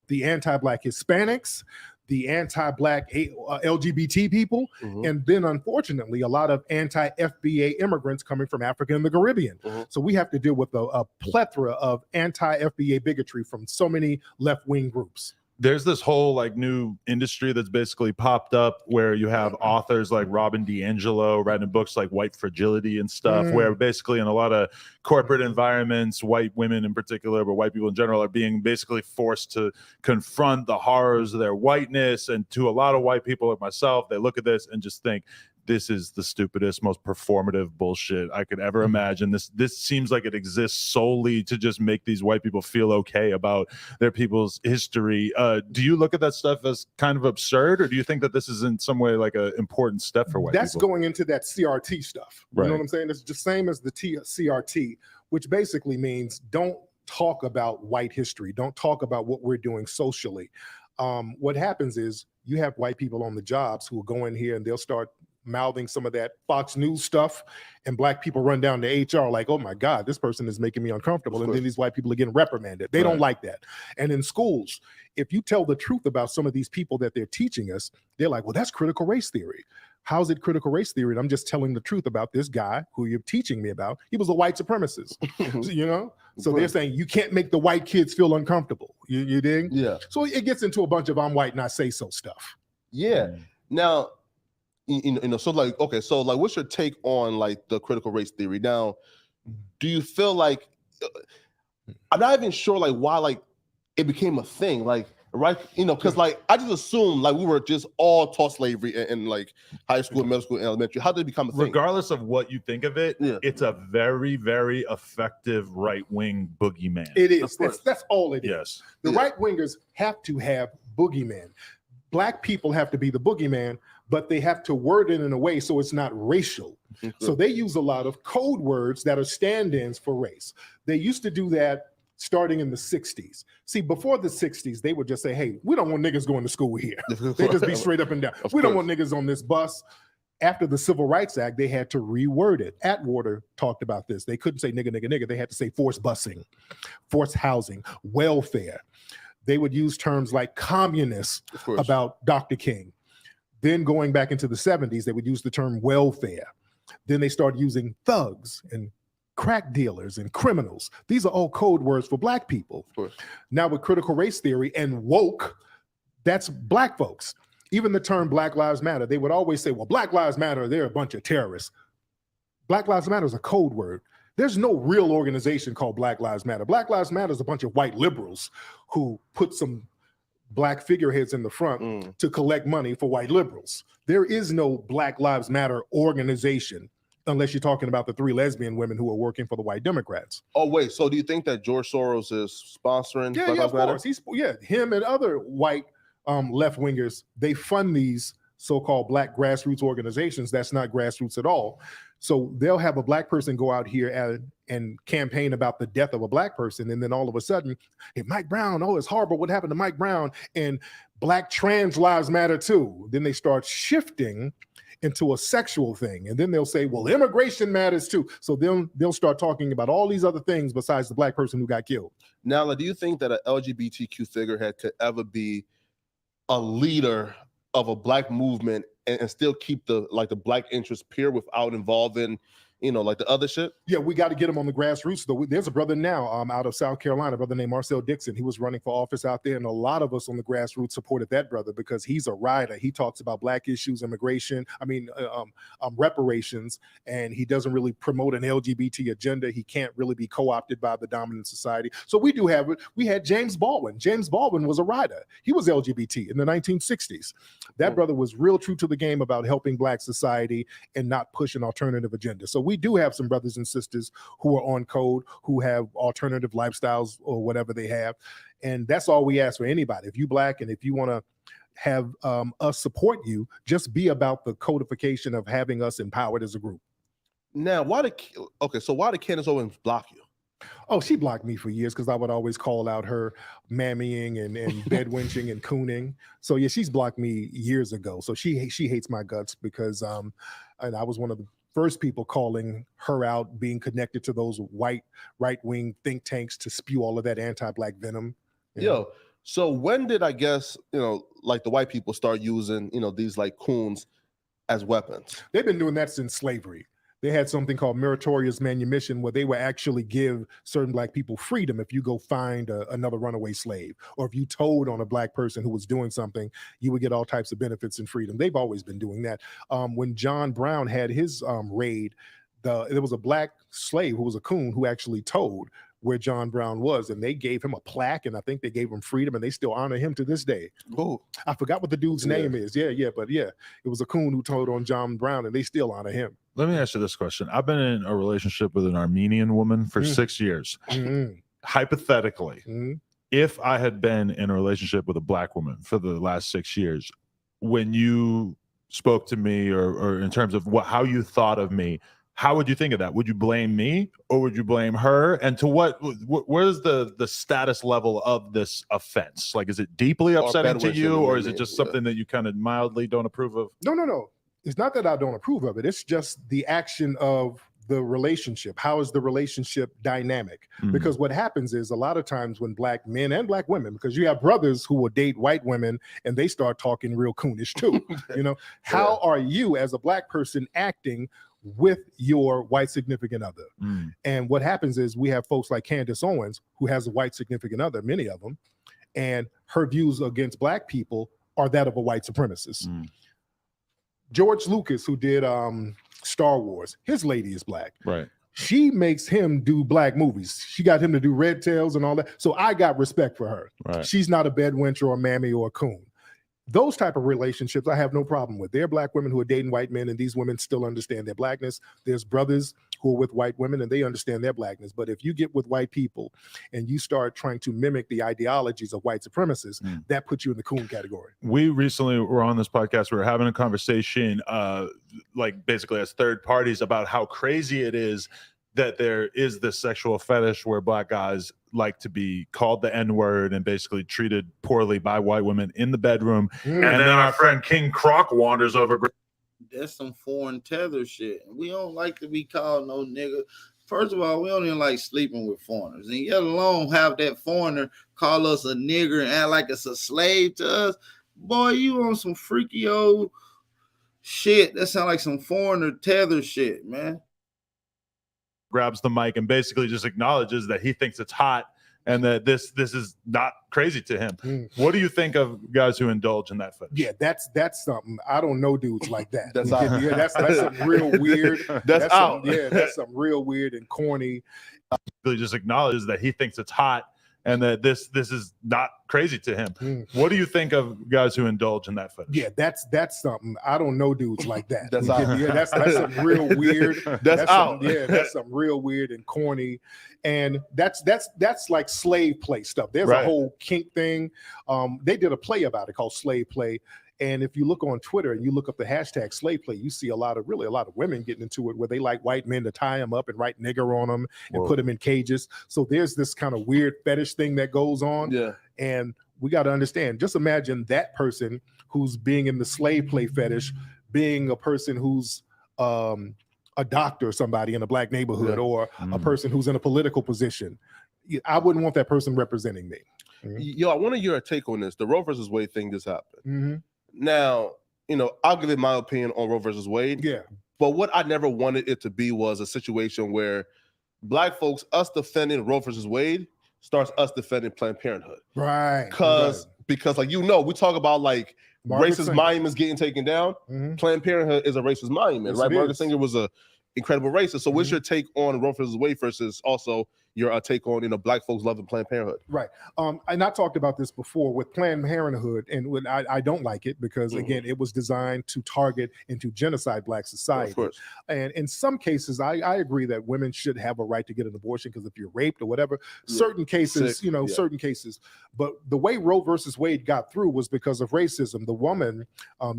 the anti-Black Hispanics, the anti-Black LGBT people, and then unfortunately a lot of anti-FBA immigrants coming from Africa and the Caribbean. So we have to deal with a plethora of anti-FBA bigotry from so many left-wing groups. There's this whole like new industry that's basically popped up where you have authors like Robin DiAngelo writing books like White Fragility and stuff, where basically in a lot of corporate environments, white women in particular, but white people in general, are being basically forced to confront the horrors of their whiteness. And to a lot of white people like myself, they look at this and just think, this is the stupidest, most performative bullshit I could ever imagine. This seems like it exists solely to just make these white people feel okay about their people's history. Do you look at that stuff as kind of absurd, or do you think that this is in some way like an important step for white people? That's going into that CRT stuff. You know what I'm saying? It's just same as the CRT, which basically means don't talk about white history. Don't talk about what we're doing socially. What happens is you have white people on the jobs who will go in here and they'll start mouthing some of that Fox News stuff, and Black people run down to HR like, oh my God, this person is making me uncomfortable. And then these white people are getting reprimanded. They don't like that. And in schools, if you tell the truth about some of these people that they're teaching us, they're like, well, that's critical race theory. How's it critical race theory? And I'm just telling the truth about this guy who you're teaching me about. He was a white supremacist, you know? So they're saying you can't make the white kids feel uncomfortable. You dig? Yeah. So it gets into a bunch of I'm white and I say so stuff. Yeah. Now, you know, so like, okay, so like, what's your take on like the critical race theory? Now, do you feel like, I'm not even sure like why like it became a thing. Like right? You know, because like I just assumed like we were just all taught slavery in like high school, middle school, and elementary. How did it become a thing? Regardless of what you think of it, it's a very, very effective right-wing boogeyman. It is. That's all it is. Yes. The right wingers have to have boogeyman. Black people have to be the boogeyman, but they have to word it in a way so it's not racial. So they use a lot of code words that are stand-ins for race. They used to do that starting in the 60s. See, before the 60s, they would just say, hey, we don't want niggas going to school here. They just be straight up and down. We don't want niggas on this bus. After the Civil Rights Act, they had to reword it. Atwater talked about this. They couldn't say nigga, nigga, nigga. They had to say forced busing, forced housing, welfare. They would use terms like communist about Dr. King. Then going back into the 70s, they would use the term welfare. Then they started using thugs and crack dealers and criminals. These are all code words for black people. Now with critical race theory and woke, that's black folks. Even the term Black Lives Matter, they would always say, well, Black Lives Matter, they're a bunch of terrorists. Black Lives Matter is a code word. There's no real organization called Black Lives Matter. Black Lives Matter is a bunch of white liberals who put some black figureheads in the front to collect money for white liberals. There is no Black Lives Matter organization unless you're talking about the 3 lesbian women who are working for the white Democrats. Oh, wait. So do you think that George Soros is sponsoring Black Lives Matter? Of course. Him and other white left-wingers, they fund these so-called black grassroots organizations. That's not grassroots at all. So they'll have a black person go out here and campaign about the death of a black person. And then all of a sudden, hey, Mike Brown, oh, it's horrible. What happened to Mike Brown? And black trans lives matter too. Then they start shifting into a sexual thing. And then they'll say, well, immigration matters too. So they'll start talking about all these other things besides the black person who got killed. Now, do you think that an LGBTQ figurehead could ever be a leader of a black movement and still keep the black interest pure without involving, like the other shit? Yeah, we got to get him on the grassroots though. There's a brother now out of South Carolina, a brother named Marcel Dixon. He was running for office out there, and a lot of us on the grassroots supported that brother because he's a rider. He talks about black issues, immigration, reparations, and he doesn't really promote an LGBT agenda. He can't really be co-opted by the dominant society. So we do have it. We had James Baldwin. James Baldwin was a rider. He was LGBT in the 1960s. That brother was real true to the game about helping black society and not push an alternative agenda. So we do have some brothers and sisters who are on code, who have alternative lifestyles or whatever they have. And that's all we ask for anybody. If you black and if you want to have us support you, just be about the codification of having us empowered as a group. Now, why did Candice Owen block you? Oh, she blocked me for years because I would always call out her mammying and bed winching and cooning. So yeah, she's blocked me years ago. So she hates my guts because and I was one of the first people calling her out, being connected to those white right-wing think tanks to spew all of that anti-black venom. Yo, so when did the white people start using, these like coons as weapons? They've been doing that since slavery. They had something called meritorious manumission where they would actually give certain black people freedom if you go find another runaway slave, or if you told on a black person who was doing something, you would get all types of benefits and freedom. They've always been doing that. When John Brown had his raid, there was a black slave who was a coon who actually told where John Brown was, and they gave him a plaque, and I think they gave him freedom, and they still honor him to this day. Oh, I forgot what the dude's name is. But it was a coon who told on John Brown, and they still honor him. Let me ask you this question. I've been in a relationship with an Armenian woman for 6 years. Hypothetically, if I had been in a relationship with a black woman for the last 6 years, when you spoke to me or in terms of how you thought of me, how would you think of that? Would you blame me or would you blame her? And to where's the status level of this offense? Like, is it deeply upsetting to you, or is it just something that you kind of mildly don't approve of? No. It's not that I don't approve of it. It's just the action of the relationship. How is the relationship dynamic? Because what happens is a lot of times when black men and black women, because you have brothers who will date white women and they start talking real coonish too. How are you as a black person acting with your white significant other? And what happens is we have folks like Candice Owens, who has a white significant other, many of them, and her views against black people are that of a white supremacist. George Lucas, who did Star Wars, his lady is black. Right. She makes him do black movies. She got him to do Red Tails and all that. So I got respect for her. Right. She's not a bedwench or a mammy or a coon. Those type of relationships I have no problem with. They're black women who are dating white men, and these women still understand their blackness. There's brothers who are with white women, and they understand their blackness. But if you get with white people and you start trying to mimic the ideologies of white supremacists, that puts you in the coon category. We recently were on this podcast. We were having a conversation, like basically as third parties, about how crazy it is that there is this sexual fetish where black guys like to be called the N-word and basically treated poorly by white women in the bedroom. And then our friend King Croc wanders over. That's some foreign tether shit. We don't like to be called no nigga. First of all, we don't even like sleeping with foreigners. And yet alone have that foreigner call us a nigger and act like it's a slave to us. Boy, you on some freaky old shit. That sound like some foreigner tether shit, man. Grabs the mic and basically just acknowledges that he thinks it's hot and that this is not crazy to him. What do you think of guys who indulge in that fetish? Yeah, that's something. I don't know dudes like that. That's yeah, that's something real weird. That's out. That's something real weird and corny. He just acknowledges that he thinks it's hot and that this is not crazy to him. What do you think of guys who indulge in that fetish? Yeah, that's something. I don't know dudes like that. That's out. Yeah, that's something real weird. That's out. That's something real weird and corny. And that's like slave play stuff. There's Right. a whole kink thing. They did a play about it called Slave Play. And if you look on Twitter and you look up the hashtag slave play, you see a lot of women getting into it where they like white men to tie them up and write nigger on them and put them in cages. So there's this kind of weird fetish thing that goes on. Yeah. And we got to understand, just imagine that person who's being in the slave play fetish, being a person who's a doctor or somebody in a black neighborhood or a person who's in a political position. I wouldn't want that person representing me. Yo, I want to hear a take on this. The Roe versus Wade thing just happened. Now, I'll give it my opinion on Roe versus Wade. Yeah. But what I never wanted it to be was a situation where black folks, us defending Roe versus Wade, starts us defending Planned Parenthood. Right. Because like, we talk about like Margaret racist Sanger. monuments getting taken down. Planned Parenthood is a racist monument, Yes, right? it Margaret is. Sanger was a incredible racist. So what's your take on Roe versus Wade versus also your take on black folks loving Planned Parenthood? Right. And I talked about this before with Planned Parenthood, and when I don't like it because again, it was designed to target and to genocide black society. Of course. And in some cases, I agree that women should have a right to get an abortion because if you're raped or whatever, certain cases, certain cases. But the way Roe versus Wade got through was because of racism. The woman,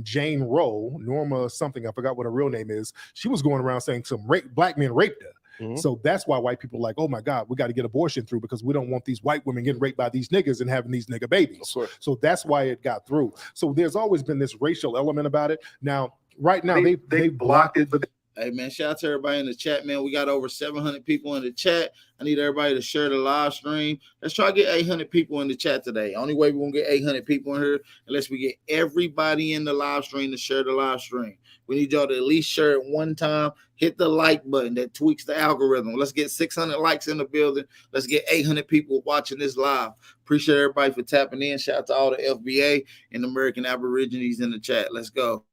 Jane Roe, Norma something, I forgot what her real name is, she was going around saying some black men raped her. So that's why white people are like, oh my God, we got to get abortion through because we don't want these white women getting raped by these niggas and having these nigga babies. So that's why it got through. So there's always been this racial element about it. Now, right now, they blocked it. But Hey, man, shout out to everybody in the chat, man. We got over 700 people in the chat. I need everybody to share the live stream. Let's try to get 800 people in the chat today. Only way we're going to get 800 people in here unless we get everybody in the live stream to share the live stream. We need y'all to at least share it one time. Hit the like button that tweaks the algorithm. Let's get 600 likes in the building. Let's get 800 people watching this live. Appreciate everybody for tapping in. Shout out to all the FBA and American Aborigines in the chat. Let's go.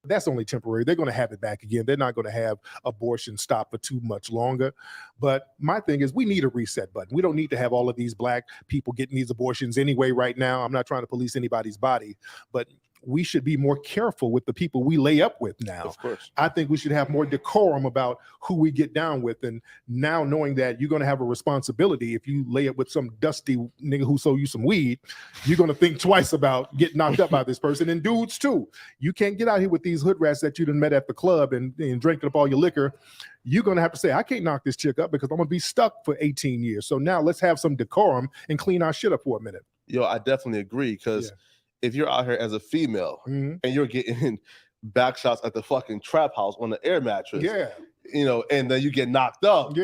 that's only temporary. They're going to have it back again. They're not going to have abortion stop for too much longer. But my thing is we need a reset button. We don't need to have all of these black people getting these abortions anyway right now. I'm not trying to police anybody's body, but we should be more careful with the people we lay up with now. Of course. I think we should have more decorum about who we get down with. And now knowing that you're going to have a responsibility, if you lay up with some dusty nigga who sold you some weed, you're going to think twice about getting knocked up by this person. And dudes too. You can't get out here with these hood rats that you done met at the club and drinking up all your liquor. You're going to have to say, I can't knock this chick up because I'm going to be stuck for 18 years. So now let's have some decorum and clean our shit up for a minute. Yo, I definitely agree because if you're out here as a female and you're getting back shots at the fucking trap house on the air mattress, and then you get knocked up,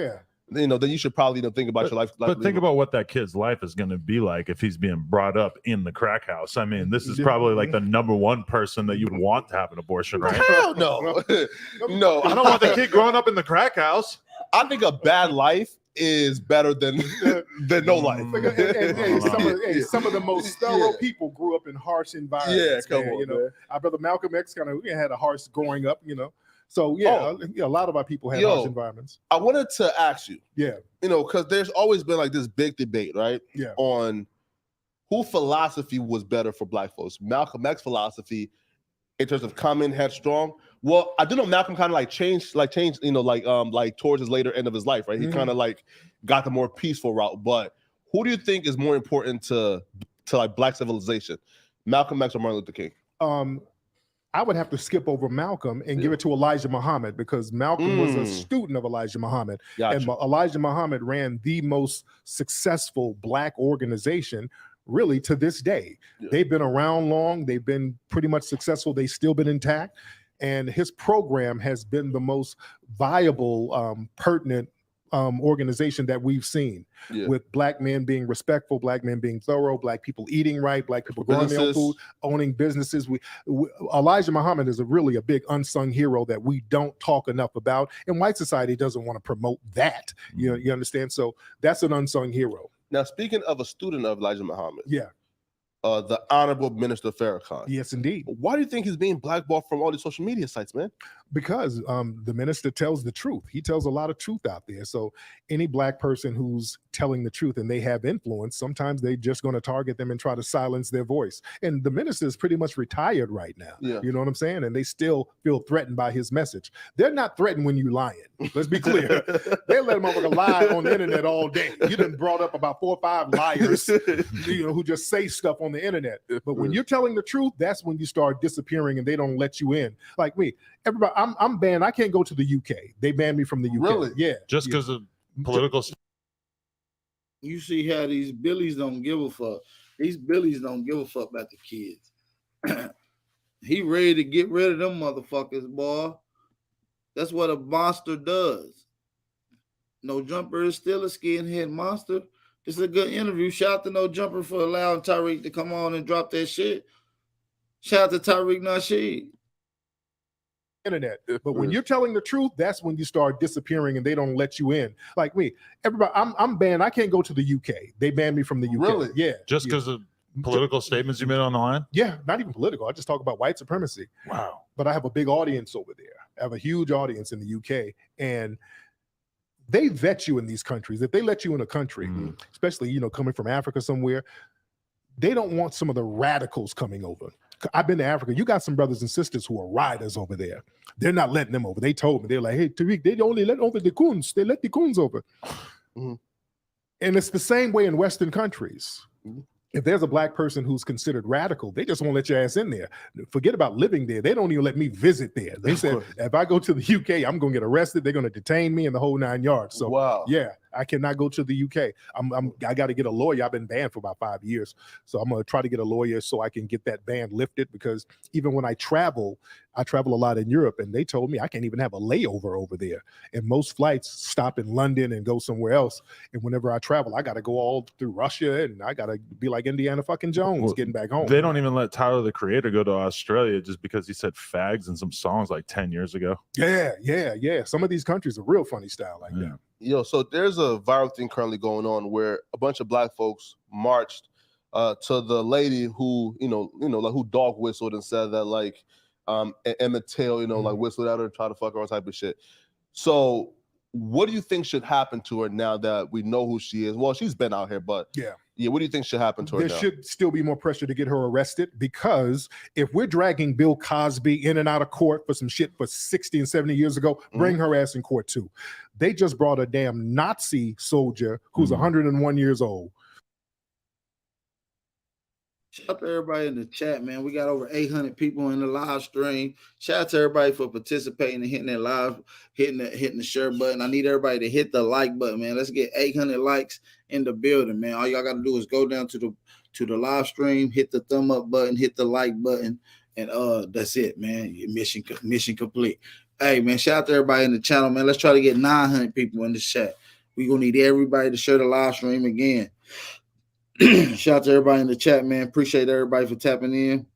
then you should probably think about your life. But think about what that kid's life is going to be like if he's being brought up in the crack house. I mean, this is probably like the number one person that you'd want to have an abortion, right? Hell no. No. I don't want the kid growing up in the crack house. I think a bad life is better than no life. Some of the most thorough people grew up in harsh environments. Yeah, come on, man. Our brother Malcolm X kind of had a harsh growing up, So yeah, a lot of our people have harsh environments. I wanted to ask you, yeah, because there's always been like this big debate, right? Yeah. On who philosophy was better for Black folks, Malcolm X philosophy in terms of coming headstrong. Well, I do know Malcolm kind of like changed, like towards his later end of his life, right? He kind of like got the more peaceful route. But who do you think is more important to like Black civilization, Malcolm X or Martin Luther King? I would have to skip over Malcolm and give it to Elijah Muhammad, because Malcolm was a student of Elijah Muhammad. Gotcha. And Elijah Muhammad ran the most successful Black organization really to this day. Yeah. They've been around long. They've been pretty much successful. They've still been intact. And his program has been the most viable, pertinent organization that we've seen, with Black men being respectful, Black men being thorough, Black people eating right, Black people growing their own food, owning businesses. Elijah Muhammad is really a big unsung hero that we don't talk enough about, and white society doesn't want to promote that. You understand? So that's an unsung hero. Now, speaking of a student of Elijah Muhammad, the Honorable Minister Farrakhan. Yes, indeed. Why do you think he's being blackballed from all these social media sites, man? Because the minister tells the truth. He tells a lot of truth out there. So any Black person who's telling the truth and they have influence, sometimes they're just going to target them and try to silence their voice. And the minister is pretty much retired right now. Yeah. You know what I'm saying? And they still feel threatened by his message. They're not threatened when you lying. Let's be clear. They let them over to lie on the internet all day. You done brought up about 4 or 5 liars, who just say stuff on the internet. But when you're telling the truth, that's when you start disappearing and they don't let you in. Like me, everybody, I'm banned. I can't go to the UK. They banned me from the UK. Really? Yeah. Just because of political. You see how these billies don't give a fuck. These billies don't give a fuck about the kids. He ready to get rid of them motherfuckers, boy. That's what a monster does. No Jumper is still a skinhead monster. This is a good interview. Shout out to No Jumper for allowing Tariq to come on and drop that shit. Shout out to Tariq Nasheed. Internet. But when you're telling the truth, that's when you start disappearing and they don't let you in. Like me, everybody, I'm banned. I can't go to the UK. They banned me from the UK. Really? Yeah. Just because of political statements you made on the line? Yeah, not even political. I just talk about white supremacy. Wow. But I have a big audience over there. I have a huge audience in the UK, and they vet you in these countries. If they let you in a country, especially, coming from Africa somewhere, they don't want some of the radicals coming over. I've been to Africa. You got some brothers and sisters who are riders over there. They're not letting them over. They told me, they're like, hey, Tariq, they only let over the coons. They let the coons over. And it's the same way in Western countries. If there's a Black person who's considered radical, they just won't let your ass in there. Forget about living there. They don't even let me visit there. They said, if I go to the UK, I'm going to get arrested. They're going to detain me in the whole 9 yards. So, yeah, I cannot go to the UK. I got to get a lawyer. I've been banned for about 5 years. So I'm going to try to get a lawyer so I can get that ban lifted, because even when I travel a lot in Europe, and they told me I can't even have a layover over there. And most flights stop in London and go somewhere else. And whenever I travel, I got to go all through Russia, and I got to be like Indiana fucking Jones getting back home. They don't even let Tyler, the Creator, go to Australia just because he said fags in some songs like 10 years ago. Yeah. Some of these countries are real funny style like that. Yo, so there's a viral thing currently going on where a bunch of Black folks marched to the lady who, like who dog whistled and said that like Emmett Till, like whistled at her, try to fuck her, all type of shit. So what do you think should happen to her now that we know who she is? Well, she's been out here, but what do you think should happen to her now? There should still be more pressure to get her arrested, because if we're dragging Bill Cosby in and out of court for some shit for 60 and 70 years ago, bring her ass in court too. They just brought a damn Nazi soldier who's 101 years old. Shout out to everybody in the chat, man. We got over 800 people in the live stream. Shout out to everybody for participating and hitting that live, hitting the share button. I need everybody to hit the like button, man. Let's get 800 likes in the building, man. All y'all got to do is go down to the live stream, hit the thumb up button, hit the like button, and that's it, man. Mission complete. Hey, man, shout out to everybody in the channel, man. Let's try to get 900 people in the chat. We're going to need everybody to share the live stream again. Shout out to everybody in the chat, man. Appreciate everybody for tapping in.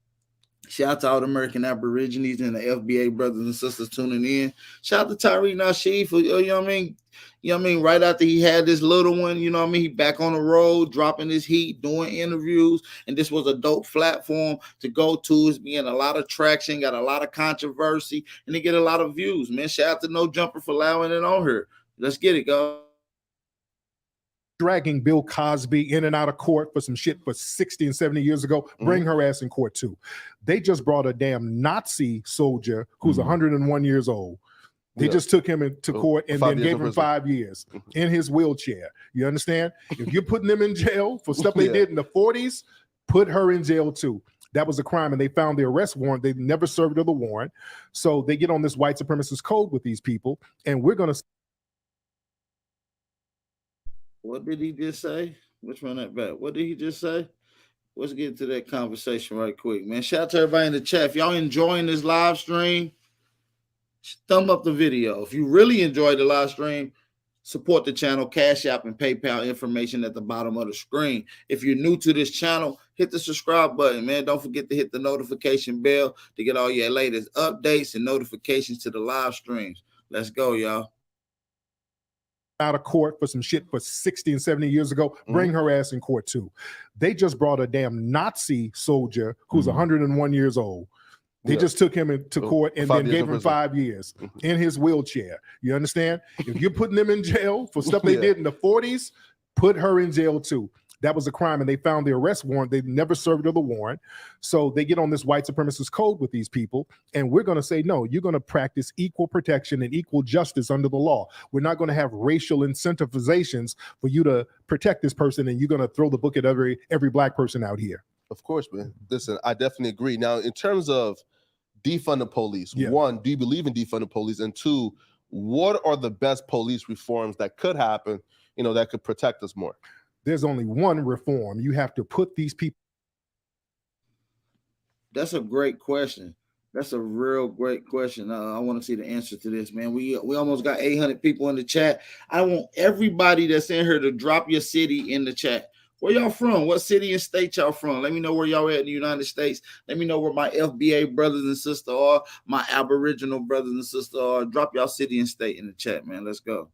Shout out to all the American Aborigines and the FBA brothers and sisters tuning in. Shout out to Tariq Nasheed for, you know what I mean? You know what I mean? Right after he had this little one, you know what I mean? He back on the road, dropping his heat, doing interviews. And this was a dope platform to go to. It's getting a lot of traction, got a lot of controversy, and they get a lot of views, man. Shout out to No Jumper for allowing it on here. Let's get it, go. Dragging Bill Cosby in and out of court for some shit for 60 and 70 years ago, bring her ass in court too. They just brought a damn Nazi soldier who's 101 years old. They just took him into court and then gave him 5 years in his wheelchair. You understand? If you're putting them in jail for stuff they did in the 40s, put her in jail too. That was a crime, and they found the arrest warrant. They never served her the warrant. So they get on this white supremacist code with these people, and we're going to. What did he just say? Let's run that back. What did he just say? Let's get into that conversation right quick, man. Shout out to everybody in the chat. If y'all enjoying this live stream, thumb up the video. If you really enjoyed the live stream, support the channel. Cash App and PayPal information at the bottom of the screen. If you're new to this channel, hit the subscribe button, man. Don't forget to hit the notification bell to get all your latest updates and notifications to the live streams. Let's go, y'all. Out of court for some shit for 60 and 70 years ago, bring her ass in court too. They just brought a damn Nazi soldier who's 101 years old. They just took him into court and then gave him 5 years in his wheelchair. You understand? If you're putting them in jail for stuff they did in the 40s, put her in jail too. That was a crime, and they found the arrest warrant. They never served her the warrant. So they get on this white supremacist code with these people, and we're going to say, no, you're going to practice equal protection and equal justice under the law. We're not going to have racial incentivizations for you to protect this person, and you're going to throw the book at every black person out here. Of course, man. Listen, I definitely agree. Now, in terms of defund the police, one, do you believe in defund the police? And two, what are the best police reforms that could happen, that could protect us more? There's only one reform. You have to put these people. That's a great question. That's a real great question. I want to see the answer to this, man. We almost got 800 people in the chat. I want everybody that's in here to drop your city in the chat. Where y'all from? What city and state y'all from? Let me know where y'all at in the United States. Let me know where my FBA brothers and sisters are, my Aboriginal brothers and sisters are. Drop y'all city and state in the chat, man. Let's go.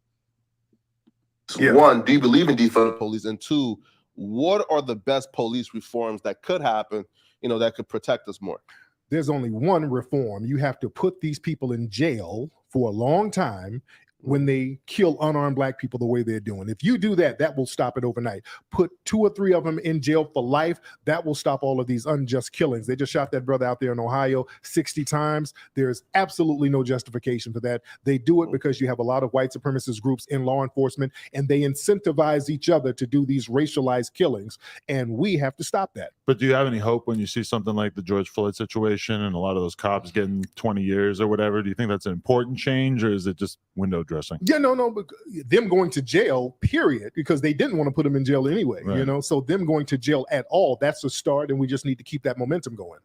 One, do you believe in defund the police? And two, what are the best police reforms that could happen, that could protect us more? There's only one reform. You have to put these people in jail for a long time when they kill unarmed black people the way they're doing. If you do that, that will stop it overnight. Put 2 or 3 of them in jail for life. That will stop all of these unjust killings. They just shot that brother out there in Ohio 60 times. There's absolutely no justification for that. They do it because you have a lot of white supremacist groups in law enforcement, and they incentivize each other to do these racialized killings, and we have to stop that. But do you have any hope when you see something like the George Floyd situation and a lot of those cops getting 20 years or whatever? Do you think that's an important change, or is it just window dressing? Yeah, no, but them going to jail, period, because they didn't want to put them in jail anyway, right. So them going to jail at all, that's a start, and we just need to keep that momentum going.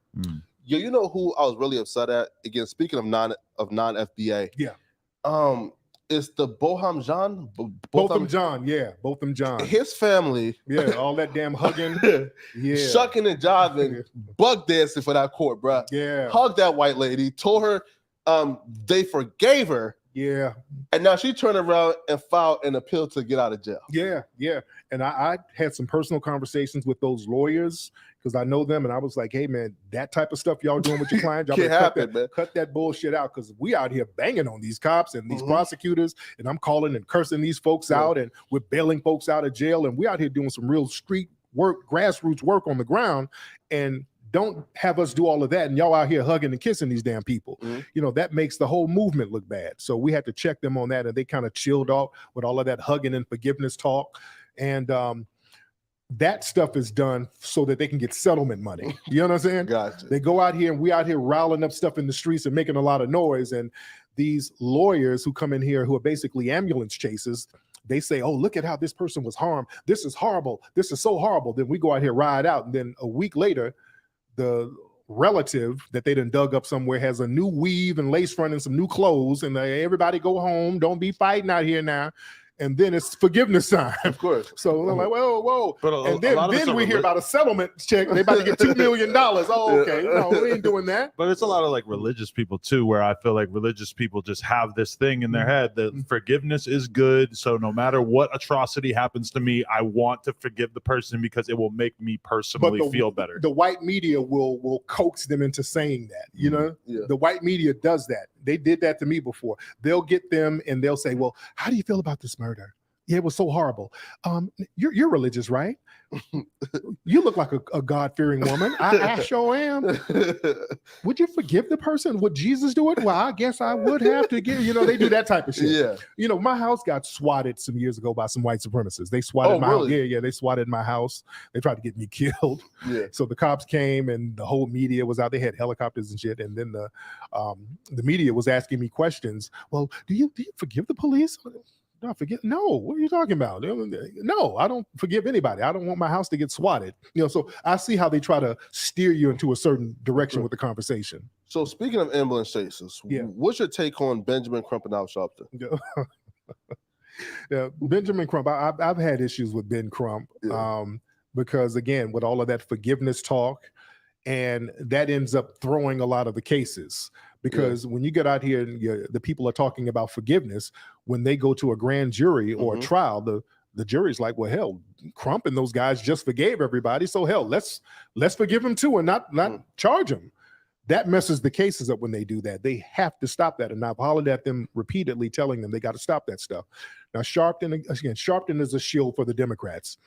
Yo, you know who I was really upset at? Again, speaking of non-FBA. It's the Botham Jean. Botham Jean. His family. Yeah, all that damn hugging. Shucking and jiving, bug dancing for that court, bro. Yeah. Hugged that white lady, told her they forgave her. Yeah. And now she turned around and filed an appeal to get out of jail. Yeah. And I had some personal conversations with those lawyers because I know them, and I was like, hey, man, that type of stuff y'all doing with your client, y'all cut that bullshit out, because we out here banging on these cops and these prosecutors, and I'm calling and cursing these folks out, and we're bailing folks out of jail, and we out here doing some real street work, grassroots work on the ground, and don't have us do all of that, and y'all out here hugging and kissing these damn people. That makes the whole movement look bad. So we had to check them on that, and they kind of chilled out with all of that hugging and forgiveness talk. And that stuff is done so that they can get settlement money. You know what I'm saying? Gotcha. They go out here, and we out here riling up stuff in the streets and making a lot of noise. And these lawyers who come in here who are basically ambulance chasers, they say, oh, look at how this person was harmed. This is horrible. This is so horrible. Then we go out here, ride out. And then a week later, the relative that they done dug up somewhere has a new weave and lace front and some new clothes, and everybody go home. Don't be fighting out here now. and then it's forgiveness time. Of course. So I'm like, whoa. But And then we hear about a settlement check. They about to get $2 million. Oh, okay. No, we ain't doing that. But it's a lot of like religious people too, where I feel like religious people just have this thing in their head that forgiveness is good. So no matter what atrocity happens to me, I want to forgive the person because it will make me personally feel better. The white media will coax them into saying that, you know? The white media does that. They did that to me before. They'll get them and they'll say, well, how do you feel about this murder? Yeah, it was so horrible. You're religious, right? You look like a God-fearing woman. I sure am. Would you forgive the person? Would Jesus do it? Well, I guess I would have to give. You know, they do that type of shit. Yeah. You know, my house got swatted some years ago by some white supremacists. They swatted my house. Yeah, they swatted my house. They tried to get me killed. Yeah. So the cops came and the whole media was out. They had helicopters and shit. And then the media was asking me questions. Well, do you forgive the police? No, forget. No, what are you talking about? No, I don't forgive anybody. I don't want my house to get swatted. You know, so I see how they try to steer you into a certain direction with the conversation. So speaking of ambulance chases, what's your take on Benjamin Crump and Al Sharpton? Yeah, Benjamin Crump. I've had issues with Ben Crump because again, with all of that forgiveness talk, and that ends up throwing a lot of the cases. Because when you get out here and the people are talking about forgiveness, when they go to a grand jury or a trial, the jury's like, well, hell, Crump and those guys just forgave everybody. So hell, let's forgive him too and not charge him. That messes the cases up when they do that. They have to stop that. And I've hollered at them repeatedly, telling them they got to stop that stuff. Now, Sharpton is a shield for the Democrats.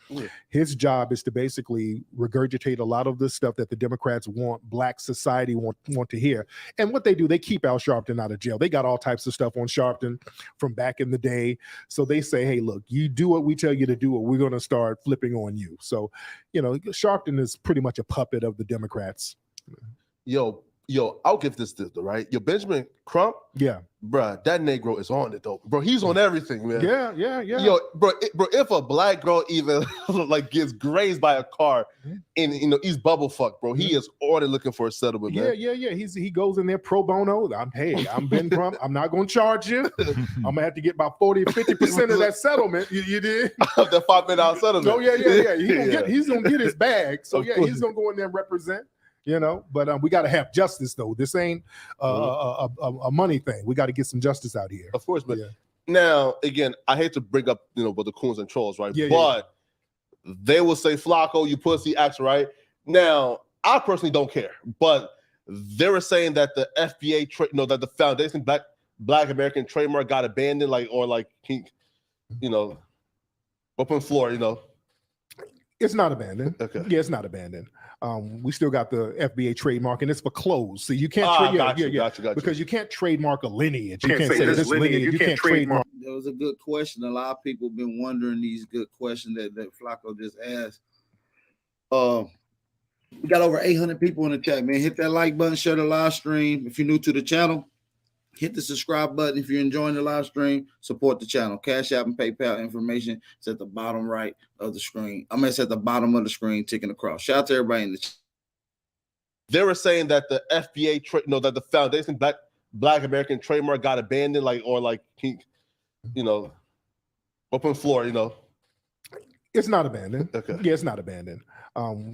His job is to basically regurgitate a lot of the stuff that the Democrats want, Black society want to hear. And what they do, they keep Al Sharpton out of jail. They got all types of stuff on Sharpton from back in the day. So they say, hey, look, you do what we tell you to do, or we're going to start flipping on you. So, you know, Sharpton is pretty much a puppet of the Democrats. Yo, I'll give this though, right? Yo, Benjamin Crump, bruh, that Negro is on it though, bro. He's on everything, man. Yeah. Yo, bro, if a Black girl even like gets grazed by a car in he's bubble fuck, bro. He is already looking for a settlement, man. Yeah. He goes in there pro bono. I'm Ben Crump. I'm not gonna charge you. I'm gonna have to get about 40-50% of that settlement. You did that $5 million settlement. Oh yeah. He's gonna get his bag. So he's gonna go in there and represent. You know, but we got to have justice, though. This ain't a money thing. We got to get some justice out here. Of course, but now, again, I hate to bring up, with the coons and trolls, right? But they will say, Flacco, you pussy, acts right. Now, I personally don't care, but they were saying that the FBA, that the Foundation Black American trademark got abandoned, open floor, It's not abandoned. Okay. Yeah, it's not abandoned. We still got the FBA trademark, and it's for clothes. So you can't. Gotcha. Because you can't trademark a lineage. You can't say this lineage. You can't trademark. That was a good question. A lot of people have been wondering these good questions that Flacco just asked. We got over 800 people in the chat, man. Hit that like button, share the live stream. If you're new to the channel, hit the subscribe button. If you're enjoying the live stream, support the channel. Cash App and PayPal information is at the bottom right of the screen. It's at the bottom of the screen, ticking across. Shout out to everybody in the chat. They were saying that the FBA, that the Foundation Black American trademark got abandoned, open floor, It's not abandoned. Okay. Yeah, it's not abandoned.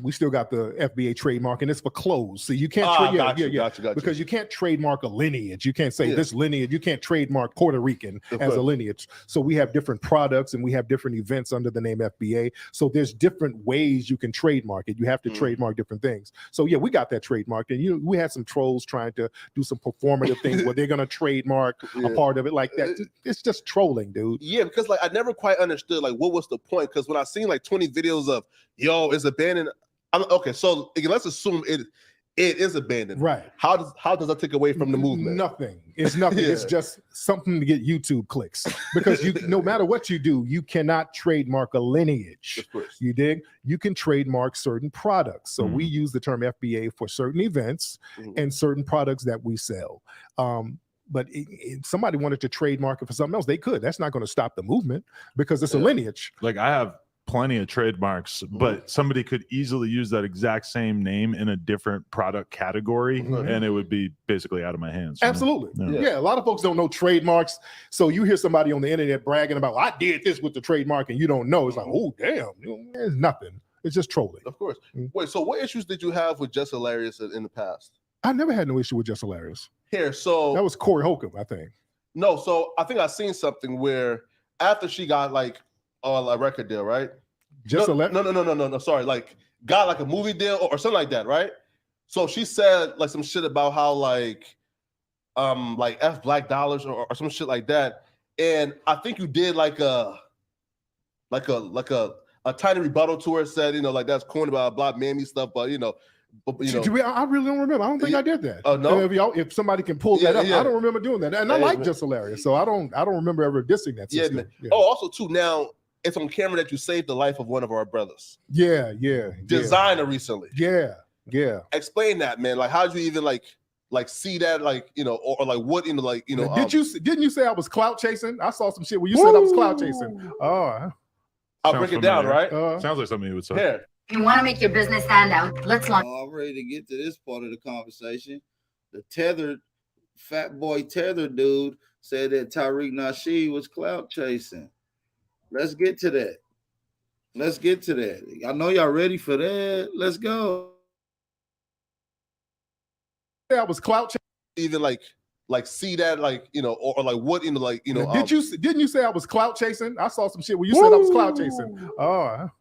We still got the FBA trademark, and it's for clothes. So you can't Gotcha. Because you can't trademark a lineage. You can't say this lineage. You can't trademark Puerto Rican as a lineage. So we have different products and we have different events under the name FBA. So there's different ways you can trademark it. You have to trademark different things. So we got that trademarked, and we had some trolls trying to do some performative things where they're gonna trademark a part of it like that. It's just trolling, dude. Yeah, because I never quite understood what was the point. Because when I seen 20 videos of it's abandoned. Okay, so again, let's assume it is abandoned. Right. How does that take away from the movement? Nothing. It's nothing. It's just something to get YouTube clicks. Because no matter what you do, you cannot trademark a lineage. Of course. You dig? You can trademark certain products. So we use the term FBA for certain events and certain products that we sell. But if somebody wanted to trademark it for something else, they could. That's not going to stop the movement because it's a lineage. I have plenty of trademarks, but somebody could easily use that exact same name in a different product category, and it would be basically out of my hands. Absolutely. Yeah, a lot of folks don't know trademarks. So you hear somebody on the internet bragging about, I did this with the trademark, and you don't know. It's like, oh, damn. It's nothing. It's just trolling. Of course. Wait, so what issues did you have with Just Hilarious in the past? I never had no issue with Just Hilarious. Here, so that was Corey Holcomb, I think. No, so I think I seen something where after she got like a record deal, right? No. Sorry, like got like a movie deal or something like that, right? So she said like some shit about how like F Black Dollars or some shit like that, and I think you did like a tiny rebuttal to her. Said like that's corny about Black mammy stuff, but I really don't remember. I don't think I did that. Oh no! If somebody can pull that up, I don't remember doing that. And I like Just Hilarious, so I don't remember ever dissing that system. Man. Yeah. Oh, also too, now it's on camera that you saved the life of one of our brothers. Yeah. Designer recently. Yeah. Explain that, man. Like, how did you even like see that, or like what in the didn't you say I was clout chasing? I saw some shit where you said I was clout chasing. Oh, I'll break it down, right? Sounds like something you would say. Yeah. You want to make your business stand out? Let's launch. I'm ready to get to this part of the conversation. The tethered, fat boy tethered dude said that Tariq Nasheed was clout chasing. Let's get to that. I know y'all ready for that. Let's go. I was clout chasing. Even like see that, or like what in the didn't you say I was clout chasing? I saw some shit where you said I was clout chasing. Oh.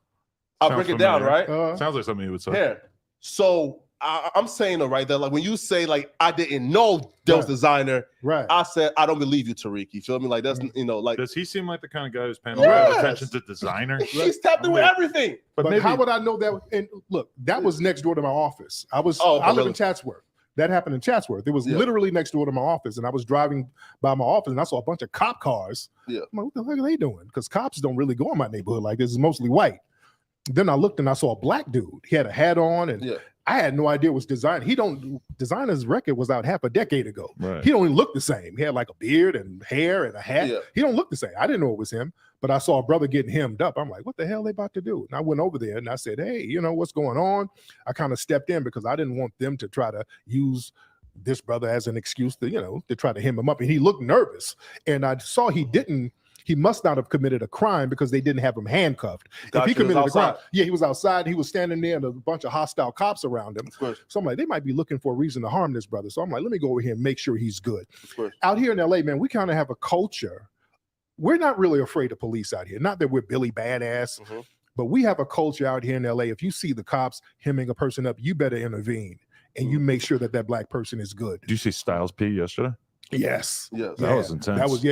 I'll break it down, right? Sounds like something you would say. Yeah. So I'm saying right there, like when you say like I didn't know there was designer, right? I said I don't believe you, Tariq. You feel me? Like that's like. Does he seem like the kind of guy who's paying a lot of attention to designer? He's tapped into everything. But how would I know that? And look, that was next door to my office. I live in Chatsworth. That happened in Chatsworth. It was literally next door to my office, and I was driving by my office, and I saw a bunch of cop cars. Yeah. I'm like, what the heck are they doing? Because cops don't really go in my neighborhood like this. It's mostly white. Then I looked and I saw a black dude. He had a hat on, and I had no idea it was design. Designer's record was out half a decade ago. Right. He don't even look the same. He had like a beard and hair and a hat. Yeah. He don't look the same. I didn't know it was him, but I saw a brother getting hemmed up. I'm like, what the hell are they about to do? And I went over there and I said, hey, what's going on? I kind of stepped in because I didn't want them to try to use this brother as an excuse to try to hem him up. And he looked nervous. And I saw he must not have committed a crime because they didn't have him handcuffed. Gotcha. If he committed a crime, he was outside. He was standing there and a bunch of hostile cops around him. So I'm like, they might be looking for a reason to harm this brother. So I'm like, let me go over here and make sure he's good. Out here in LA, man, we kind of have a culture. We're not really afraid of police out here. Not that we're Billy Badass, but we have a culture out here in LA. If you see the cops hemming a person up, you better intervene and you make sure that black person is good. Did you see Styles P yesterday? Yes. That was intense. That was,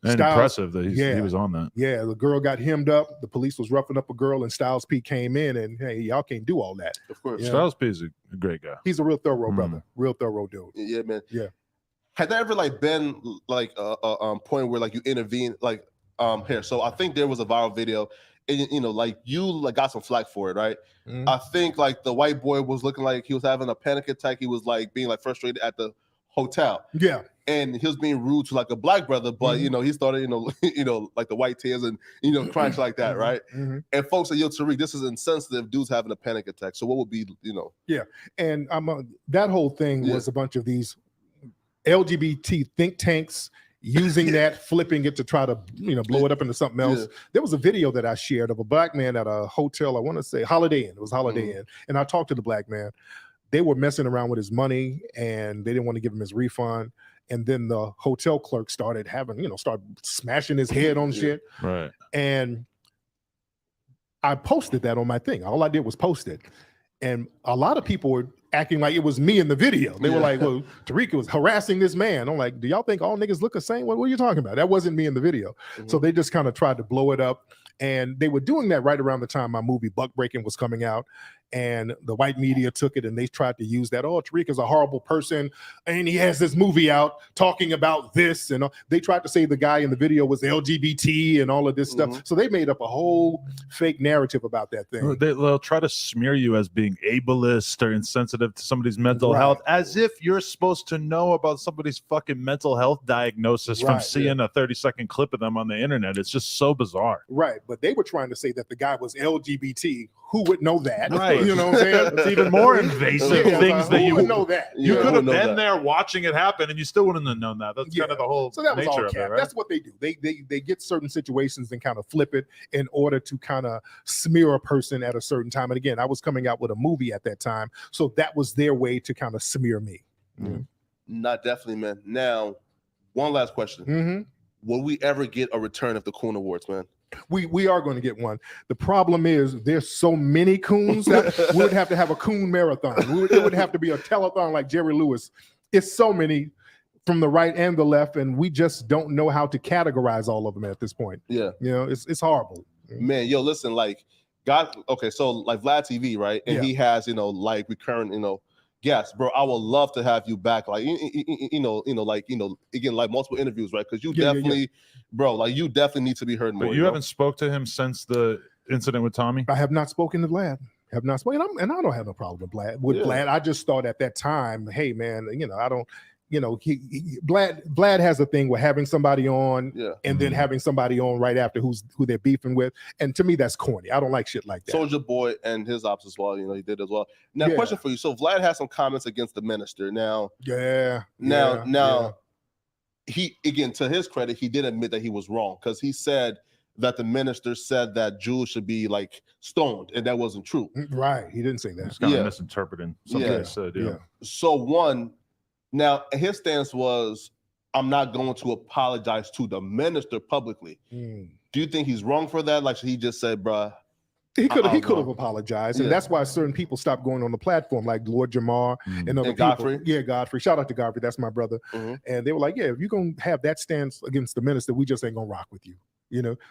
and impressive that he was on that. Yeah, the girl got hemmed up. The police was roughing up a girl, and Styles P came in, and hey, y'all can't do all that. Of course. Styles P is a great guy. He's a real thorough brother, real thorough dude. Yeah, man. Yeah. Had there ever been a point where you intervene here? So I think there was a viral video, and you got some flack for it, right? I think the white boy was looking like he was having a panic attack. He was being frustrated at the hotel. Yeah. And he was being rude to a black brother, but he started, like the white tears and crying like that, right? And folks said, yo, Tariq, this is insensitive. Dude's having a panic attack. So what would be, Yeah. And that whole thing was a bunch of these LGBT think tanks using that, flipping it to try to, blow it up into something else. There was a video that I shared of a black man at a hotel. I want to say Holiday Inn. It was Holiday Inn. And I talked to the black man. They were messing around with his money and they didn't want to give him his refund. And then the hotel clerk started start smashing his head on shit. Right. And I posted that on my thing. All I did was post it. And a lot of people were acting like it was me in the video. They were like, well, Tariq was harassing this man. I'm like, do y'all think all niggas look the same? What are you talking about? That wasn't me in the video. So they just kind of tried to blow it up. And they were doing that right around the time my movie Buck Breaking was coming out. and the white media took it and they tried to use that. Oh, Tariq is a horrible person, and he has this movie out talking about this, and they tried to say the guy in the video was LGBT and all of this stuff. So they made up a whole fake narrative about that thing. They'll try to smear you as being ableist or insensitive to somebody's mental health, as if you're supposed to know about somebody's fucking mental health diagnosis from seeing a 30-second clip of them on the internet. It's just so bizarre. Right, but they were trying to say that the guy was LGBT. Who would know that? Right. You know what I'm saying? It's even more invasive things that you would know that. You could have been there watching it happen, and you still wouldn't have known that. That's kind of the whole so that was nature all of cap. it, right? That's what they do. They get certain situations and kind of flip it in order to kind of smear a person at a certain time. And again, I was coming out with a movie at that time, so that was their way to kind of smear me. Not definitely, man. Now, one last question. Will we ever get a return of the Coon Awards, man? We are going to get one. The problem is there's so many coons that we would have to have a coon marathon. It would have to be a telethon like Jerry Lewis. It's so many from the right and the left, and we just don't know how to categorize all of them at this point. Yeah. You know, it's horrible. Man, yo, listen, like God, okay, so like Vlad TV, right? And he has, like recurrent, guests, bro. I would love to have you back, like again, like multiple interviews, right? Because you definitely, bro, like you definitely need to be heard more. But you haven't spoke to him since the incident with Tommy? I have not spoken to Vlad. Have not spoken, and I don't have no problem with Vlad. Vlad, I just thought at that time, hey man, I don't. Vlad has a thing with having somebody on and then having somebody on right after who they're beefing with. And to me, that's corny. I don't like shit like that. Soldier Boy and his ops as well, he did as well. Now, question for you. So Vlad has some comments against the minister. Now, he, again, to his credit, he did admit that he was wrong because he said that the minister said that Jews should be like stoned, and that wasn't true. Right. He didn't say that. He's kind of misinterpreting something he said. So now his stance was, I'm not going to apologize to the minister publicly. Do you think he's wrong for that? Like he just said, bruh. He could have apologized, and that's why certain people stopped going on the platform, like Lord Jamar and other people. Godfrey. Yeah, Godfrey. Shout out to Godfrey. That's my brother. And they were like, if you're gonna have that stance against the minister, we just ain't gonna rock with you.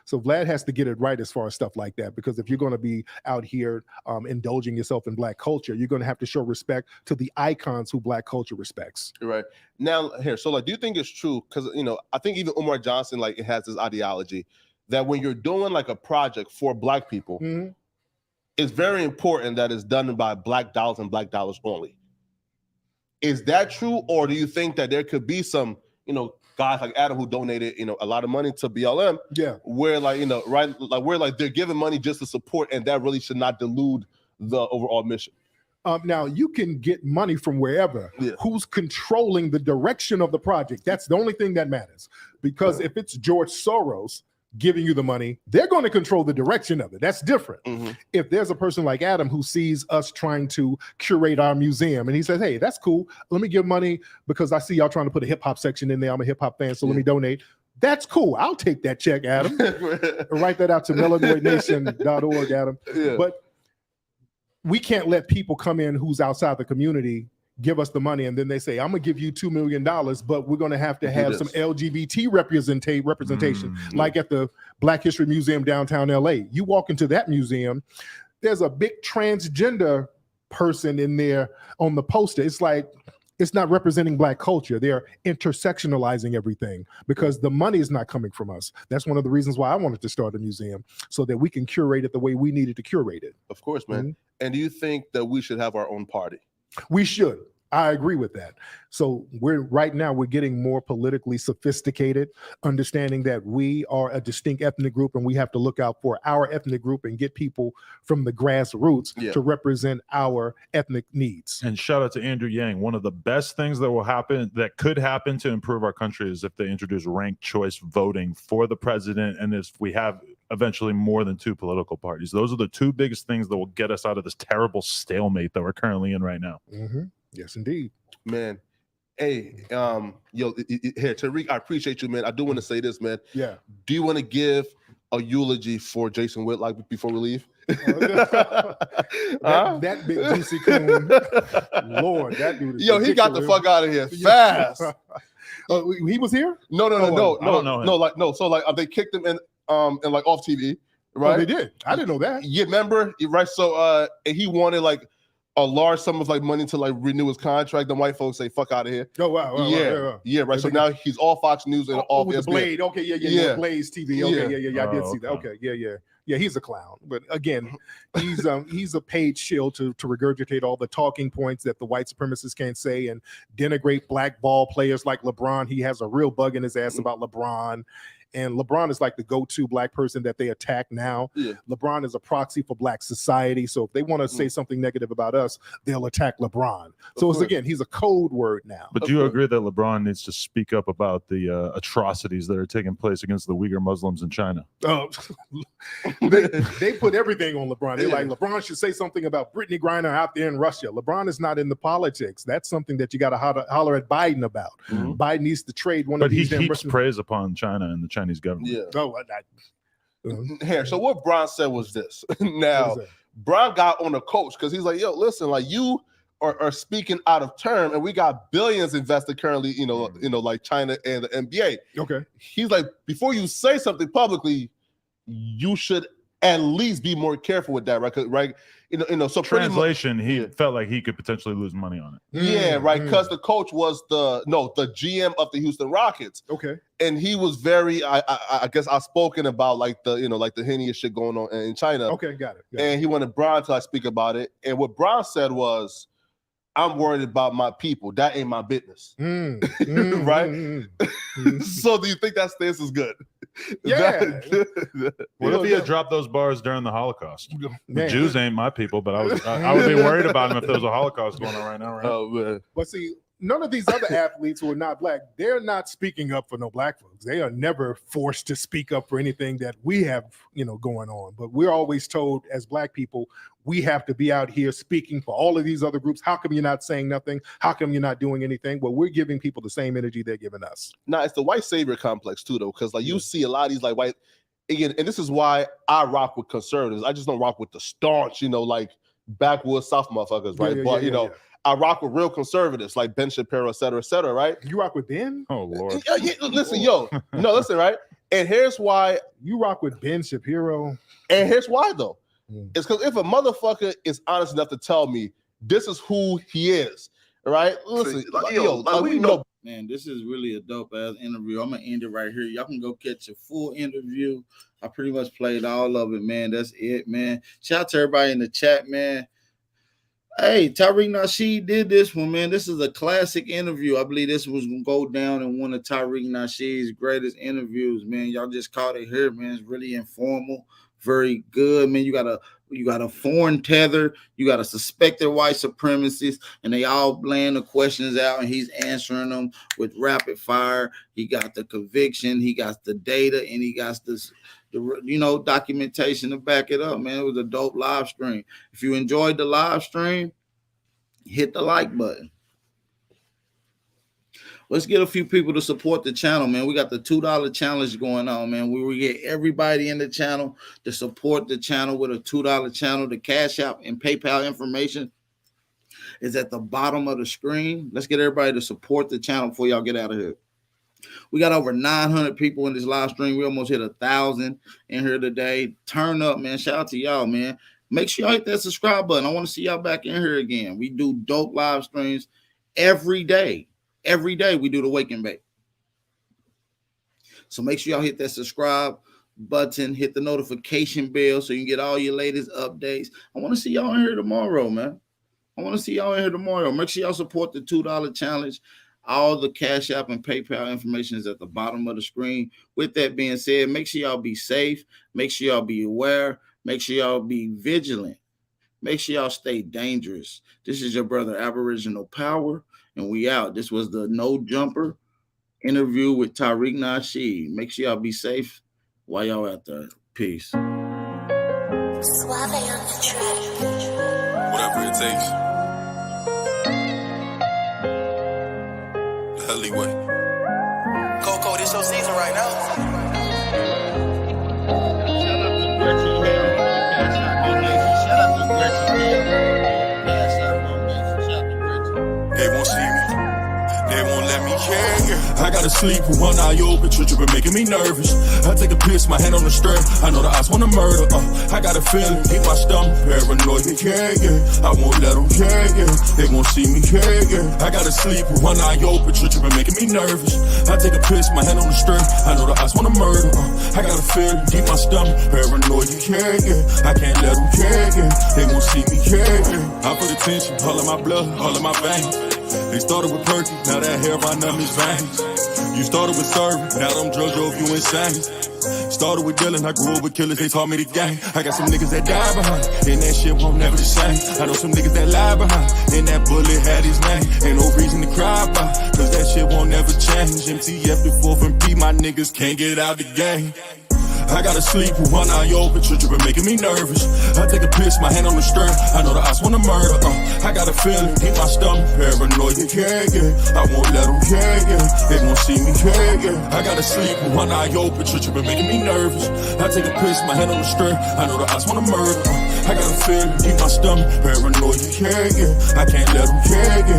So Vlad has to get it right as far as stuff like that, because if you're going to be out here indulging yourself in Black culture, you're going to have to show respect to the icons who Black culture respects. Right. Now here, so like, do you think it's true? Because I think even Umar Johnson, like, it has this ideology that when you're doing like a project for Black people, it's very important that it's done by Black dollars and Black dollars only. Is that true, or do you think that there could be some, guys like Adam who donated, a lot of money to BLM, where like, right, like where like they're giving money just to support, and that really should not dilute the overall mission? Now you can get money from wherever. Who's controlling the direction of the project? That's the only thing that matters. Because if it's George Soros giving you the money, they're going to control the direction of it. That's different. If there's a person like Adam who sees us trying to curate our museum and he says, hey, that's cool, let me give money because I see y'all trying to put a hip-hop section in there, I'm a hip-hop fan, so let me donate. That's cool. I'll take that check, Adam. Write that out to melanoidnation.org, Adam. But we can't let people come in who's outside the community give us the money, and then they say, I'm gonna give you $2 million, but we're gonna have to have some LGBT representation, like at the Black History Museum downtown LA. You walk into that museum, there's a big transgender person in there on the poster. It's like, it's not representing Black culture. They're intersectionalizing everything because the money is not coming from us. That's one of the reasons why I wanted to start a museum, so that we can curate it the way we needed to curate it. Of course, man. And do you think that we should have our own party? We should. I agree with that. So right now we're getting more politically sophisticated, understanding that we are a distinct ethnic group and we have to look out for our ethnic group and get people from the grassroots to represent our ethnic needs. And shout out to Andrew Yang. One of the best things that could happen to improve our country is if they introduce ranked choice voting for the president, and if we have eventually more than 2 political parties. Those are the 2 biggest things that will get us out of this terrible stalemate that we're currently in right now. Yes, indeed. Man. Hey, here, Tariq, I appreciate you, man. I do want to say this, man. Yeah. Do you want to give a eulogy for Jason Whitlock before we leave? That big juicy coon. Lord, that dude is ridiculous. He got the fuck out of here fast. He was here? No. So like they kicked him in like off TV. right? Oh, they did. I didn't know that. You remember, right? So, and he wanted like a large sum of like money to like renew his contract. The white folks say, "Fuck out of here." Oh wow, yeah, right. So now he's all Fox News and all with the Blade. Okay, yeah. Blaze TV. Okay, yeah. I did see that. Okay, yeah. He's a clown, but again, he's a paid shield to regurgitate all the talking points that the white supremacists can't say and denigrate black ball players like LeBron. He has a real bug in his ass about LeBron. And LeBron is like the go-to black person that they attack now. Yeah. LeBron is a proxy for black society. So if they want to say something negative about us, they'll attack LeBron. So again, he's a code word now. But do you agree that LeBron needs to speak up about the atrocities that are taking place against the Uyghur Muslims in China? Oh, they put everything on LeBron. They're like, LeBron should say something about Brittany Griner out there in Russia. LeBron is not in the politics. That's something that you got to holler at Biden about. Biden needs to trade one of these. But he heaps praise upon China and the Chinese government. Yeah. Oh, Here. So what Bron said was this. Now, Bron got on the coach because he's like, yo, listen, like you are speaking out of term, and we got billions invested currently, like China and the NBA. Okay. He's like, before you say something publicly, you should at least be more careful with that, right? So translation, he felt like he could potentially lose money on it. Yeah, right. Because the coach was the GM of the Houston Rockets. Okay. And he was very, I guess, outspoken about like the Henny shit going on in China. Okay, got it. And he wanted Bron to speak about it. And what Bron said was, I'm worried about my people. That ain't my business. Right? So do you think that stance is good? Yeah. What if he had dropped those bars during the Holocaust? The Jews ain't my people, but I would be worried about him if there was a Holocaust going on right now, right? Oh, man. But see, none of these other athletes who are not black, they're not speaking up for no black folks. They are never forced to speak up for anything that we have, going on. But we're always told as black people, we have to be out here speaking for all of these other groups. How come you're not saying nothing? How come you're not doing anything? Well, we're giving people the same energy they're giving us. Now, it's the white savior complex too, though, because like you see a lot of these like white, again, and this is why I rock with conservatives. I just don't rock with the staunch, like backwoods South motherfuckers, right? I rock with real conservatives like Ben Shapiro, et cetera, right? You rock with Ben? Oh, Lord. Listen, right? And here's why. You rock with Ben Shapiro? And here's why, though. It's because if a motherfucker is honest enough to tell me this is who he is, right? Listen, we know. Man, this is really a dope ass interview. I'm gonna end it right here. Y'all can go catch a full interview. I pretty much played all of it, man. That's it, man. Shout out to everybody in the chat, man. Hey, Tariq Nasheed did this one, man. This is a classic interview. I believe this was gonna go down in one of Tariq Nasheed's greatest interviews, man. Y'all just caught it here, man. It's really informal, very good, man. You got a foreign tether, you got a suspected white supremacist, and they all laying the questions out, and he's answering them with rapid fire. He got the conviction, he got the data, and he got this, documentation to back it up, man. It was a dope live stream. If you enjoyed the live stream, hit the like button. Let's get a few people to support the channel, man. We got the $2 challenge going on, man. We get everybody in the channel to support the channel with a $2 channel. The Cash App and PayPal information is at the bottom of the screen. Let's get everybody to support the channel before y'all get out of here. We got over 900 people in this live stream. We almost hit 1,000 in here today. Turn up, man. Shout out to y'all, man. Make sure y'all hit that subscribe button. I want to see y'all back in here again. We do dope live streams every day. Every day we do the wake and bake. So make sure y'all hit that subscribe button, hit the notification bell so you can get all your latest updates. I want to see y'all in here tomorrow, man. Make sure y'all support the $2 challenge. All the Cash App and PayPal information is at the bottom of the screen. With that being said, make sure y'all be safe. Make sure y'all be aware. Make sure y'all be vigilant. Make sure y'all stay dangerous. This is your brother, Aboriginal Power, and we out. This was the No Jumper interview with Tariq Nasheed. Make sure y'all be safe while y'all out there. Peace. Whatever it takes. Alleyway. Coco, this your season right now. They won't see me. They won't let me yeah, yeah. I gotta sleep with one eye open, tripping, making me nervous. I take a piss, my hand on the strap. I know the odds wanna murder. I got a feeling, keep my stomach paranoid, yeah, yeah. I won't let them, yeah, yeah. They won't see me, yeah, yeah. I gotta sleep with one eye open, tripping, making me nervous. I take a piss, my hand on the strap. I know the odds wanna murder. I got a feeling, keep my stomach paranoid, yeah, yeah. I can't let them, yeah, yeah. They won't see me, yeah, yeah. I put attention, all of my blood, all of my veins. They started with perky, now that hair right up his veins. You started with serving, now them drugs drove you insane. Started with dealing, I grew up with killers, they taught me the game. I got some niggas that die behind, and that shit won't never the same. I know some niggas that lie behind, and that bullet had his name. Ain't no reason to cry about, cause that shit won't never change. MTF the 4th and P, my niggas can't get out the game. I gotta sleep with one eye open, tripping, making me nervous. I take a piss, my hand on the strap. I know the odds wanna murder. I got a feeling, keep my stomach paranoid, yeah, yeah. I won't let them, yeah, yeah. They won't see me, yeah, yeah. I gotta sleep with one eye open, tripping, making me nervous. I take a piss, my hand on the strap. I know the odds wanna murder. I got a feeling, keep my stomach paranoid, yeah, yeah. I can't let them, yeah, yeah.